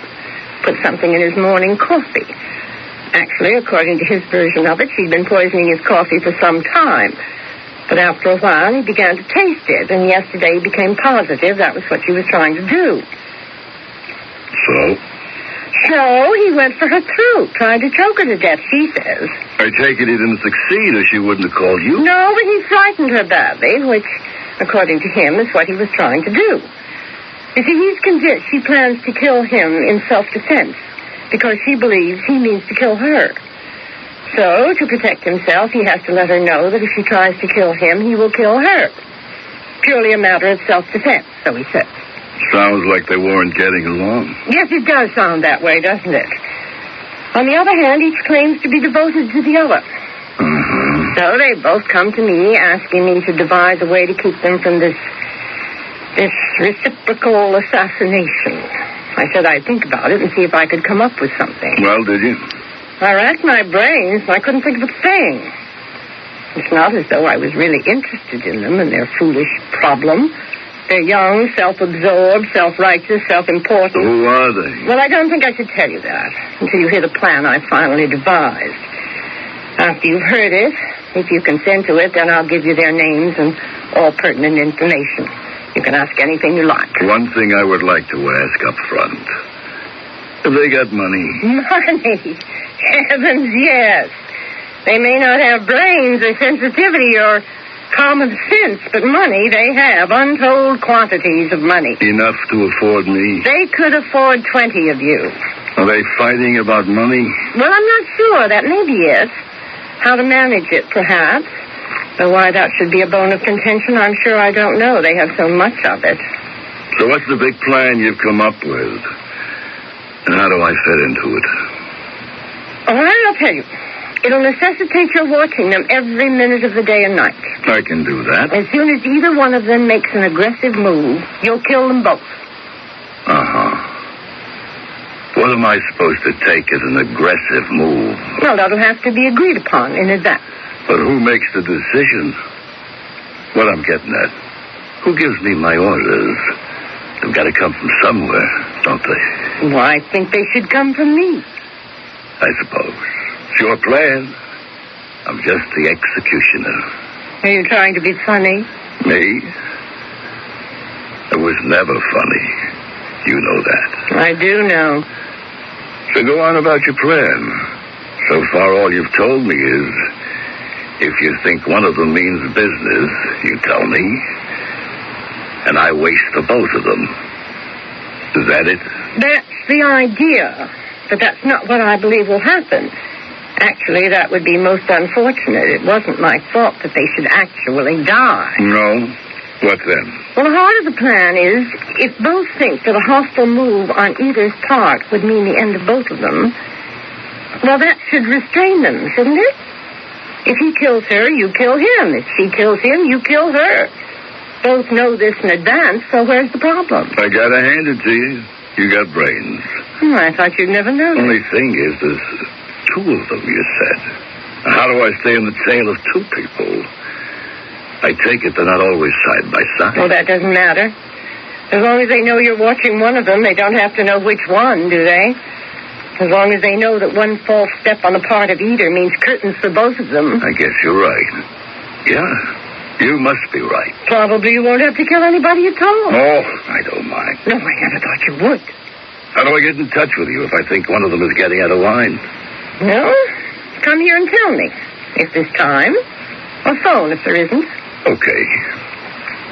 Put something in his morning coffee. Actually, according to his version of it, she'd been poisoning his coffee for some time. But after a while, he began to taste it, and yesterday he became positive that was what she was trying to do. So? So he went for her throat, tried to choke her to death, she says. I take it he didn't succeed, or she wouldn't have called you? No, but he frightened her badly, which, according to him, is what he was trying to do. You see, he's convinced she plans to kill him in self-defense, because she believes he means to kill her. So, to protect himself, he has to let her know that if she tries to kill him, he will kill her. Purely a matter of self-defense, so he says. Sounds like they weren't getting along. Yes, it does sound that way, doesn't it? On the other hand, each claims to be devoted to the other. So they both come to me asking me to devise a way to keep them from this reciprocal assassination. I said I'd think about it and see if I could come up with something. Well, did you? I racked my brains, and I couldn't think of a thing. It's not as though I was really interested in them and their foolish problem. They're young, self-absorbed, self-righteous, self-important. Who are they? Well, I don't think I should tell you that until you hear the plan I finally devised. After you've heard it, if you consent to it, then I'll give you their names and all pertinent information. You can ask anything you like. One thing I would like to ask up front. Have they got money? Money? Heavens, yes. They may not have brains or sensitivity or common sense, but money they have. Untold quantities of money. Enough to afford me? They could afford 20 of you. Are they fighting about money? Well, I'm not sure. That may be it. How to manage it, perhaps. Though why that should be a bone of contention, I'm sure I don't know. They have so much of it. So what's the big plan you've come up with? And how do I fit into it? All right, I'll tell you. It'll necessitate your watching them every minute of the day and night. I can do that. As soon as either one of them makes an aggressive move, you'll kill them both. Uh-huh. What am I supposed to take as an aggressive move? Well, that'll have to be agreed upon in advance. But who makes the decision? What I'm getting at, who gives me my orders? They've got to come from somewhere, don't they? Well, I think they should come from me. I suppose. It's your plan. I'm just the executioner. Are you trying to be funny? Me? I was never funny. You know that. I do know. So go on about your plan. So far, all you've told me is, if you think one of them means business, you tell me, and I waste the both of them. Is that it? That's the idea. But that's not what I believe will happen. Actually, that would be most unfortunate. It wasn't my fault that they should actually die. No? What then? Well, the heart of the plan is, if both think that a hostile move on either's part would mean the end of both of them, well, that should restrain them, shouldn't it? If he kills her, you kill him. If she kills him, you kill her. Both know this in advance, so where's the problem? I gotta hand it to you. You got brains. I thought you'd never know. Only thing is, there's two of them, you said. How do I stay on the tail of two people? I take it they're not always side by side. Well, that doesn't matter. As long as they know you're watching one of them, they don't have to know which one, do they? As long as they know that one false step on the part of either means curtains for both of them. I guess you're right. Yeah, you must be right. Probably you won't have to kill anybody at all. Oh, I don't mind. No, I never thought you would. How do I get in touch with you if I think one of them is getting out of line? Well, come here and tell me, if there's time. Or phone if there isn't. Okay.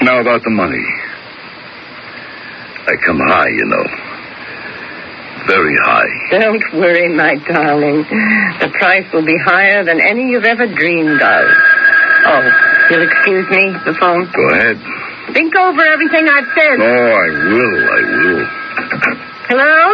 Now about the money. I come high, you know. Very high. Don't worry, my darling. The price will be higher than any you've ever dreamed of. Oh, you'll excuse me, the phone? Go ahead. Think over everything I've said. Oh, I will. Hello?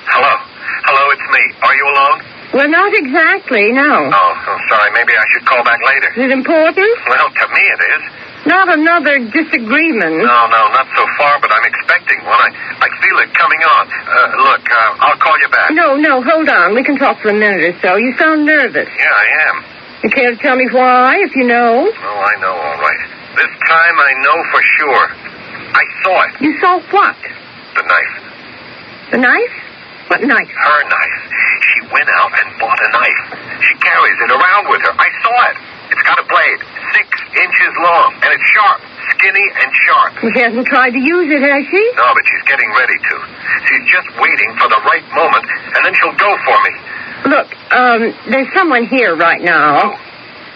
Hello, it's me. Are you alone? Well, not exactly, no. Oh, sorry. Maybe I should call back later. Is it important? Well, to me it is. Not another disagreement. No, not so far, but I'm expecting one. I feel it coming on. Look, I'll call you back. No, hold on. We can talk for a minute or so. You sound nervous. Yeah, I am. You care to tell me why, if you know? Oh, I know, all right. This time I know for sure. I saw it. You saw what? The knife. The knife? What knife? Her knife. She went out and bought a knife. She carries it around with her. I saw it. It's got a blade, 6 inches long, and it's sharp, skinny and sharp. She hasn't tried to use it, has she? No, but she's getting ready to. She's just waiting for the right moment, and then she'll go for me. Look, there's someone here right now.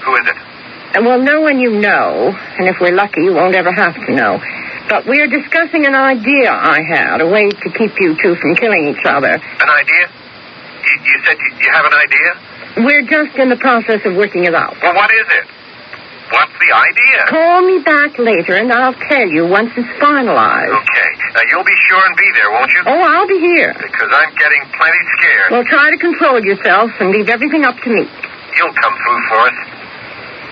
Who is it? Well, no one you know, and if we're lucky, you won't ever have to know. But we're discussing an idea I had, a way to keep you two from killing each other. An idea? You said you have an idea? We're just in the process of working it out. Well, what is it? What's the idea? Call me back later, and I'll tell you once it's finalized. Okay. Now, you'll be sure and be there, won't you? Oh, I'll be here. Because I'm getting plenty scared. Well, try to control yourself and leave everything up to me. You'll come through for us.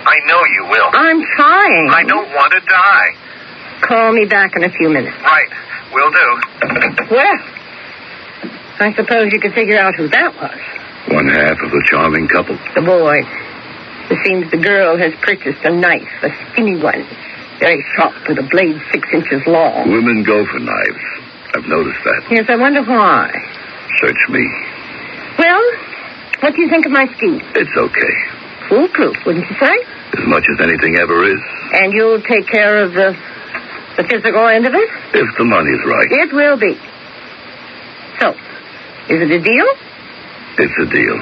I know you will. I'm trying. I don't want to die. Call me back in a few minutes. Right. Will do. Well, I suppose you could figure out who that was. One half of the charming couple. The boy. It seems the girl has purchased a knife, a skinny one, very sharp with a blade 6 inches long. Women go for knives. I've noticed that. Yes, I wonder why. Search me. Well, what do you think of my scheme? It's okay. Foolproof, wouldn't you say? As much as anything ever is. And you'll take care of the physical end of it? If the money's right. It will be. So, is it a deal? It's a deal.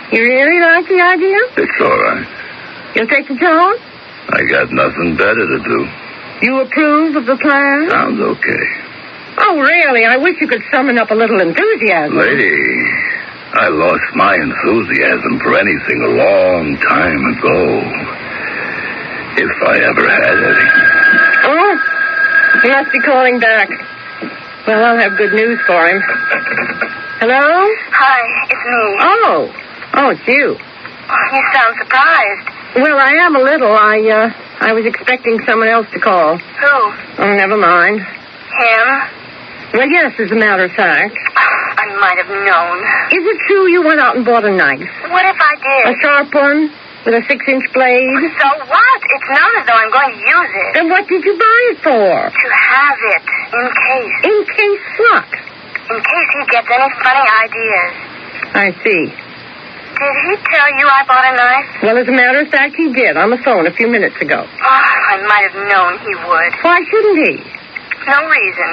You really like the idea? It's all right. You'll take the job? I got nothing better to do. You approve of the plan? Sounds okay. Oh, really? I wish you could summon up a little enthusiasm. Lady, I lost my enthusiasm for anything a long time ago. If I ever had any. Oh, he must be calling back. Well, I'll have good news for him. Hello? Hi, it's me. Oh, it's you. You sound surprised. Well, I am a little. I was expecting someone else to call. Who? Oh, never mind. Him? Well, yes, as a matter of fact. I might have known. Is it true you went out and bought a knife? What if I did? A sharp one? With a 6-inch blade? So what? It's not as though I'm going to use it. Then what did you buy it for? To have it, in case. In case what? In case he gets any funny ideas. I see. Did he tell you I bought a knife? Well, as a matter of fact, he did on the phone a few minutes ago. Oh, I might have known he would. Why shouldn't he? No reason.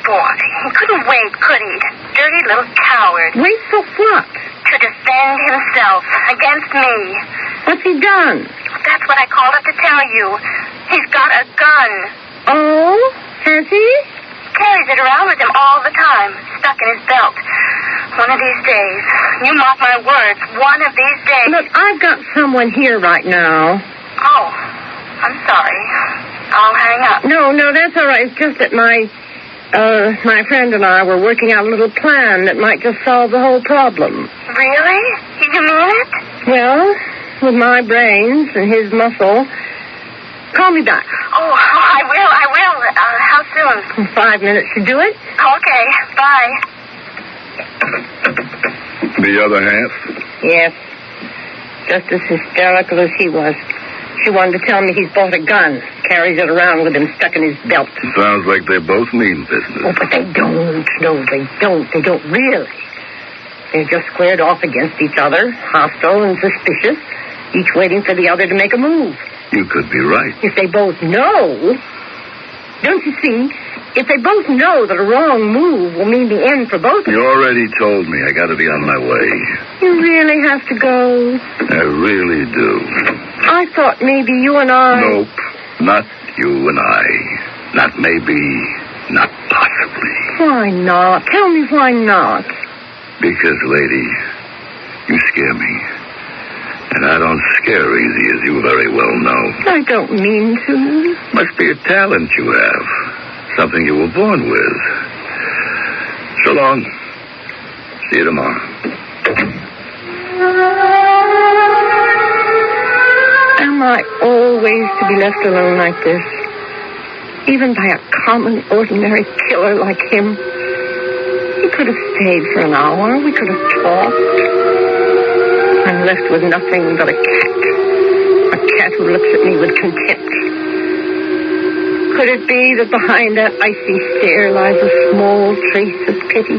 Boy, he couldn't wait, could he? Dirty little coward. Wait for what? To defend himself against me. What's he done? That's what I called up to tell you. He's got a gun. Oh? Has he? Carries it around with him all the time, stuck in his belt. One of these days, you mark my words, one of these days. Look, I've got someone here right now. Oh, I'm sorry. I'll hang up. No, that's all right. It's just that my friend and I were working out a little plan that might just solve the whole problem. Really? You mean it? Well, with my brains and his muscle. Call me back. Oh, I will. How soon? 5 minutes to do it. Okay, bye. The other half? Yes. Just as hysterical as he was. She wanted to tell me he's bought a gun. Carries it around with him stuck in his belt. Sounds like they both mean business. Oh, but they don't. No, they don't. They don't really. They're just squared off against each other, hostile and suspicious, each waiting for the other to make a move. You could be right. If they both know... Don't you see? If they both know that a wrong move will mean the end for both of them... You already told me I got to be on my way. You really have to go. I really do. I thought maybe you and I... Nope. Not you and I. Not maybe. Not possibly. Why not? Tell me why not. Because, lady, you scare me. And I don't scare easy, as you very well know. I don't mean to. Must be a talent you have. Something you were born with. So long. See you tomorrow. Am I always to be left alone like this? Even by a common, ordinary killer like him? He could have stayed for an hour. We could have talked. I'm left with nothing but a cat. A cat who looks at me with contempt. Could it be that behind that icy stare lies a small trace of pity?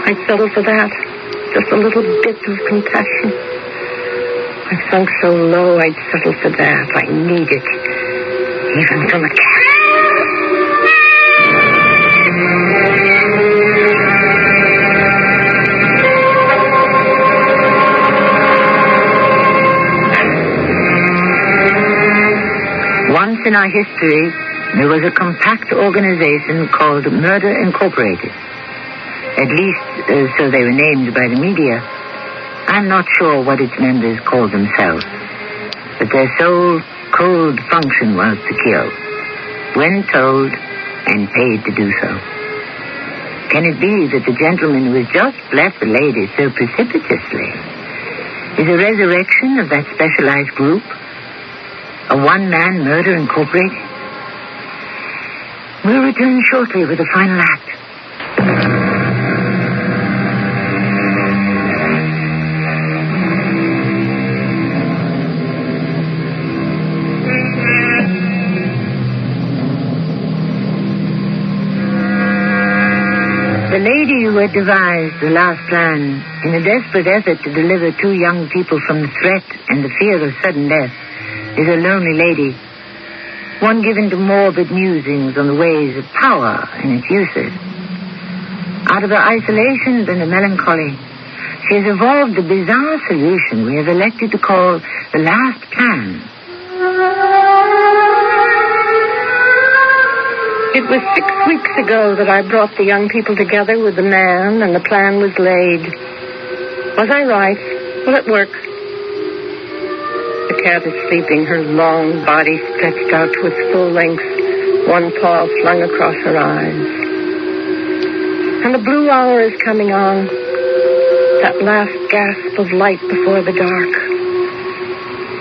I'd settle for that. Just a little bit of compassion. I've sunk so low, I'd settle for that. I need it. Even from a cat. Once in our history, there was a compact organization called Murder Incorporated. At least, so they were named by the media. I'm not sure what its members called themselves, but their sole cold function was to kill, when told and paid to do so. Can it be that the gentleman who has just left the lady so precipitously is a resurrection of that specialized group? A one-man murder incorporated? We'll return shortly with the final act. The lady who had devised the last plan in a desperate effort to deliver two young people from the threat and the fear of sudden death is a lonely lady, one given to morbid musings on the ways of power and its uses. Out of her isolation and her melancholy, she has evolved a bizarre solution we have elected to call the last plan. It was 6 weeks ago that I brought the young people together with the man, and the plan was laid. Was I right? Will it work? The cat is sleeping, her long body stretched out to its full length, one paw flung across her eyes. And the blue hour is coming on, that last gasp of light before the dark,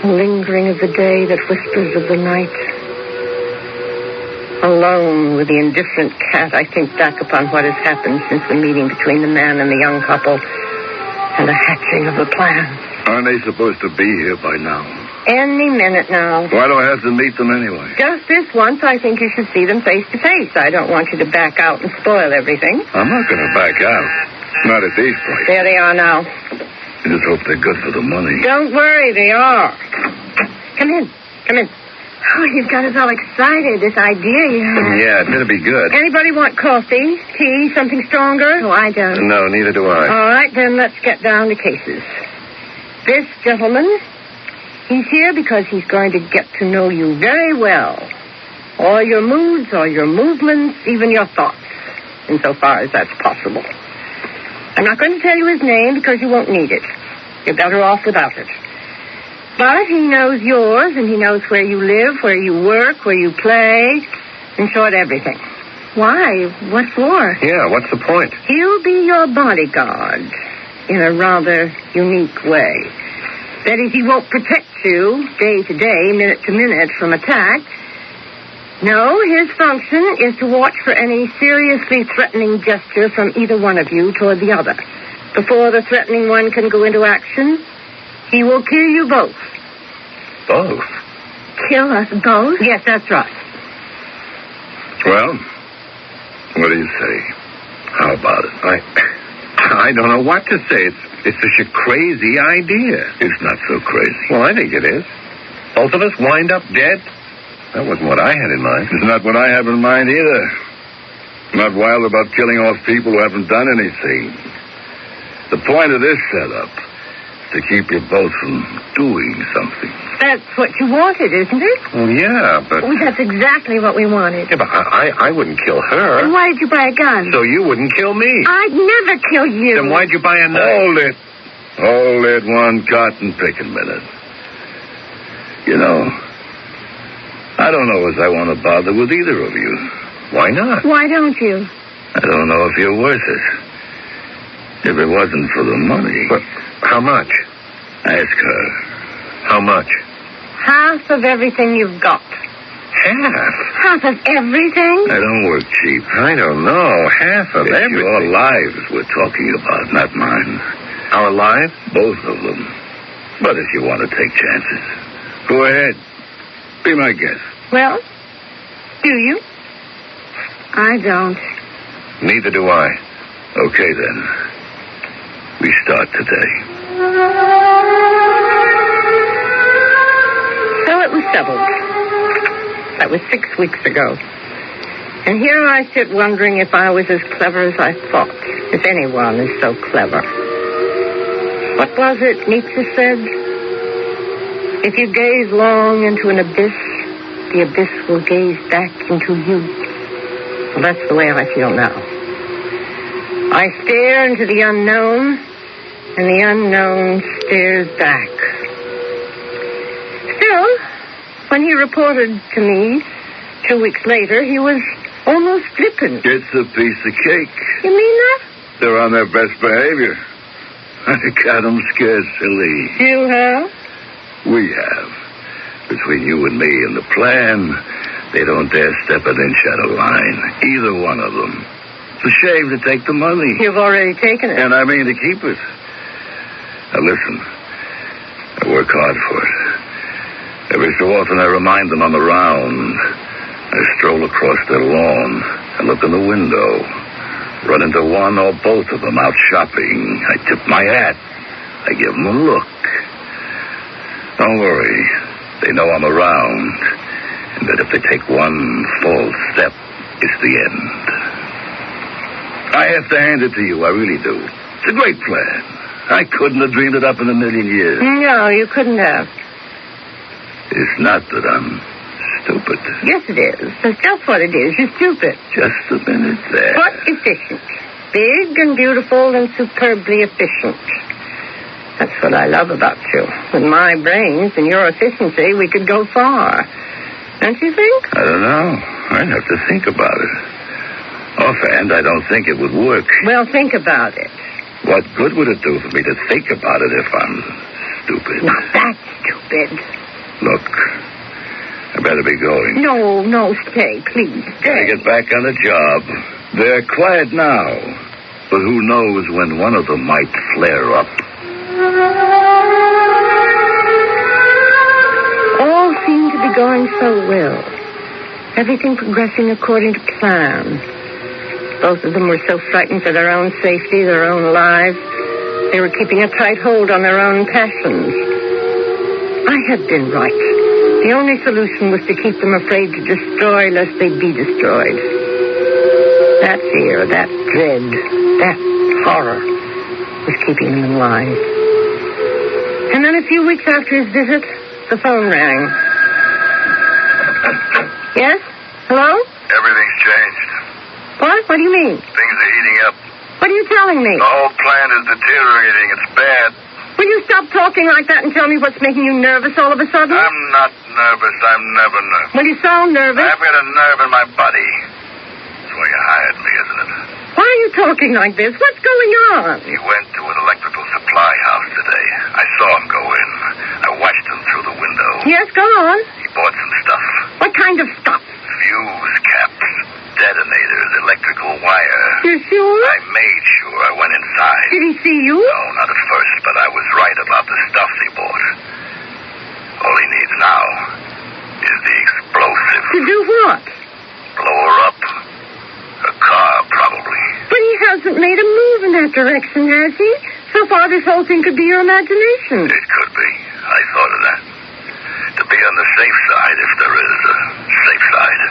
the lingering of the day that whispers of the night. Alone with the indifferent cat, I think back upon what has happened since the meeting between the man and the young couple and the hatching of the plan. Aren't they supposed to be here by now? Any minute now. Why do I have to meet them anyway? Just this once, I think you should see them face to face. I don't want you to back out and spoil everything. I'm not going to back out. Not at these prices. There they are now. I just hope they're good for the money. Don't worry, they are. Come in. Come in. Oh, you've got us all excited, this idea you have. Yeah, it better be good. Anybody want coffee, tea, something stronger? Oh, I don't. No, neither do I. All right, then let's get down to cases. This gentleman, he's here because he's going to get to know you very well. All your moods, all your movements, even your thoughts, insofar as that's possible. I'm not going to tell you his name because you won't need it. You're better off without it. But he knows yours, and he knows where you live, where you work, where you play, in short, everything. Why? What for? Yeah, what's the point? He'll be your bodyguard in a rather unique way. That is, he won't protect you day to day, minute to minute from attack. No, his function is to watch for any seriously threatening gesture from either one of you toward the other. Before the threatening one can go into action, he will kill you both. Both? Kill us both? Yes, that's right. Well, what do you say? How about it? I don't know what to say. It's such a crazy idea. It's not so crazy. Well, I think it is. Both of us wind up dead? That wasn't what I had in mind. It's not what I have in mind either. I'm not wild about killing off people who haven't done anything. The point of this setup is to keep you both from doing something. That's what you wanted, isn't it? Well, yeah, but... Well, that's exactly what we wanted. Yeah, but I wouldn't kill her. Then why did you buy a gun? So you wouldn't kill me. I'd never kill you. Then why'd you buy a knife? Hold it one cotton picking minute. You know, I don't know as I want to bother with either of you. Why not? Why don't you? I don't know if you're worth it. If it wasn't for the money. But how much? Ask her. How much? Half of everything you've got. Half? Half of everything? I don't work cheap. I don't know. Half of it's everything. Your lives we're talking about, not mine. Our lives? Both of them. But if you want to take chances, go ahead. Be my guest. Well, do you? I don't. Neither do I. Okay, then. We start today. So it was settled. That was 6 weeks ago. And here I sit wondering if I was as clever as I thought. If anyone is so clever. What was it Nietzsche said? If you gaze long into an abyss, the abyss will gaze back into you. Well, that's the way I feel now. I stare into the unknown, and the unknown stares back. Still, when he reported to me 2 weeks later, he was almost flippant. It's a piece of cake. You mean that? They're on their best behavior. I got them scared silly. You have? We have. Between you and me and the plan, they don't dare step an inch out of line. Either one of them. It's a shame to take the money. You've already taken it. And I mean to keep it. Now listen, I work hard for it. Every so often I remind them I'm around. I stroll across their lawn. I look in the window. Run into one or both of them out shopping. I tip my hat. I give them a look. Don't worry. They know I'm around. And that if they take one false step, it's the end. I have to hand it to you. I really do. It's a great plan. I couldn't have dreamed it up in a million years. No, you couldn't have. It's not that I'm stupid. Yes, it is. That's just what it is. You're stupid. Just a minute there. But efficient. Big and beautiful and superbly efficient. That's what I love about you. With my brains and your efficiency, we could go far. Don't you think? I don't know. I'd have to think about it. Offhand, I don't think it would work. Well, think about it. What good would it do for me to think about it if I'm stupid? Not that stupid. Look, I better be going. No, stay, please. Gotta get back on the job. They're quiet now, but who knows when one of them might flare up. All seemed to be going so well. Everything progressing according to plan. Both of them were so frightened for their own safety, their own lives. They were keeping a tight hold on their own passions. I had been right. The only solution was to keep them afraid to destroy lest they be destroyed. That fear, that dread, that horror was keeping them in line. And then a few weeks after his visit, the phone rang. Yes? Hello? Everything's changed. What? What do you mean? Things are heating up. What are you telling me? The whole plan is deteriorating. It's bad. Will you stop talking like that and tell me what's making you nervous all of a sudden? I'm not nervous. I'm never nervous. Well, you sound nervous. I've got a nerve in my body. That's why you hired me, isn't it? Why are you talking like this? What's going on? He went to an electrical supply house today. I saw him go in. I watched him through the window. Yes, go on. He bought some stuff. What kind of stuff? Fuse caps, detonators, electrical wire. You're sure? I made sure. I went inside. Did he see you? No, not at first, but I was right about the stuff he bought. All he needs now is the explosive. To do what? Blow her up. A car, probably. But he hasn't made a move in that direction, has he? So far, this whole thing could be your imagination. It could be. I thought of that. To be on the safe side, if there is a safe side.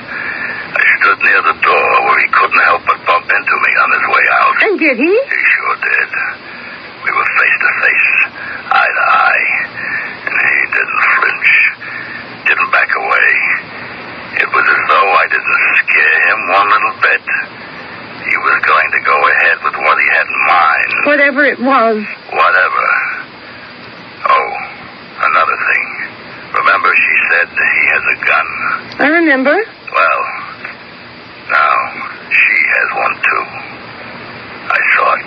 I stood near the door where he couldn't help but bump into me on his way out. And did he? He sure did. We were face to face, eye to eye, and he didn't flinch, didn't back away. It was as though I didn't scare him one little bit. He was going to go ahead with what he had in mind. Whatever it was. Whatever. Oh, another thing. Remember she said he has a gun? I remember. Well, now she has one too. I saw it.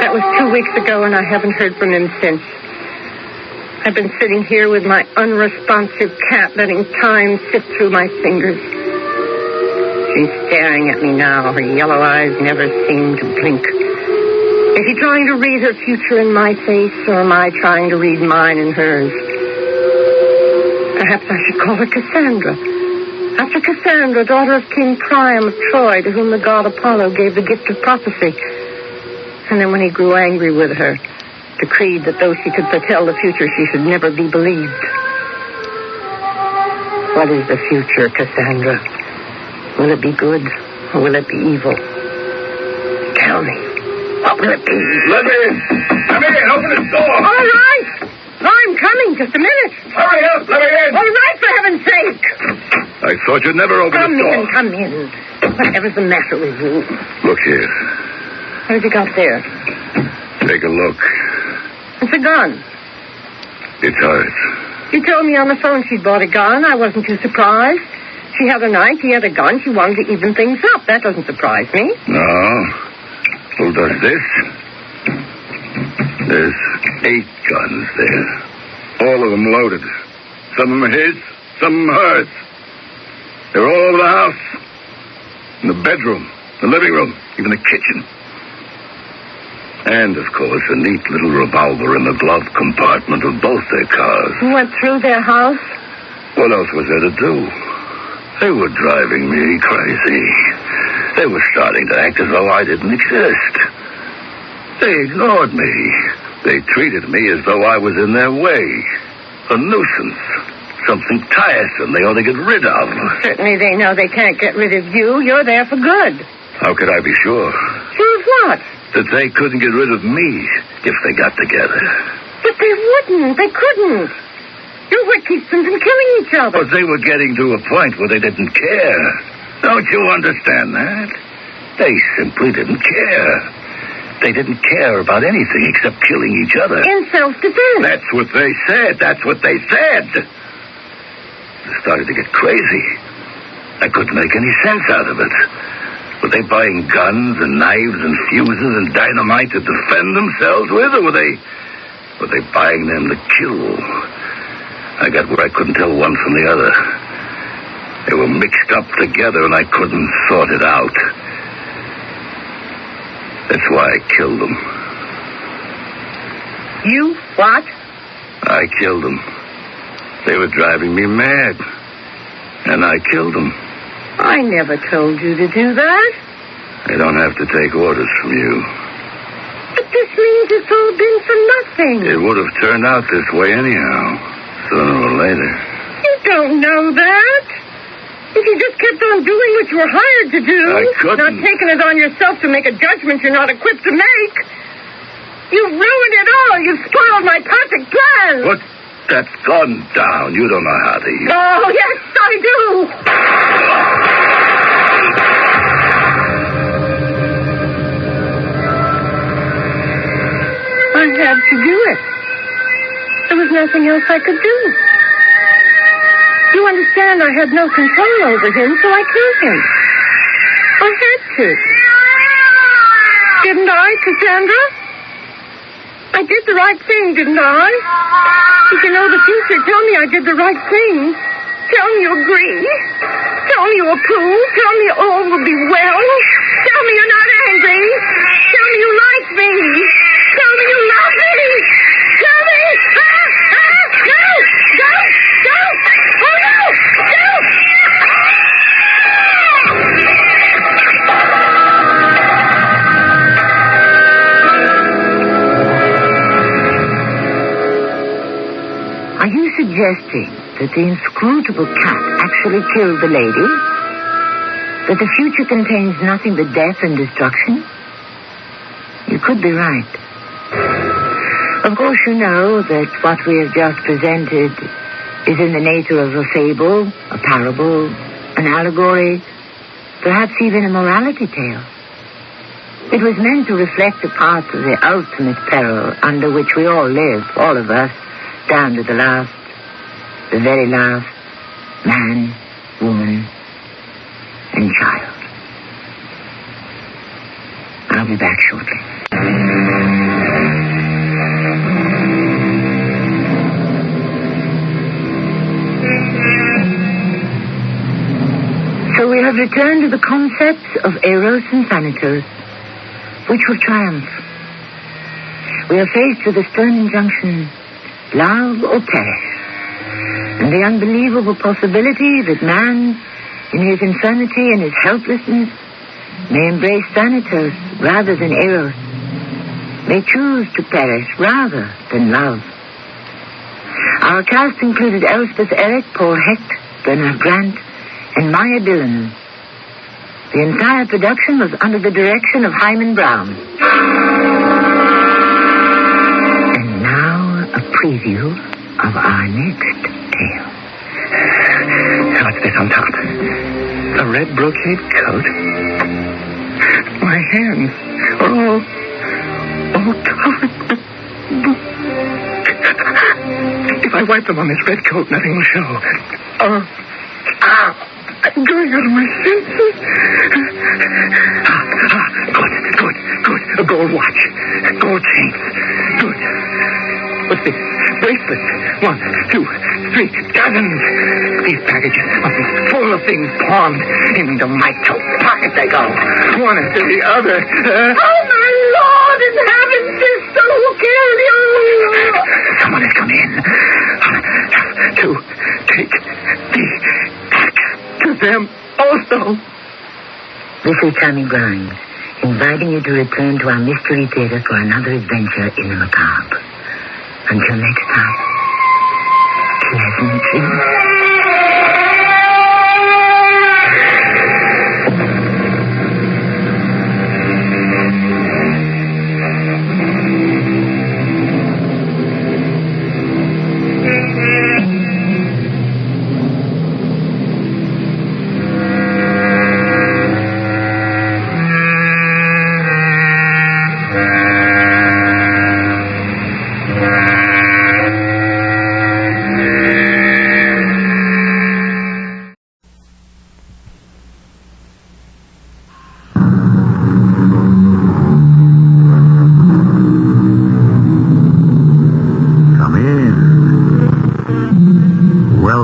That was 2 weeks ago, and I haven't heard from him since. I've been sitting here with my unresponsive cat, letting time sift through my fingers. She's staring at me now. Her yellow eyes never seem to blink. Is she trying to read her future in my face, or am I trying to read mine in hers? Perhaps I should call her Cassandra. After Cassandra, daughter of King Priam of Troy, to whom the god Apollo gave the gift of prophecy. And then when he grew angry with her, decreed that though she could foretell the future, she should never be believed. What is the future, Cassandra? Will it be good, or will it be evil? Tell me. What will it be? Let me in. Let me in. Open this door. All right. I'm coming. Just a minute. Hurry up. Let me in. All right, for heaven's sake. I thought you'd never open this door. Come in. Whatever's the matter with you? Look here. What have you got there? Take a look. It's a gun. It's hers. You told me on the phone she'd bought a gun. I wasn't too surprised. She had a knife. He had a gun. She wanted to even things up. That doesn't surprise me. No. Who does this? There's 8 guns there. All of them loaded. Some of them are his, some of them hers. They're all over the house. In the bedroom, the living room, even the kitchen. And, of course, a neat little revolver in the glove compartment of both their cars. You went through their house? What else was there to do? They were driving me crazy. They were starting to act as though I didn't exist. They ignored me. They treated me as though I was in their way. A nuisance. Something tiresome they ought to get rid of. Certainly they know they can't get rid of you. You're there for good. How could I be sure? Sure of what? That they couldn't get rid of me if they got together. But they wouldn't. They couldn't. You're what keeps them from killing each other. But they were getting to a point where they didn't care. Don't you understand that? They simply didn't care. They didn't care about anything except killing each other. In self-defense. That's what they said. That's what they said. I started to get crazy. I couldn't make any sense out of it. Were they buying guns and knives and fuses and dynamite to defend themselves with, or were they buying them to kill? I got where I couldn't tell one from the other. They were mixed up together, and I couldn't sort it out. That's why I killed them. You what? I killed them. They were driving me mad. And I killed them. I never told you to do that. I don't have to take orders from you. But this means it's all been for nothing. It would have turned out this way anyhow, sooner or later. You don't know that. If you just kept on doing what you were hired to do, I couldn't. Not taking it on yourself to make a judgment you're not equipped to make, you've ruined it all. You've spoiled my perfect plan. But that's gone down. You don't know how to use it. Oh, yes, I do. I had to do it. There was nothing else I could do. You understand, I had no control over him, so I killed him. I had to. Didn't I, Cassandra? I did the right thing, didn't I? If you know the future, tell me I did the right thing. Tell me you agree. Tell me you approve. Tell me all will be well. Tell me you're not angry. Tell me you like me. Tell me you love me. Tell me. No! No! No! Oh, no! No! Are you suggesting that the inscrutable cat actually killed the lady? That the future contains nothing but death and destruction? You could be right. Of course, you know that what we have just presented is in the nature of a fable, a parable, an allegory, perhaps even a morality tale. It was meant to reflect a part of the ultimate peril under which we all live, all of us, down to the last, the very last, man, woman, and child. I'll be back shortly. So we have returned to the concepts of Eros and Thanatos, which will triumph. We are faced with the stern injunction, love or perish, and the unbelievable possibility that man, in his infirmity and his helplessness, may embrace Thanatos rather than Eros, may choose to perish rather than love. Our cast included Elspeth Eric, Paul Hecht, Bernard Grant, and Maya Dillon. The entire production was under the direction of Hyman Brown. And now a preview of our next tale. So what's this on top? A red brocade coat? My hands are all covered. If I wipe them on this red coat, nothing will show. I'm going out of my senses. Good. A gold watch. Gold chain. Good. What's this? Bracelets. 1, 2, 3 dozens. These packages must be full of things pawned. Into my coat pocket they go. One after the other. Oh, my Lord in heaven, sister, who killed you? Someone has come in. To take these back to them also. This is Tammy Grimes, inviting you to return to our Mystery Theater for another adventure in the macabre. Until next time, pleasant dreams.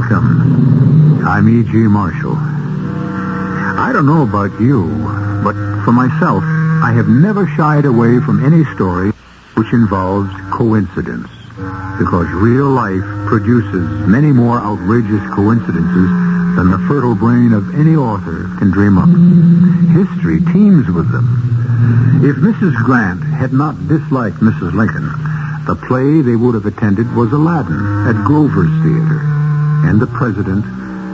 Welcome. I'm E.G. Marshall. I don't know about you, but for myself, I have never shied away from any story which involves coincidence, because real life produces many more outrageous coincidences than the fertile brain of any author can dream up. History teems with them. If Mrs. Grant had not disliked Mrs. Lincoln, the play they would have attended was Aladdin at Grover's Theater, and the president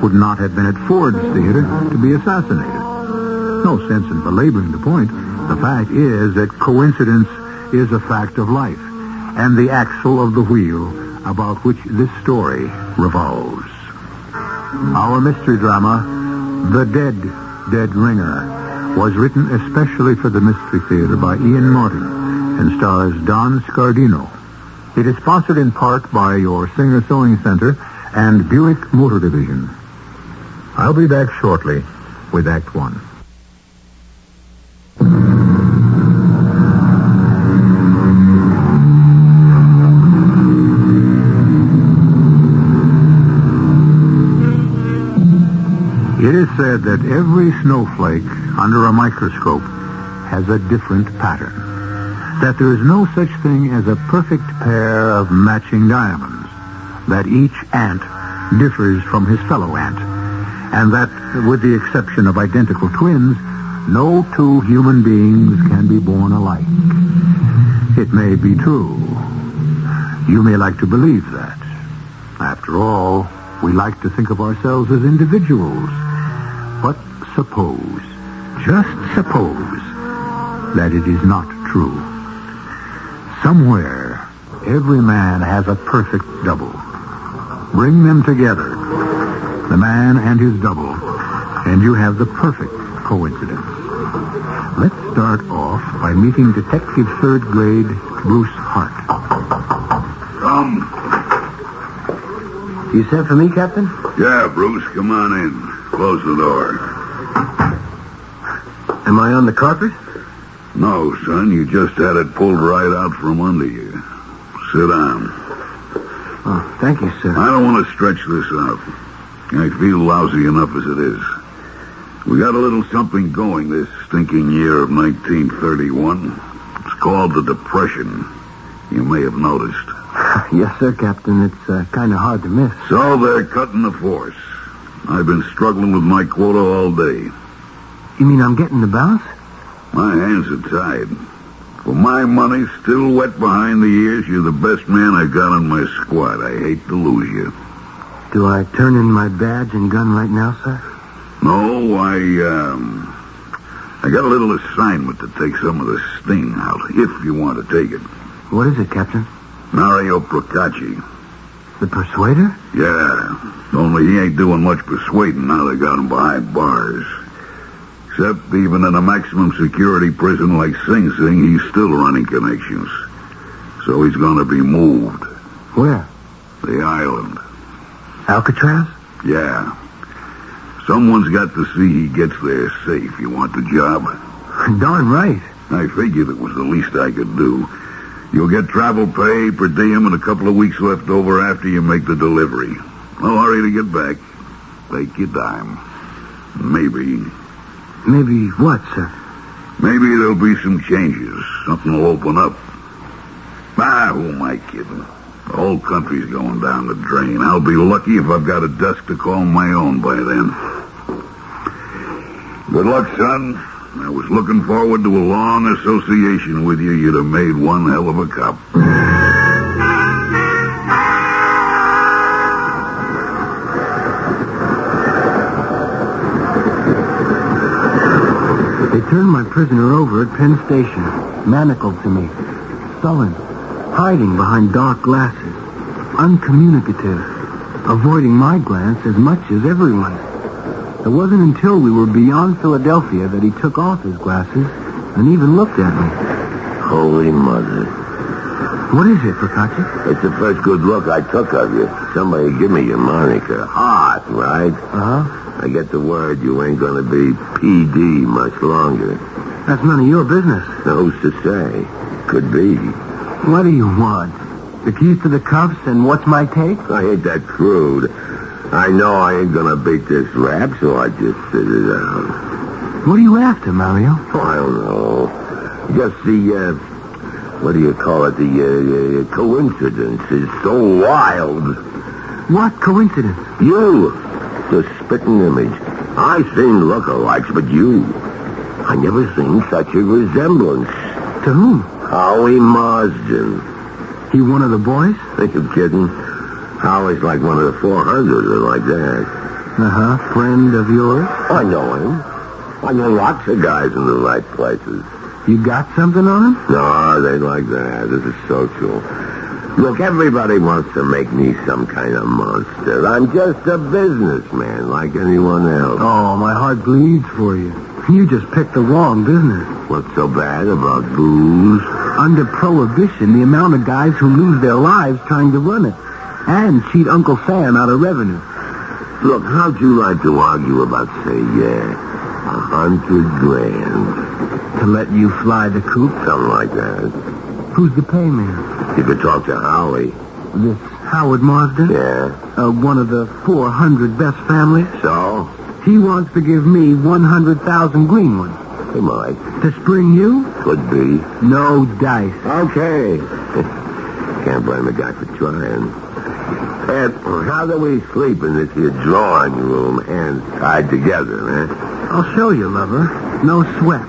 would not have been at Ford's Theater to be assassinated. No sense in belaboring the point. The fact is that coincidence is a fact of life, and the axle of the wheel about which this story revolves. Our mystery drama, The Dead Ringer, was written especially for the Mystery Theater by Ian Martin and stars Don Scardino. It is sponsored in part by your Singer Sewing Center and Buick Motor Division. I'll be back shortly with Act One. It is said that every snowflake under a microscope has a different pattern. That there is no such thing as a perfect pair of matching diamonds. That each ant differs from his fellow ant. And that, with the exception of identical twins, no two human beings can be born alike. It may be true. You may like to believe that. After all, we like to think of ourselves as individuals. But suppose, just suppose, that it is not true. Somewhere, every man has a perfect double. Bring them together, the man and his double, and you have the perfect coincidence. Let's start off by meeting Detective Third Grade Bruce Hart. Come. You sent for me, Captain? Yeah, Bruce, come on in. Close the door. Am I on the carpet? No, son, you just had it pulled right out from under you. Sit down. Oh, thank you, sir. I don't want to stretch this out. I feel lousy enough as it is. We got a little something going this stinking year of 1931. It's called the Depression. You may have noticed. Yes, sir, Captain. It's kind of hard to miss. So they're cutting the force. I've been struggling with my quota all day. You mean I'm getting the bounce? My hands are tied. For my money, still wet behind the ears, you're the best man I got on my squad. I hate to lose you. Do I turn in my badge and gun right now, sir? No, I got a little assignment to take some of the sting out, if you want to take it. What is it, Captain? Mario Procacci. The Persuader? Yeah, only he ain't doing much persuading now they got him behind bars. Except even in a maximum security prison like Sing Sing, he's still running connections. So he's going to be moved. Where? The island. Alcatraz? Yeah. Someone's got to see he gets there safe. You want the job? Darn right. I figured it was the least I could do. You'll get travel pay, per diem, and a couple of weeks left over after you make the delivery. No hurry to get back. Take your time. Maybe... Maybe what, sir? Maybe there'll be some changes. Something will open up. Who am I kidding? The whole country's going down the drain. I'll be lucky if I've got a desk to call my own by then. Good luck, son. I was looking forward to a long association with you. You'd have made one hell of a cop. They turned my prisoner over at Penn Station, manacled to me, sullen, hiding behind dark glasses, uncommunicative, avoiding my glance as much as everyone. It wasn't until we were beyond Philadelphia that he took off his glasses and even looked at me. Holy Mother. What is it, Procacci? It's the first good look I took of you. Somebody give me your moniker. Hart, right? Uh-huh. I get the word you ain't gonna be PD much longer. That's none of your business. Now, who's to say? Could be. What do you want? The keys to the cuffs and what's my take? I ain't that crude. I know I ain't gonna beat this rap, so I just sit it out. What are you after, Mario? Oh, I don't know. Just the, what do you call it? The coincidence is so wild. What coincidence? You, the spitting image. I seen lookalikes, but you. I never seen such a resemblance. To whom? Howie Marsden. He one of the boys? Are you kidding? Howie's like one of the 400 or like that. Uh-huh. Friend of yours? I know him. I know lots of guys in the right places. You got something on him? No, they like that. This is social. Look, everybody wants to make me some kind of monster. I'm just a businessman like anyone else. Oh, my heart bleeds for you. You just picked the wrong business. What's so bad about booze? Under prohibition, the amount of guys who lose their lives trying to run it. And cheat Uncle Sam out of revenue. Look, how'd you like to argue about, say, $100 grand? To let you fly the coop? Something like that. Who's the pay man? You could talk to Howie. This Howard Marsden? Yeah. One of the 400 best families? So? He wants to give me 100,000 green ones. He might. To spring you? Could be. No dice. Okay. Can't blame a guy for trying. Ed, how do we sleep in this here drawing room, hands tied together, man? I'll show you, lover. No sweat.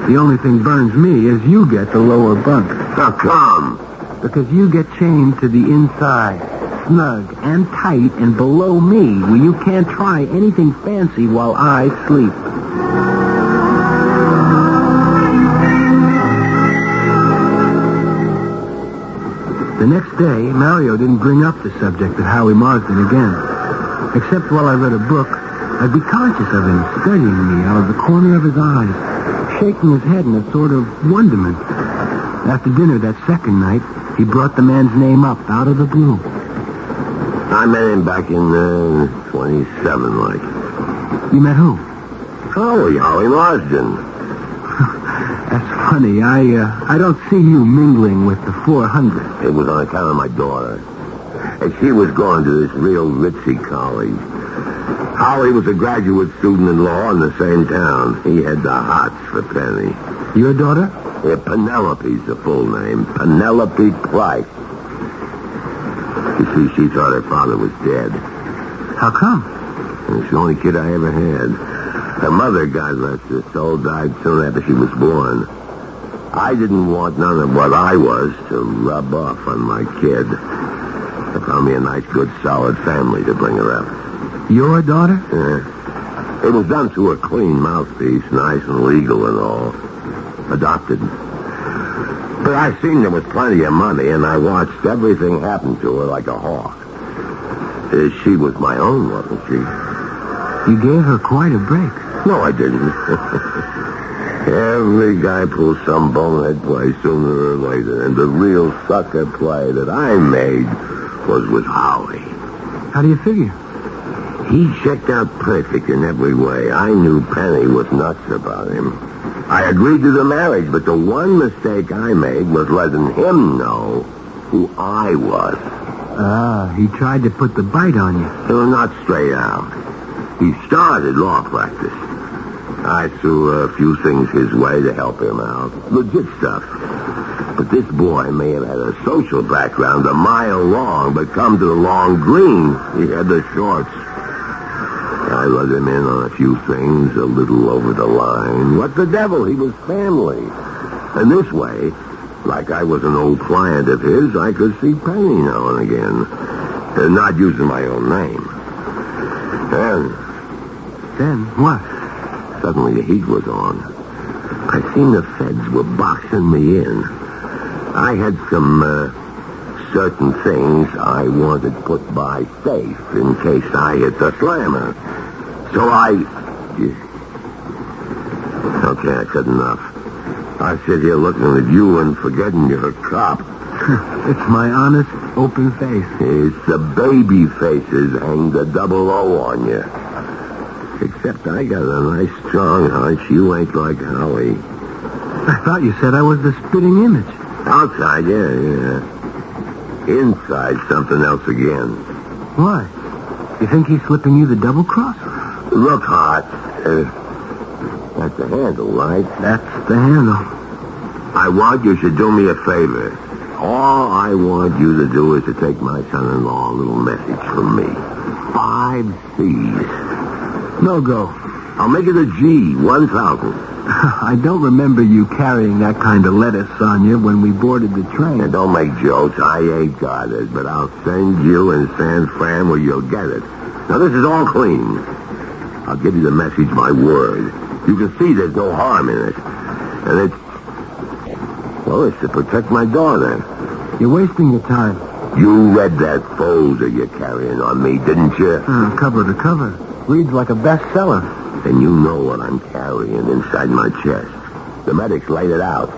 The only thing burns me is you get the lower bunk. How come? Because you get chained to the inside. Snug and tight and below me, where you can't try anything fancy while I sleep. The next day, Mario didn't bring up the subject of Howie Marsden again. Except while I read a book, I'd be conscious of him studying me out of the corner of his eyes, shaking his head in a sort of wonderment. After dinner that second night, he brought the man's name up out of the blue. I met him back in 27, like. You met who? Howie Marsden. That's funny. I don't see you mingling with the 400. It was on account of my daughter. And she was going to this real ritzy college. Howie was a graduate student in law in the same town. He had the hots for Penny. Your daughter? Yeah, Penelope's the full name. Penelope Price. You see, she thought her father was dead. How come? It's the only kid I ever had. Her mother, God rest her soul, died soon after she was born. I didn't want none of what I was to rub off on my kid. I found me a nice, good, solid family to bring her up. Your daughter? Yeah. It was done through a clean mouthpiece, nice and legal and all. Adopted. But I seen there was plenty of money, and I watched everything happen to her like a hawk. She was my own, wasn't she? You gave her quite a break. No, I didn't. Every guy pulls some bonehead play sooner or later, and the real sucker play that I made was with Howie. How do you figure? He checked out perfect in every way. I knew Penny was nuts about him. I agreed to the marriage, but the one mistake I made was letting him know who I was. He tried to put the bite on you. So not straight out. He started law practice. I threw a few things his way to help him out. Legit stuff. But this boy may have had a social background a mile long, but come to the long green, he had the shorts. I let him in on a few things, a little over the line. What the devil? He was family. And this way, like I was an old client of his, I could see Penny now and again. Not using my own name. Then what? Suddenly the heat was on. I seen the feds were boxing me in. I had some certain things I wanted put by safe in case I hit the slammer. So Okay, I said enough. I sit here looking at you and forgetting you're a cop. It's my honest, open face. It's the baby faces hang the double O on you. Except I got a nice strong hunch you ain't like Howie. I thought you said I was the spitting image. Outside, yeah. Inside, something else again. Why? You think he's slipping you the double cross? Look, Hart. That's the handle, right? That's the handle. I want you to do me a favor. All I want you to do is to take my son-in-law a little message from me. 5 C's. No go. I'll make it a G, 1,000. I don't remember you carrying that kind of lettuce on you when we boarded the train. And don't make jokes. I ain't got it, but I'll send you in San Fran where you'll get it. Now, this is all clean. I'll give you the message, my word. You can see there's no harm in it. And it's to protect my daughter. You're wasting your time. You read that folder you're carrying on me, didn't you? Cover to cover. Reads like a bestseller. And you know what I'm carrying inside my chest. The medics laid it out.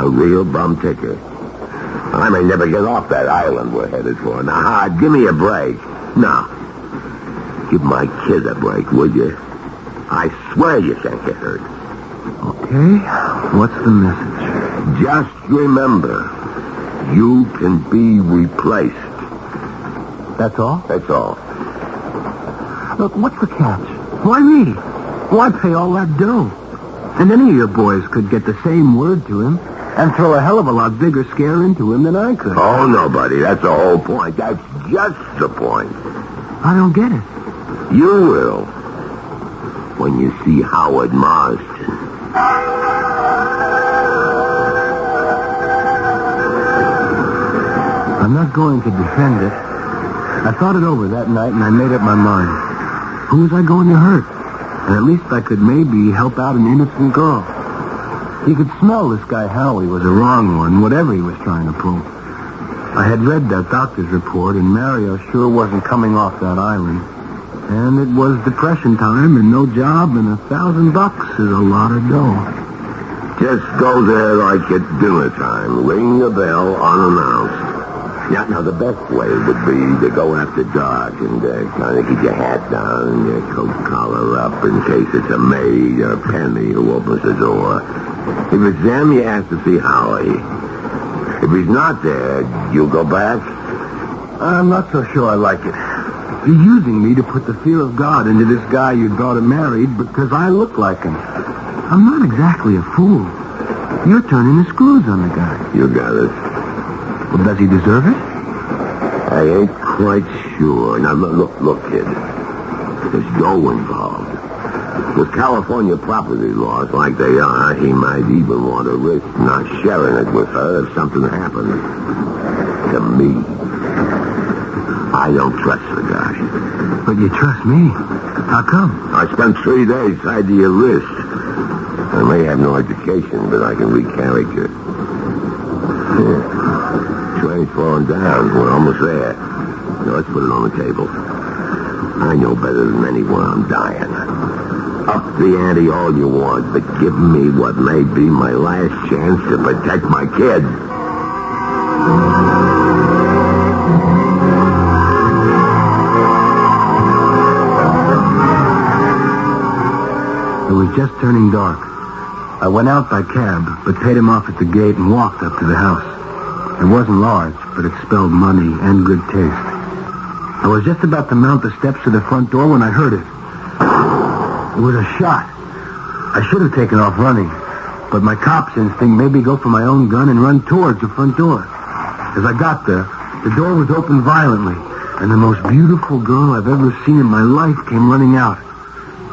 A real bum ticker. I may never get off that island we're headed for. Now, Hard, give me a break. Now, give my kid a break, would you? I swear you can't get hurt. Okay. What's the message? Just remember, you can be replaced. That's all? That's all. Look, what's the catch? Why me? Why pay all that dough? And any of your boys could get the same word to him and throw a hell of a lot bigger scare into him than I could. Oh, no, buddy. That's the whole point. That's just the point. I don't get it. You will. When you see Howard Marston. I'm not going to defend it. I thought it over that night and I made up my mind. Who was I going to hurt? And at least I could maybe help out an innocent girl. You could smell this guy Howie was a wrong one, whatever he was trying to pull. I had read that doctor's report, and Mario sure wasn't coming off that island. And it was depression time, and no job, and $1,000 is a lot of dough. Just go there like it's dinner time. Ring the bell unannounced. Now, the best way would be to go after dark and kind of keep your hat down and your coat collar up in case it's a maid or Penny who opens the door. If it's them, you have to see Howie. If he's not there, you'll go back? I'm not so sure I like it. You're using me to put the fear of God into this guy your daughter married because I look like him. I'm not exactly a fool. You're turning the screws on the guy. You got it. Well, does he deserve it? I ain't quite sure. Now, look, kid. There's dough involved. With California property laws like they are, he might even want to risk not sharing it with her if something happened. To me. I don't trust the guy. But you trust me. How come? I spent 3 days tied to your wrist. I may have no education, but I can read character. Train's falling down. We're almost there. Now, let's put it on the table. I know better than anyone I'm dying. Up the ante all you want, but give me what may be my last chance to protect my kid. It was just turning dark. I went out by cab, but paid him off at the gate and walked up to the house. It wasn't large, but it spelled money and good taste. I was just about to mount the steps to the front door when I heard it. It was a shot. I should have taken off running, but my cop's instinct made me go for my own gun and run towards the front door. As I got there, the door was opened violently, and the most beautiful girl I've ever seen in my life came running out,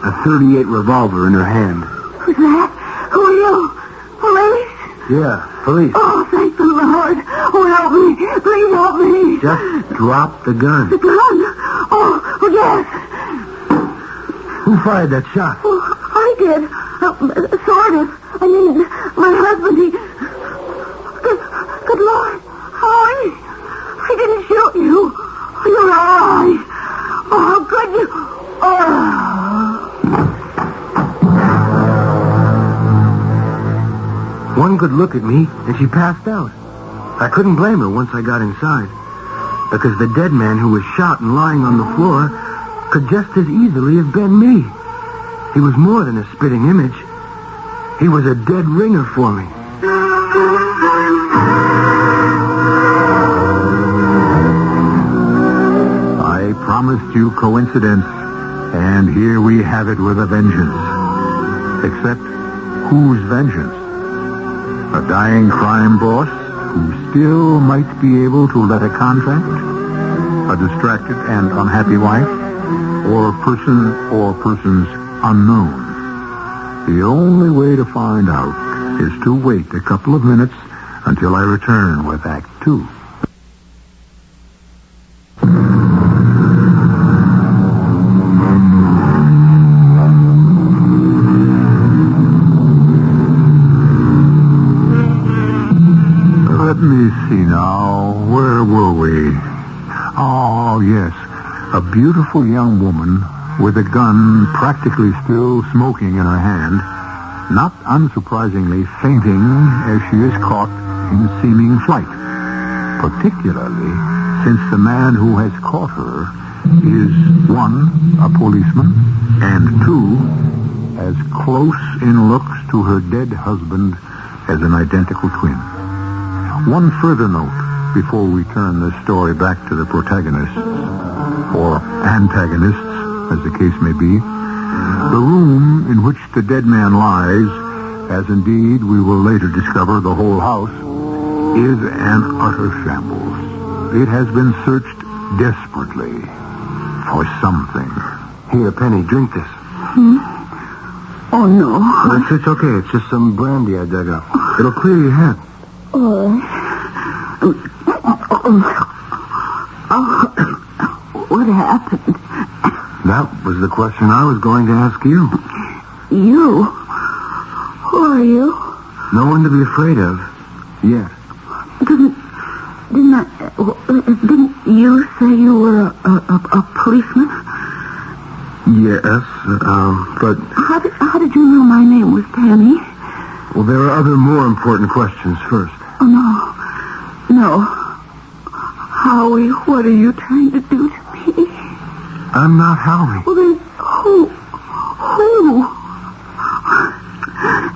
a .38 revolver in her hand. Who's that? Who are you? Police? Yeah, police. Oh, thank the Lord. Oh, help me. Please help me. Just drop the gun. The gun? Oh, yes. Who fired that shot? Oh, I did. Sort of. I mean, my husband, he... Good Lord. Howie, I didn't shoot you. You're all right. Oh, how could you... One good look at me, and she passed out. I couldn't blame her once I got inside, because the dead man who was shot and lying on the floor could just as easily have been me. He was more than a spitting image. He was a dead ringer for me. I promised promised you coincidence, and here we have it with a vengeance. Except, whose vengeance? A dying crime boss who still might be able to let a contract? A distracted and unhappy wife? Or a person or persons unknown? The only way to find out is to wait a couple of minutes until I return with Act 2. Let me see now. Where were we? Oh, yes. A beautiful young woman with a gun practically still smoking in her hand, not unsurprisingly fainting as she is caught in seeming flight, particularly since the man who has caught her is, 1, a policeman, and 2, as close in looks to her dead husband as an identical twin. One further note before we turn this story back to the protagonists, or antagonists, as the case may be. The room in which the dead man lies, as indeed we will later discover the whole house, is an utter shambles. It has been searched desperately for something. Here, Penny, drink this. Oh, no. It's okay. It's just some brandy I dug up. It'll clear your head. What happened? That was the question I was going to ask you. You? Who are you? No one to be afraid of. Yes. Didn't you say you were a policeman? Yes, but... How did you know my name was Penny? Well, there are other more important questions first. Oh, no. Howie, what are you trying to do to me? I'm not Howie. Well, then, who?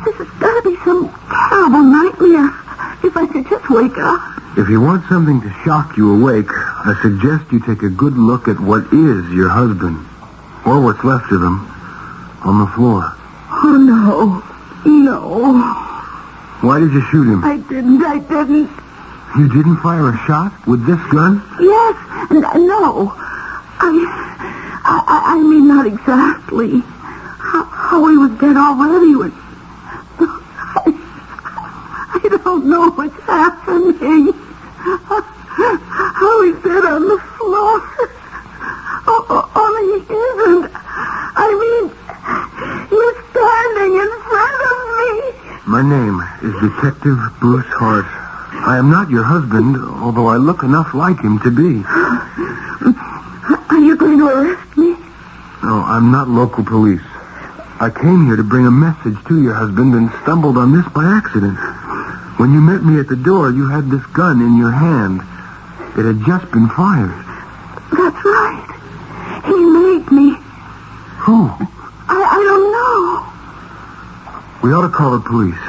This has got to be some terrible nightmare. If I could just wake up. If you want something to shock you awake, I suggest you take a good look at what is your husband, or what's left of him, on the floor. Oh, no. Why did you shoot him? I didn't. You didn't fire a shot with this gun? Yes. No. I mean, not exactly. Howie was dead already when... I don't know what's happening. Howie's dead on the floor. Only he isn't. I mean, he's standing in front of me. My name is Detective Bruce Hart. I am not your husband, although I look enough like him to be. Are you going to arrest me? No, I'm not local police. I came here to bring a message to your husband and stumbled on this by accident. When you met me at the door, you had this gun in your hand. It had just been fired. That's right. He made me. Who? I don't know. We ought to call the police.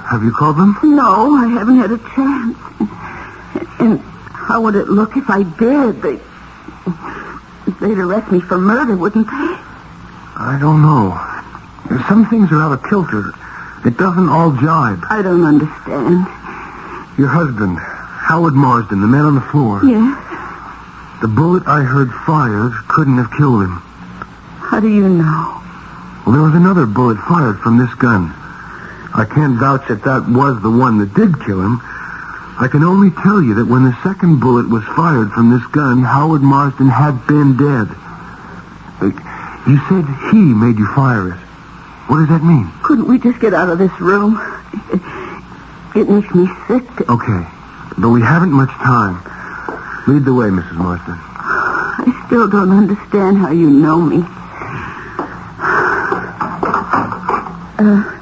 Have you called them? No, I haven't had a chance. And how would it look if I did? They'd arrest me for murder, wouldn't they? I don't know. Some things are out of kilter. It doesn't all jibe. I don't understand. Your husband, Howard Marsden, the man on the floor. Yes? The bullet I heard fired couldn't have killed him. How do you know? Well, there was another bullet fired from this gun. I can't vouch that that was the one that did kill him. I can only tell you that when the second bullet was fired from this gun, Howard Marsden had been dead. You said he made you fire it. What does that mean? Couldn't we just get out of this room? It makes me sick. Okay, but we haven't much time. Lead the way, Mrs. Marsden. I still don't understand how you know me.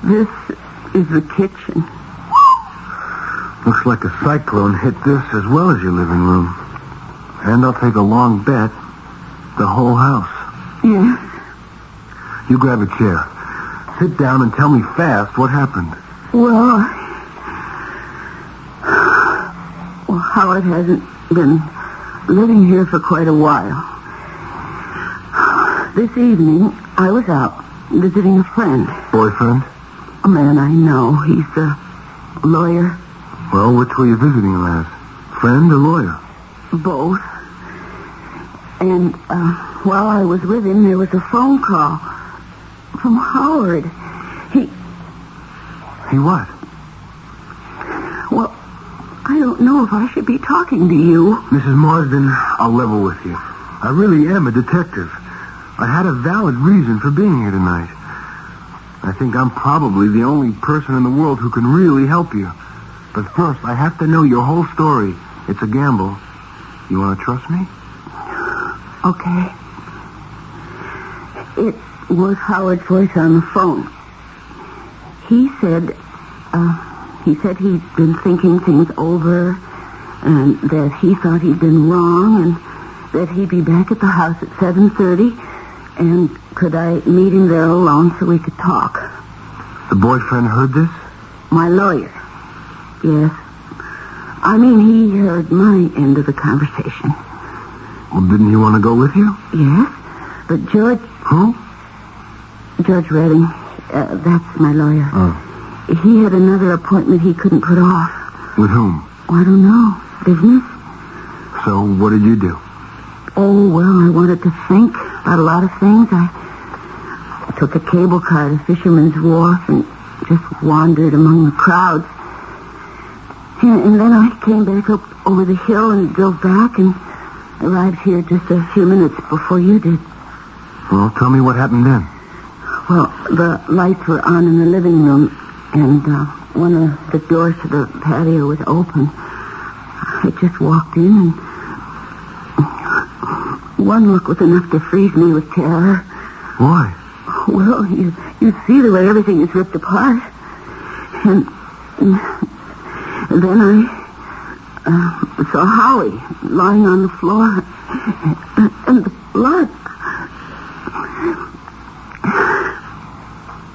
This is the kitchen. Looks like a cyclone hit this as well as your living room. And I'll take a long bet, the whole house. Yes. You grab a chair. Sit down and tell me fast what happened. Well, Howard hasn't been living here for quite a while. This evening, I was out visiting a friend. Boyfriend? A man I know. He's a lawyer. Well, which were you visiting him as? Friend or lawyer? Both. And while I was with him, there was a phone call from Howard. He what? Well, I don't know if I should be talking to you. Mrs. Marsden, I'll level with you. I really am a detective. I had a valid reason for being here tonight. I think I'm probably the only person in the world who can really help you. But first, I have to know your whole story. It's a gamble. You want to trust me? Okay. It was Howard's voice on the phone. He said he'd been thinking things over and that he thought he'd been wrong and that he'd be back at the house at 7:30 and could I meet him there alone so we could talk. The boyfriend heard this? My lawyer. Yes. I mean, he heard my end of the conversation. Well, didn't he want to go with you? Yes, but George... Who? George Redding. That's my lawyer. Oh. He had another appointment he couldn't put off. With whom? Oh, I don't know. Business? So, what did you do? Oh, well, I wanted to think about a lot of things. I took a cable car to Fisherman's Wharf and just wandered among the crowds. And then I came back up over the hill and drove back and arrived here just a few minutes before you did. Well, tell me what happened then. Well, the lights were on in the living room, and one of the doors to the patio was open. I just walked in, and one look was enough to freeze me with terror. Why? Well, you see the way everything is ripped apart. And then I saw Howie lying on the floor, and the blood.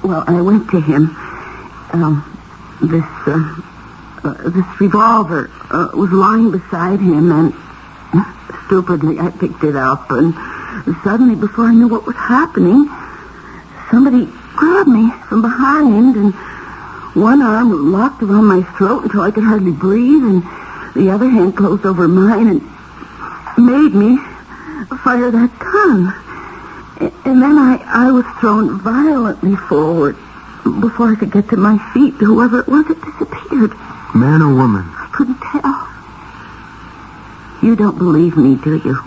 Well, I went to him. This revolver was lying beside him, and stupidly I picked it up, and suddenly, before I knew what was happening, somebody grabbed me from behind, and one arm locked around my throat until I could hardly breathe, and the other hand closed over mine and made me fire that gun. And then I was thrown violently forward. Before I could get to my feet, whoever it was, it disappeared. Man or woman? I couldn't tell. You don't believe me, do you?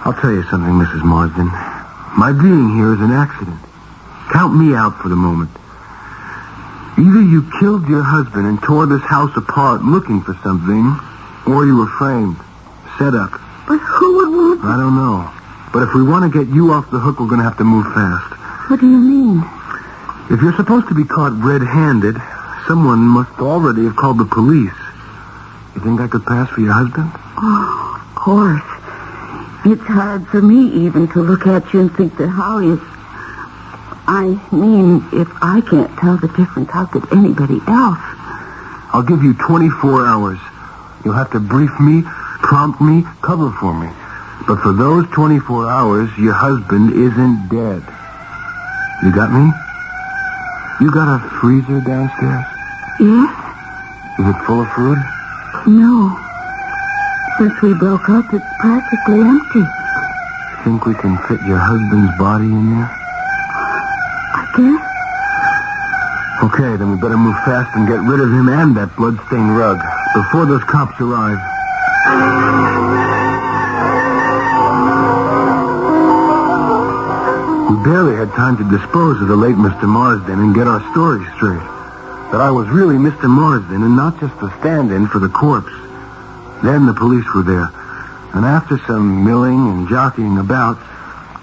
I'll tell you something, Mrs. Marsden. My being here is an accident. Count me out for the moment. Either you killed your husband and tore this house apart looking for something, or you were framed, set up. But who would want to... I don't know. But if we want to get you off the hook, we're going to have to move fast. What do you mean? If you're supposed to be caught red-handed, someone must already have called the police. You think I could pass for your husband? Oh, of course. It's hard for me even to look at you and think that Howie is... I mean, if I can't tell the difference, how could anybody else? I'll give you 24 hours. You'll have to brief me, prompt me, cover for me. But for those 24 hours, your husband isn't dead. You got me? You got a freezer downstairs? Yes. Is it full of food? No. Since we broke up, it's practically empty. Think we can fit your husband's body in there? I guess. Okay, then we better move fast and get rid of him and that blood-stained rug before those cops arrive. We barely had time to dispose of the late Mr. Marsden and get our story straight. That I was really Mr. Marsden and not just a stand-in for the corpse. Then the police were there. And after some milling and jockeying about,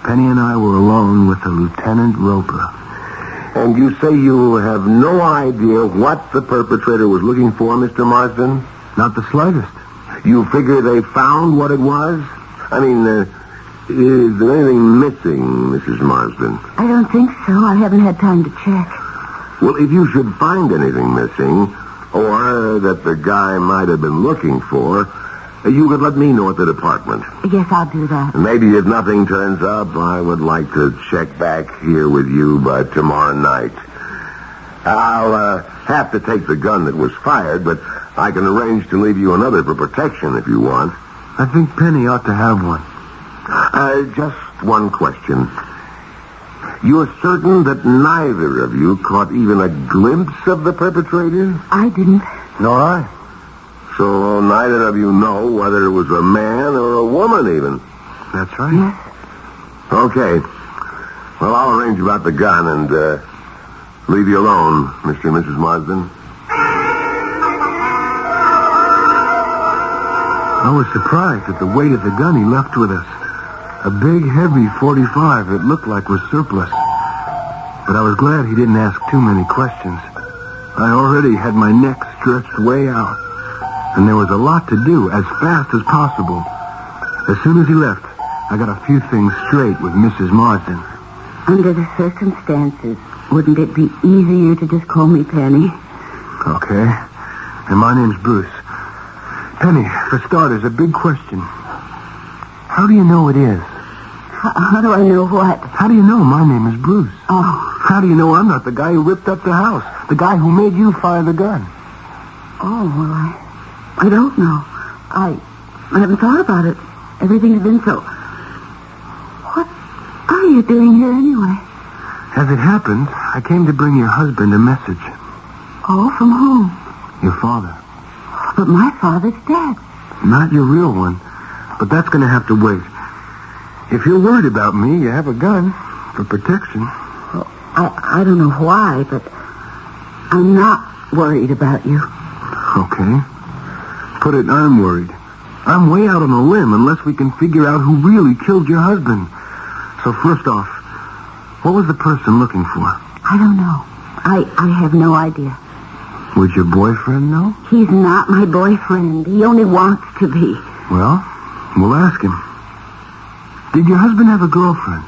Penny and I were alone with a Lieutenant Roper. And you say you have no idea what the perpetrator was looking for, Mr. Marsden? Not the slightest. You figure they found what it was? I mean, is there anything missing, Mrs. Marsden? I don't think so. I haven't had time to check. Well, if you should find anything missing, or that the guy might have been looking for, You could let me know at the department. Yes, I'll do that. Maybe if nothing turns up, I would like to check back here with you by tomorrow night. I'll have to take the gun that was fired, but I can arrange to leave you another for protection if you want. I think Penny ought to have one. Just one question. You're certain that neither of you caught even a glimpse of the perpetrator? I didn't. Nor I. So neither of you know whether it was a man or a woman even? That's right. Yes. Okay. Well, I'll arrange about the gun and leave you alone, Mr. and Mrs. Marsden. I was surprised at the weight of the gun he left with us. A big, heavy .45 it looked like was surplus. But I was glad he didn't ask too many questions. I already had my neck stretched way out. And there was a lot to do as fast as possible. As soon as he left, I got a few things straight with Mrs. Marsden. Under the circumstances, wouldn't it be easier to just call me Penny? Okay. And my name's Bruce. Penny, for starters, a big question. How do you know it is? How do I know what? How do you know my name is Bruce? Oh. How do you know I'm not the guy who ripped up the house? The guy who made you fire the gun? Oh, well, I don't know. I haven't thought about it. Everything's been so... What are you doing here anyway? As it happened, I came to bring your husband a message. Oh, from whom? Your father. But my father's dead. Not your real one. But that's going to have to wait. If you're worried about me, you have a gun for protection. Well, I don't know why, but I'm not worried about you. Okay. Put it, I'm worried. I'm way out on a limb unless we can figure out who really killed your husband. So first off, what was the person looking for? I don't know. I have no idea. Would your boyfriend know? He's not my boyfriend. He only wants to be. Well, we'll ask him. Did your husband have a girlfriend?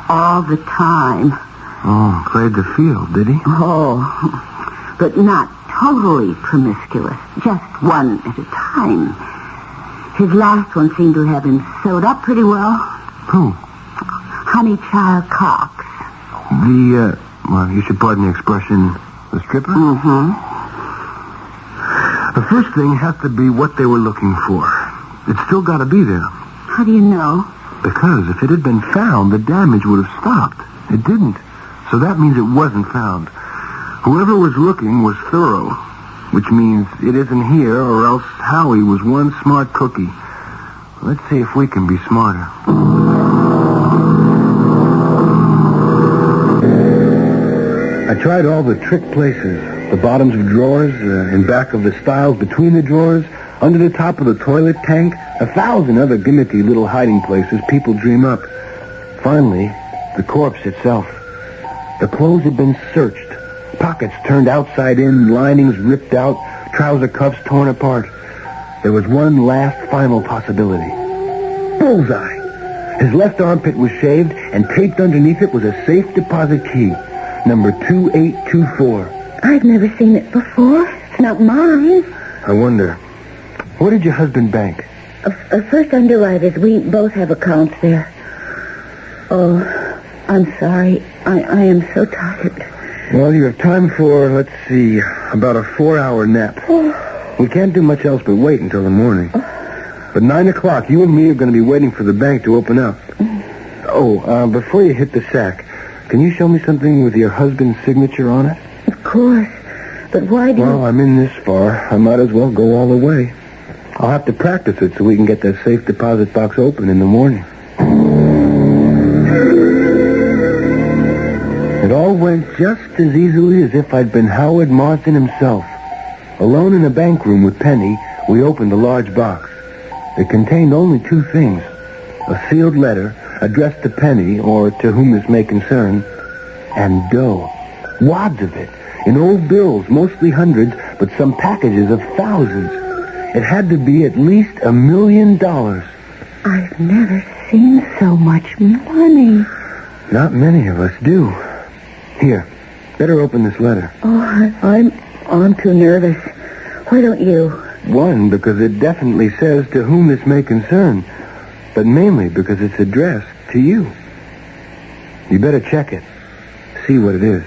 All the time. Oh, played the field, did he? Oh, but not totally promiscuous. Just one at a time. His last one seemed to have him sewed up pretty well. Who? Honeychild Cox. Well, you should pardon the expression, the stripper? Mm-hmm. The first thing has to be what they were looking for. It's still got to be there. How do you know? Because if it had been found, the damage would have stopped. It didn't. So that means it wasn't found. Whoever was looking was thorough, which means it isn't here, or else Howie was one smart cookie. Let's see if we can be smarter. I tried all the trick places. The bottoms of drawers, in back of the stiles between the drawers, under the top of the toilet tank, 1,000 other gimmicky little hiding places people dream up. Finally, the corpse itself. The clothes had been searched. Pockets turned outside in, linings ripped out, trouser cuffs torn apart. There was one last final possibility. Bullseye! His left armpit was shaved, and taped underneath it was a safe deposit key, number 2824. I've never seen it before. It's not mine. I wonder, where did your husband bank? First Underwriters. We both have accounts there. Oh, I'm sorry. I am so tired. Well, you have time for, let's see, about a 4-hour nap. Oh. We can't do much else but wait until the morning. But 9 o'clock, you and me are going to be waiting for the bank to open up. Oh, before you hit the sack, can you show me something with your husband's signature on it? Of course. But why do you... Well, I'm in this far. I might as well go all the way. I'll have to practice it so we can get that safe deposit box open in the morning. It all went just as easily as if I'd been Howard Marsden himself. Alone in a bank room with Penny, we opened a large box. It contained only 2 things. A sealed letter addressed to Penny, or to whom this may concern, and dough. Wads of it, in old bills, mostly hundreds, but some packages of thousands. It had to be at least $1 million. I've never seen so much money. Not many of us do. Here, better open this letter. Oh, I'm too nervous. Why don't you? One, because it definitely says to whom this may concern, but mainly because it's addressed to you. You better check it. See what it is.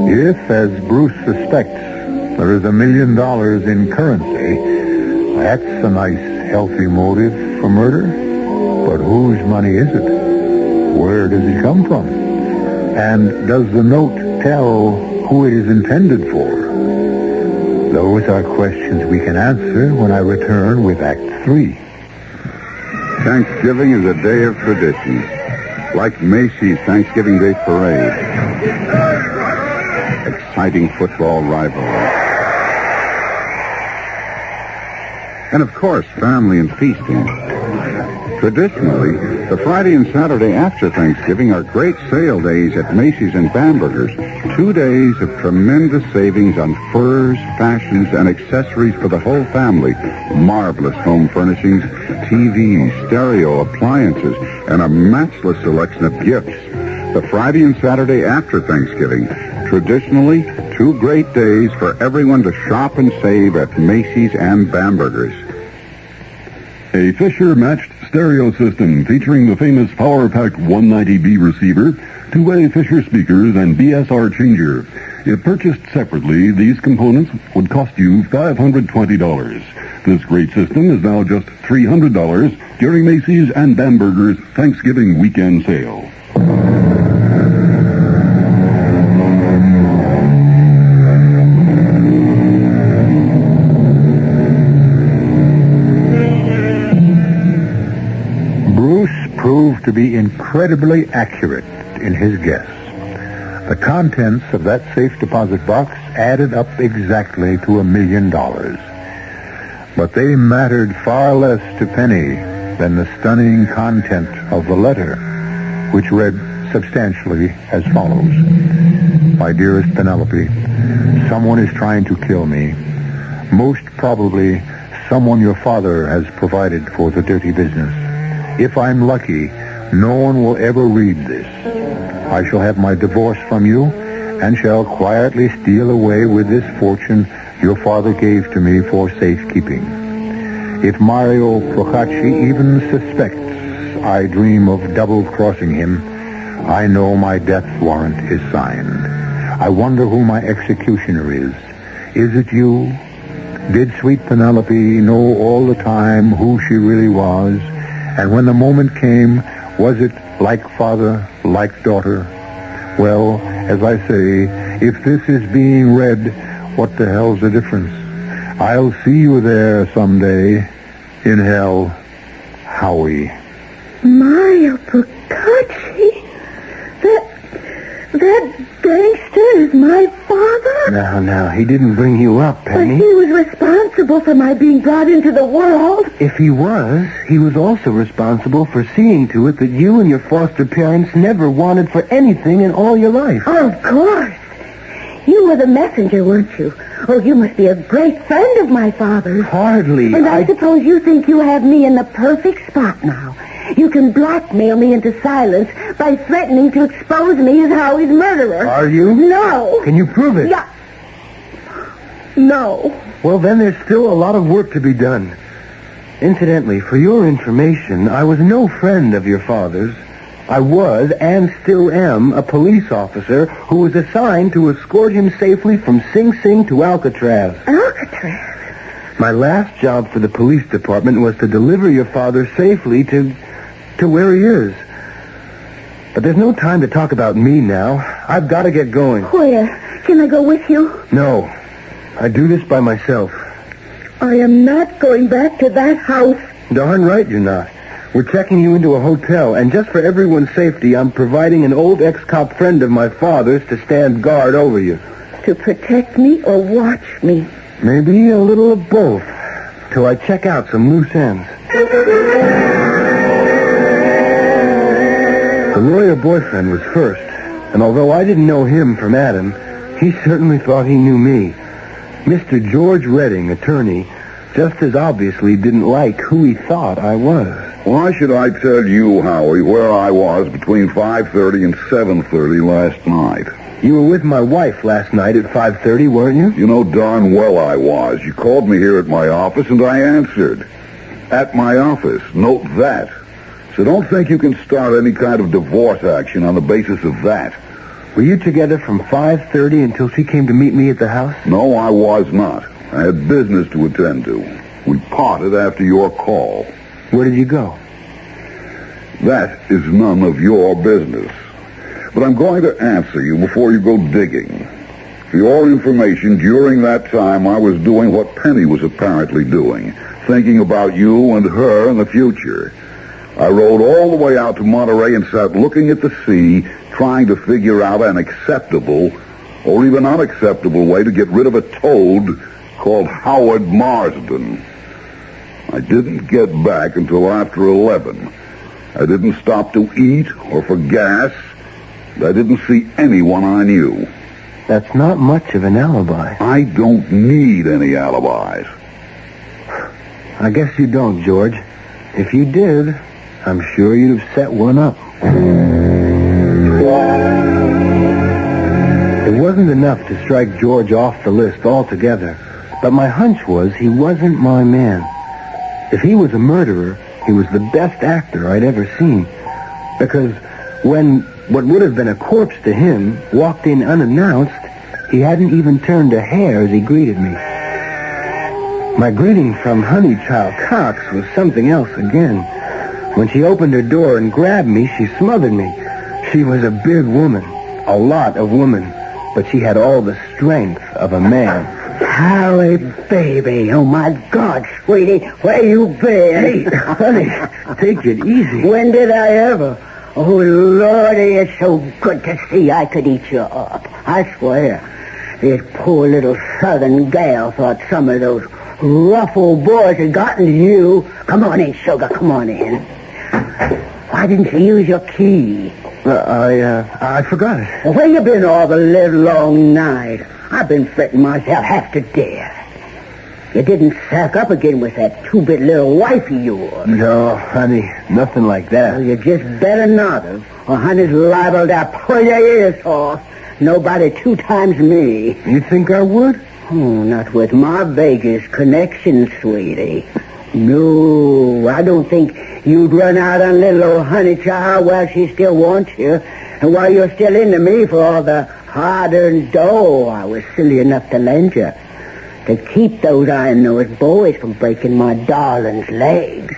If, as Bruce suspects, there is $1 million in currency, that's a nice, healthy motive for murder. But whose money is it? Where does it come from? And does the note tell who it is intended for? Those are questions we can answer when I return with Act 3. Thanksgiving is a day of tradition, like Macy's Thanksgiving Day Parade. Exciting football rivalry. And of course, family and feasting. Traditionally, the Friday and Saturday after Thanksgiving are great sale days at Macy's and Bamberger's. 2 days of tremendous savings on furs, fashions, and accessories for the whole family. Marvelous home furnishings, TVs, stereo, appliances, and a matchless selection of gifts. The Friday and Saturday after Thanksgiving. Traditionally, 2 great days for everyone to shop and save at Macy's and Bamberger's. A Fisher-matched stereo system featuring the famous PowerPack 190B receiver, 2-way Fisher speakers, and BSR changer. If purchased separately, these components would cost you $520. This great system is now just $300 during Macy's and Bamberger's Thanksgiving weekend sale. Proved to be incredibly accurate in his guess. The contents of that safe deposit box added up exactly to $1 million. But they mattered far less to Penny than the stunning content of the letter, which read substantially as follows. My dearest Penelope, someone is trying to kill me. Most probably, someone your father has provided for the dirty business. If I'm lucky, no one will ever read this. I shall have my divorce from you and shall quietly steal away with this fortune your father gave to me for safekeeping. If Mario Procacci even suspects I dream of double-crossing him, I know my death warrant is signed. I wonder who my executioner is. Is it you? Did sweet Penelope know all the time who she really was? And when the moment came, was it like father, like daughter? Well, as I say, if this is being read, what the hell's the difference? I'll see you there someday, in hell, Howie. Mario Procacci? That gangster is my father? Now, he didn't bring you up, Penny. But he was responsible for my being brought into the world. If he was also responsible for seeing to it that you and your foster parents never wanted for anything in all your life. Oh, of course. You were the messenger, weren't you? Oh, you must be a great friend of my father's. Hardly. And I suppose you think you have me in the perfect spot now. You can blackmail me into silence by threatening to expose me as Howie's murderer. Are you? No. Can you prove it? Yeah. No. Well, then there's still a lot of work to be done. Incidentally, for your information, I was no friend of your father's. I was, and still am, a police officer who was assigned to escort him safely from Sing Sing to Alcatraz. Alcatraz? My last job for the police department was to deliver your father safely to where he is. But there's no time to talk about me now. I've got to get going. Where? Can I go with you? No. I do this by myself. I am not going back to that house. Darn right you're not. We're checking you into a hotel, and just for everyone's safety, I'm providing an old ex-cop friend of my father's to stand guard over you. To protect me or watch me? Maybe a little of both, till I check out some loose ends. The lawyer boyfriend was first, and although I didn't know him from Adam, he certainly thought he knew me. Mr. George Redding, attorney, just as obviously didn't like who he thought I was. Why should I tell you, Howie, where I was between 5:30 and 7:30 last night? You were with my wife last night at 5:30, weren't you? You know darn well I was. You called me here at my office, and I answered. At my office. Note that. So don't think you can start any kind of divorce action on the basis of that. Were you together from 5:30 until she came to meet me at the house? No, I was not. I had business to attend to. We parted after your call. Where did you go? That is none of your business. But I'm going to answer you before you go digging. For your information, during that time, I was doing what Penny was apparently doing, thinking about you and her in the future. I rode all the way out to Monterey and sat looking at the sea, trying to figure out an acceptable or even unacceptable way to get rid of a toad called Howard Marsden. I didn't get back until after 11. I didn't stop to eat or for gas. I didn't see anyone I knew. That's not much of an alibi. I don't need any alibis. I guess you don't, George. If you did, I'm sure you'd have set one up. It wasn't enough to strike George off the list altogether, but my hunch was he wasn't my man. If he was a murderer, he was the best actor I'd ever seen. Because when what would have been a corpse to him walked in unannounced, he hadn't even turned a hair as he greeted me. My greeting from Honeychild Cox was something else again. When she opened her door and grabbed me, she smothered me. She was a big woman, a lot of woman, but she had all the strength of a man. Harry, baby. Oh, my God, sweetie. Where you been? Hey, honey, take it easy. When did I ever? Oh, Lordy, it's so good to see I could eat you up. I swear. This poor little southern gal thought some of those rough old boys had gotten to you. Come on in, sugar. Come on in. Why didn't you use your key? I forgot it. Well, where you been all the live long night? I've been fretting myself half to death. You didn't sack up again with that two-bit little wife of yours. No, honey, nothing like that. Well, you just better not have, or honey's liable to pull your ears off. Nobody 2 times me. You think I would? Oh, not with my Vegas connection, sweetie. No, I don't think you'd run out on little old Honeychild while she still wants you, and while you're still into me for all the hard-earned dough I was silly enough to lend you, to keep those iron-nosed boys from breaking my darling's legs.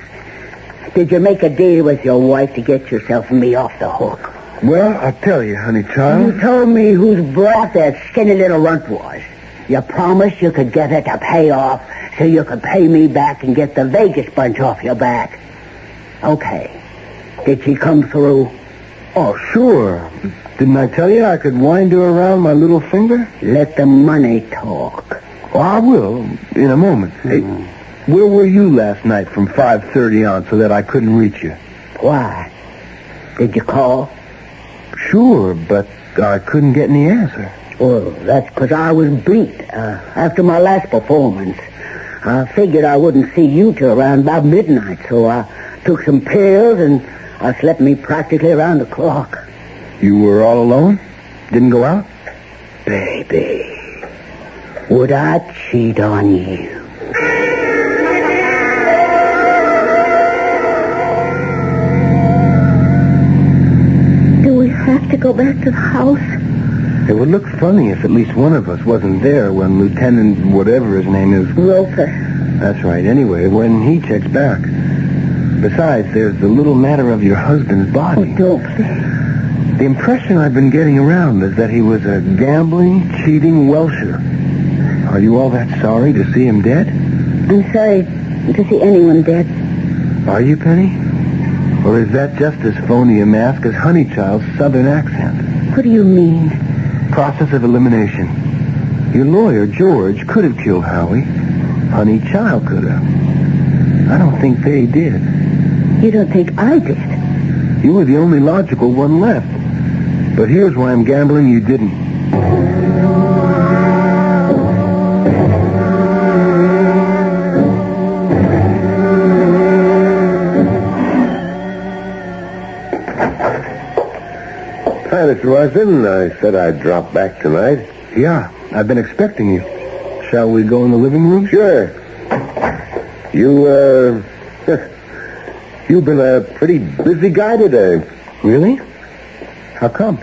Did you make a deal with your wife to get yourself and me off the hook? Well, I'll tell you, Honeychild. You told me whose brat that skinny little runt was. You promised you could get her to pay off so you could pay me back and get the Vegas bunch off your back. Okay. Did she come through? Oh, sure. Didn't I tell you I could wind her around my little finger? Let the money talk. Oh, I will, in a moment. Hey, where were you last night from 5:30 on so that I couldn't reach you? Why? Did you call? Sure, but I couldn't get any answer. Well, that's because I was beat after my last performance. I figured I wouldn't see you till around about midnight, so I took some pills and I slept me practically around the clock. You were all alone? Didn't go out? Baby, would I cheat on you? Do we have to go back to the house? It would look funny if at least one of us wasn't there when Lieutenant whatever his name is... Roper. That's right. Anyway, when he checks back. Besides, there's the little matter of your husband's body. Oh, don't please. The impression I've been getting around is that he was a gambling, cheating Welsher. Are you all that sorry to see him dead? I'm sorry to see anyone dead. Are you, Penny? Or is that just as phony a mask as Honeychild's southern accent? What do you mean? Process of elimination. Your lawyer, George, could have killed Howie. Honeychild could have. I don't think they did. You don't think I did? You were the only logical one left. But here's why I'm gambling you didn't. Tell you the Mr. Royston. I said I'd drop back tonight. Yeah, I've been expecting you. Shall we go in the living room? Sure. You've been a pretty busy guy today. Really? How come?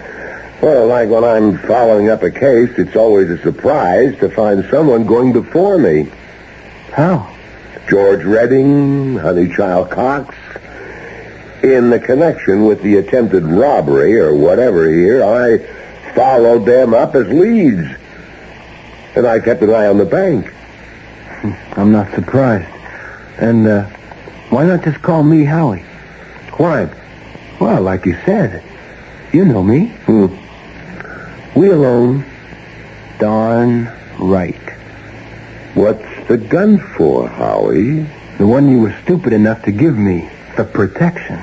Well, like when I'm following up a case, it's always a surprise to find someone going before me. How? George Redding, Honeychild Cox. In the connection with the attempted robbery or whatever here, I followed them up as leads. And I kept an eye on the bank. I'm not surprised. And, why not just call me Howie? Why? Well, like you said, you know me. We alone? Darn right. What's the gun for, Howie? The one you were stupid enough to give me. The protection.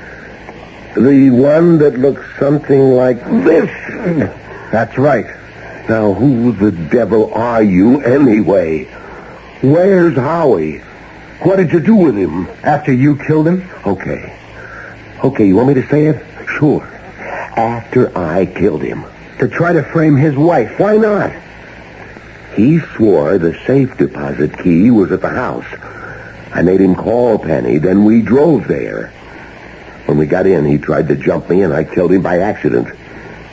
The one that looks something like this? That's right. Now, who the devil are you anyway? Where's Howie? What did you do with him? After you killed him? Okay, you want me to say it? Sure. After I killed him. To try to frame his wife. Why not? He swore the safe deposit key was at the house. I made him call Penny, then we drove there. When we got in, he tried to jump me, and I killed him by accident.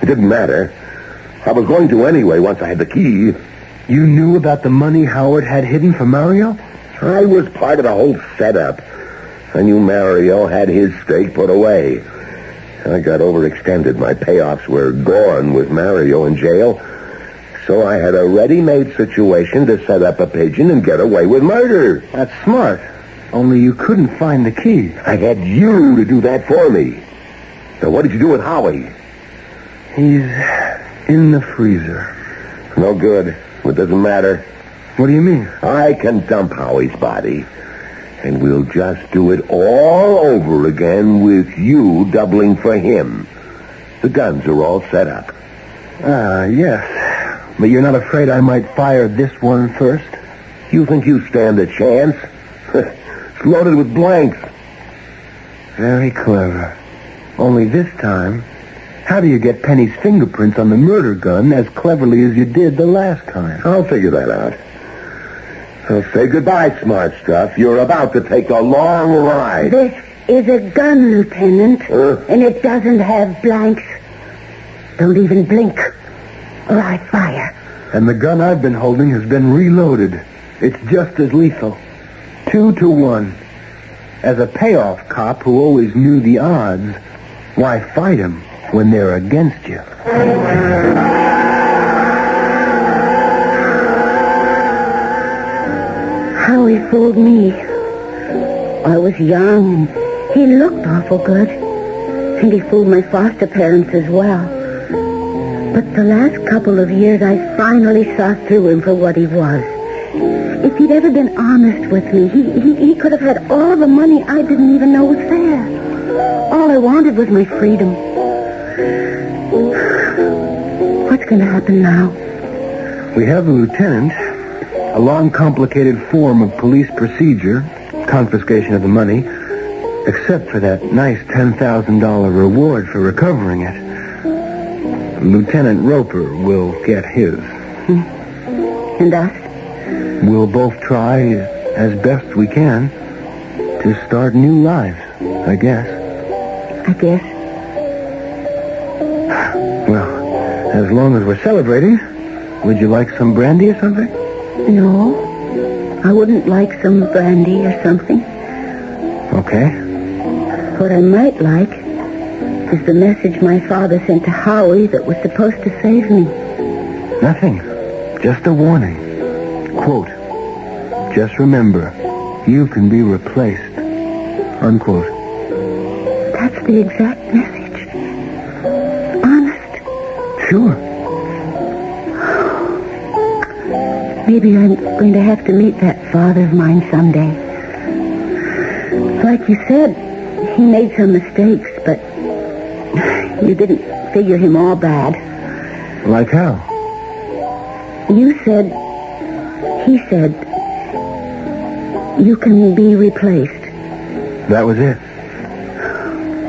It didn't matter. I was going to anyway once I had the key. You knew about the money Howard had hidden for Mario? I was part of the whole setup. I knew Mario had his stake put away. I got overextended. My payoffs were gone with Mario in jail. So I had a ready-made situation to set up a pigeon and get away with murder. That's smart. Only you couldn't find the key. I had you to do that for me. Now, what did you do with Howie? He's in the freezer. No good. It doesn't matter. What do you mean? I can dump Howie's body. And we'll just do it all over again with you doubling for him. The guns are all set up. Yes. But you're not afraid I might fire this one first? You think you stand a chance? It's loaded with blanks. Very clever. Only this time, how do you get Penny's fingerprints on the murder gun as cleverly as you did the last time? I'll figure that out. So say goodbye, smart stuff. You're about to take a long ride. This is a gun, Lieutenant, and it doesn't have blanks. Don't even blink, or I fire. And the gun I've been holding has been reloaded. It's just as lethal. 2-1. As a payoff cop who always knew the odds, why fight them when they're against you? Howie fooled me. I was young, and he looked awful good. And he fooled my foster parents as well. But the last couple of years, I finally saw through him for what he was. If he'd ever been honest with me, he could have had all the money I didn't even know was there. All I wanted was my freedom. What's going to happen now? We have a lieutenant, a long, complicated form of police procedure, confiscation of the money, except for that nice $10,000 reward for recovering it. Lieutenant Roper will get his. And us? We'll both try, as best we can, to start new lives, I guess. I guess. Well, as long as we're celebrating, would you like some brandy or something? No, I wouldn't like some brandy or something. Okay. What I might like is the message my father sent to Howie that was supposed to save me. Nothing. Just a warning. Quote, just remember, you can be replaced. Unquote. That's the exact message. Honest. Sure. Maybe I'm going to have to meet that father of mine someday. Like you said, he made some mistakes, but you didn't figure him all bad. Like how? He said, you can be replaced. That was it.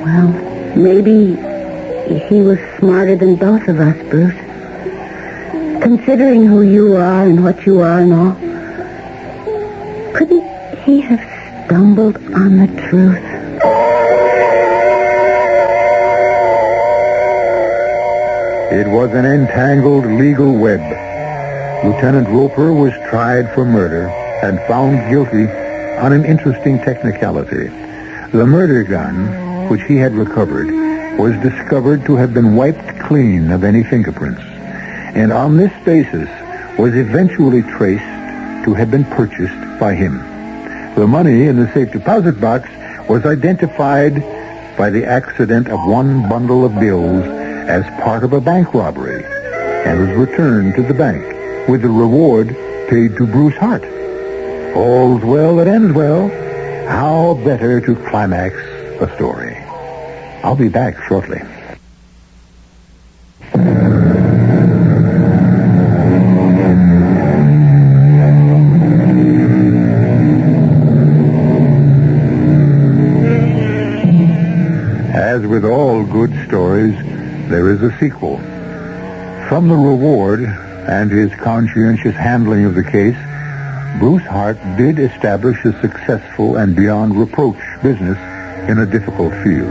Well, maybe he was smarter than both of us, Bruce. Considering who you are and what you are and all, couldn't he have stumbled on the truth? It was an entangled legal web. Lieutenant Roper was tried for murder and found guilty on an interesting technicality. The murder gun, which he had recovered, was discovered to have been wiped clean of any fingerprints, and on this basis was eventually traced to have been purchased by him. The money in the safe deposit box was identified by the accident of one bundle of bills as part of a bank robbery and was returned to the bank with the reward paid to Bruce Hart. All's well that ends well. How better to climax a story? I'll be back shortly. As with all good stories, there is a sequel. From the reward and his conscientious handling of the case, Bruce Hart did establish a successful and beyond reproach business in a difficult field.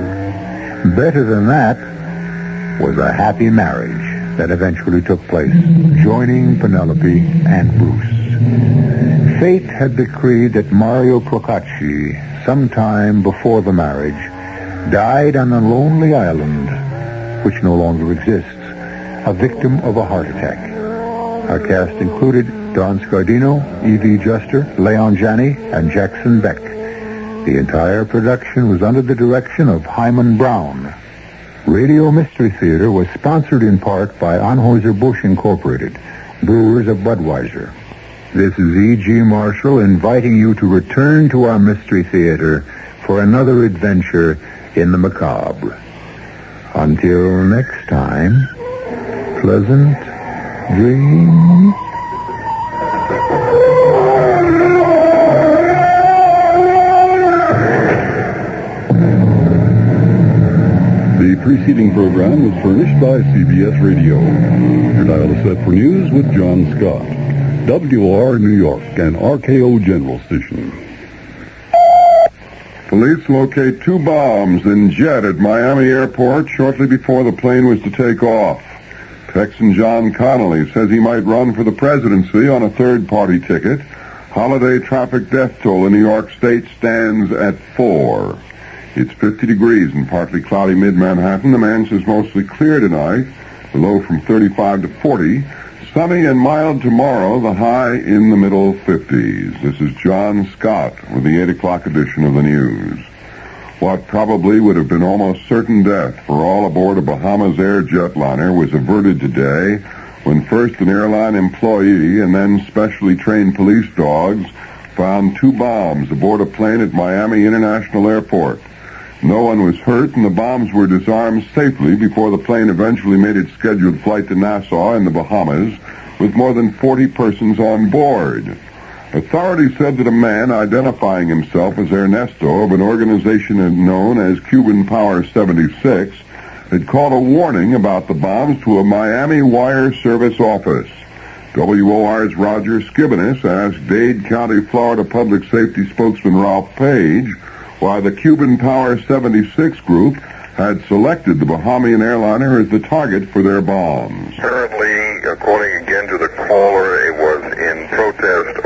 Better than that was a happy marriage that eventually took place, joining Penelope and Bruce. Fate had decreed that Mario Procacci, sometime before the marriage, died on a lonely island, which no longer exists, a victim of a heart attack. Our cast included Don Scardino, E.V. Juster, Leon Janney, and Jackson Beck. The entire production was under the direction of Hyman Brown. Radio Mystery Theater was sponsored in part by Anheuser-Busch Incorporated, brewers of Budweiser. This is E.G. Marshall inviting you to return to our Mystery Theater for another adventure in the macabre. Until next time, pleasant dreams. The preceding program was furnished by CBS Radio. Your dial is set for news with John Scott. WR New York, an RKO General Station. Police locate 2 bombs in jet at Miami Airport shortly before the plane was to take off. Texan John Connolly says he might run for the presidency on a third-party ticket. Holiday traffic death toll in New York State stands at 4. It's 50 degrees in partly cloudy mid-Manhattan. The man says mostly clear tonight, the low from 35 to 40. Sunny and mild tomorrow, the high in the middle 50s. This is John Scott with the 8 o'clock edition of the news. What probably would have been almost certain death for all aboard a Bahamas Air jetliner was averted today when first an airline employee and then specially trained police dogs found 2 bombs aboard a plane at Miami International Airport. No one was hurt, and the bombs were disarmed safely before the plane eventually made its scheduled flight to Nassau in the Bahamas with more than 40 persons on board. Authorities said that a man identifying himself as Ernesto of an organization known as Cuban Power 76 had called a warning about the bombs to a Miami wire service office. WOR's Roger Skibonis asked Dade County, Florida Public Safety spokesman Ralph Page why the Cuban Power 76 group had selected the Bahamian airliner as the target for their bombs. Apparently, according again to the caller, it was in protest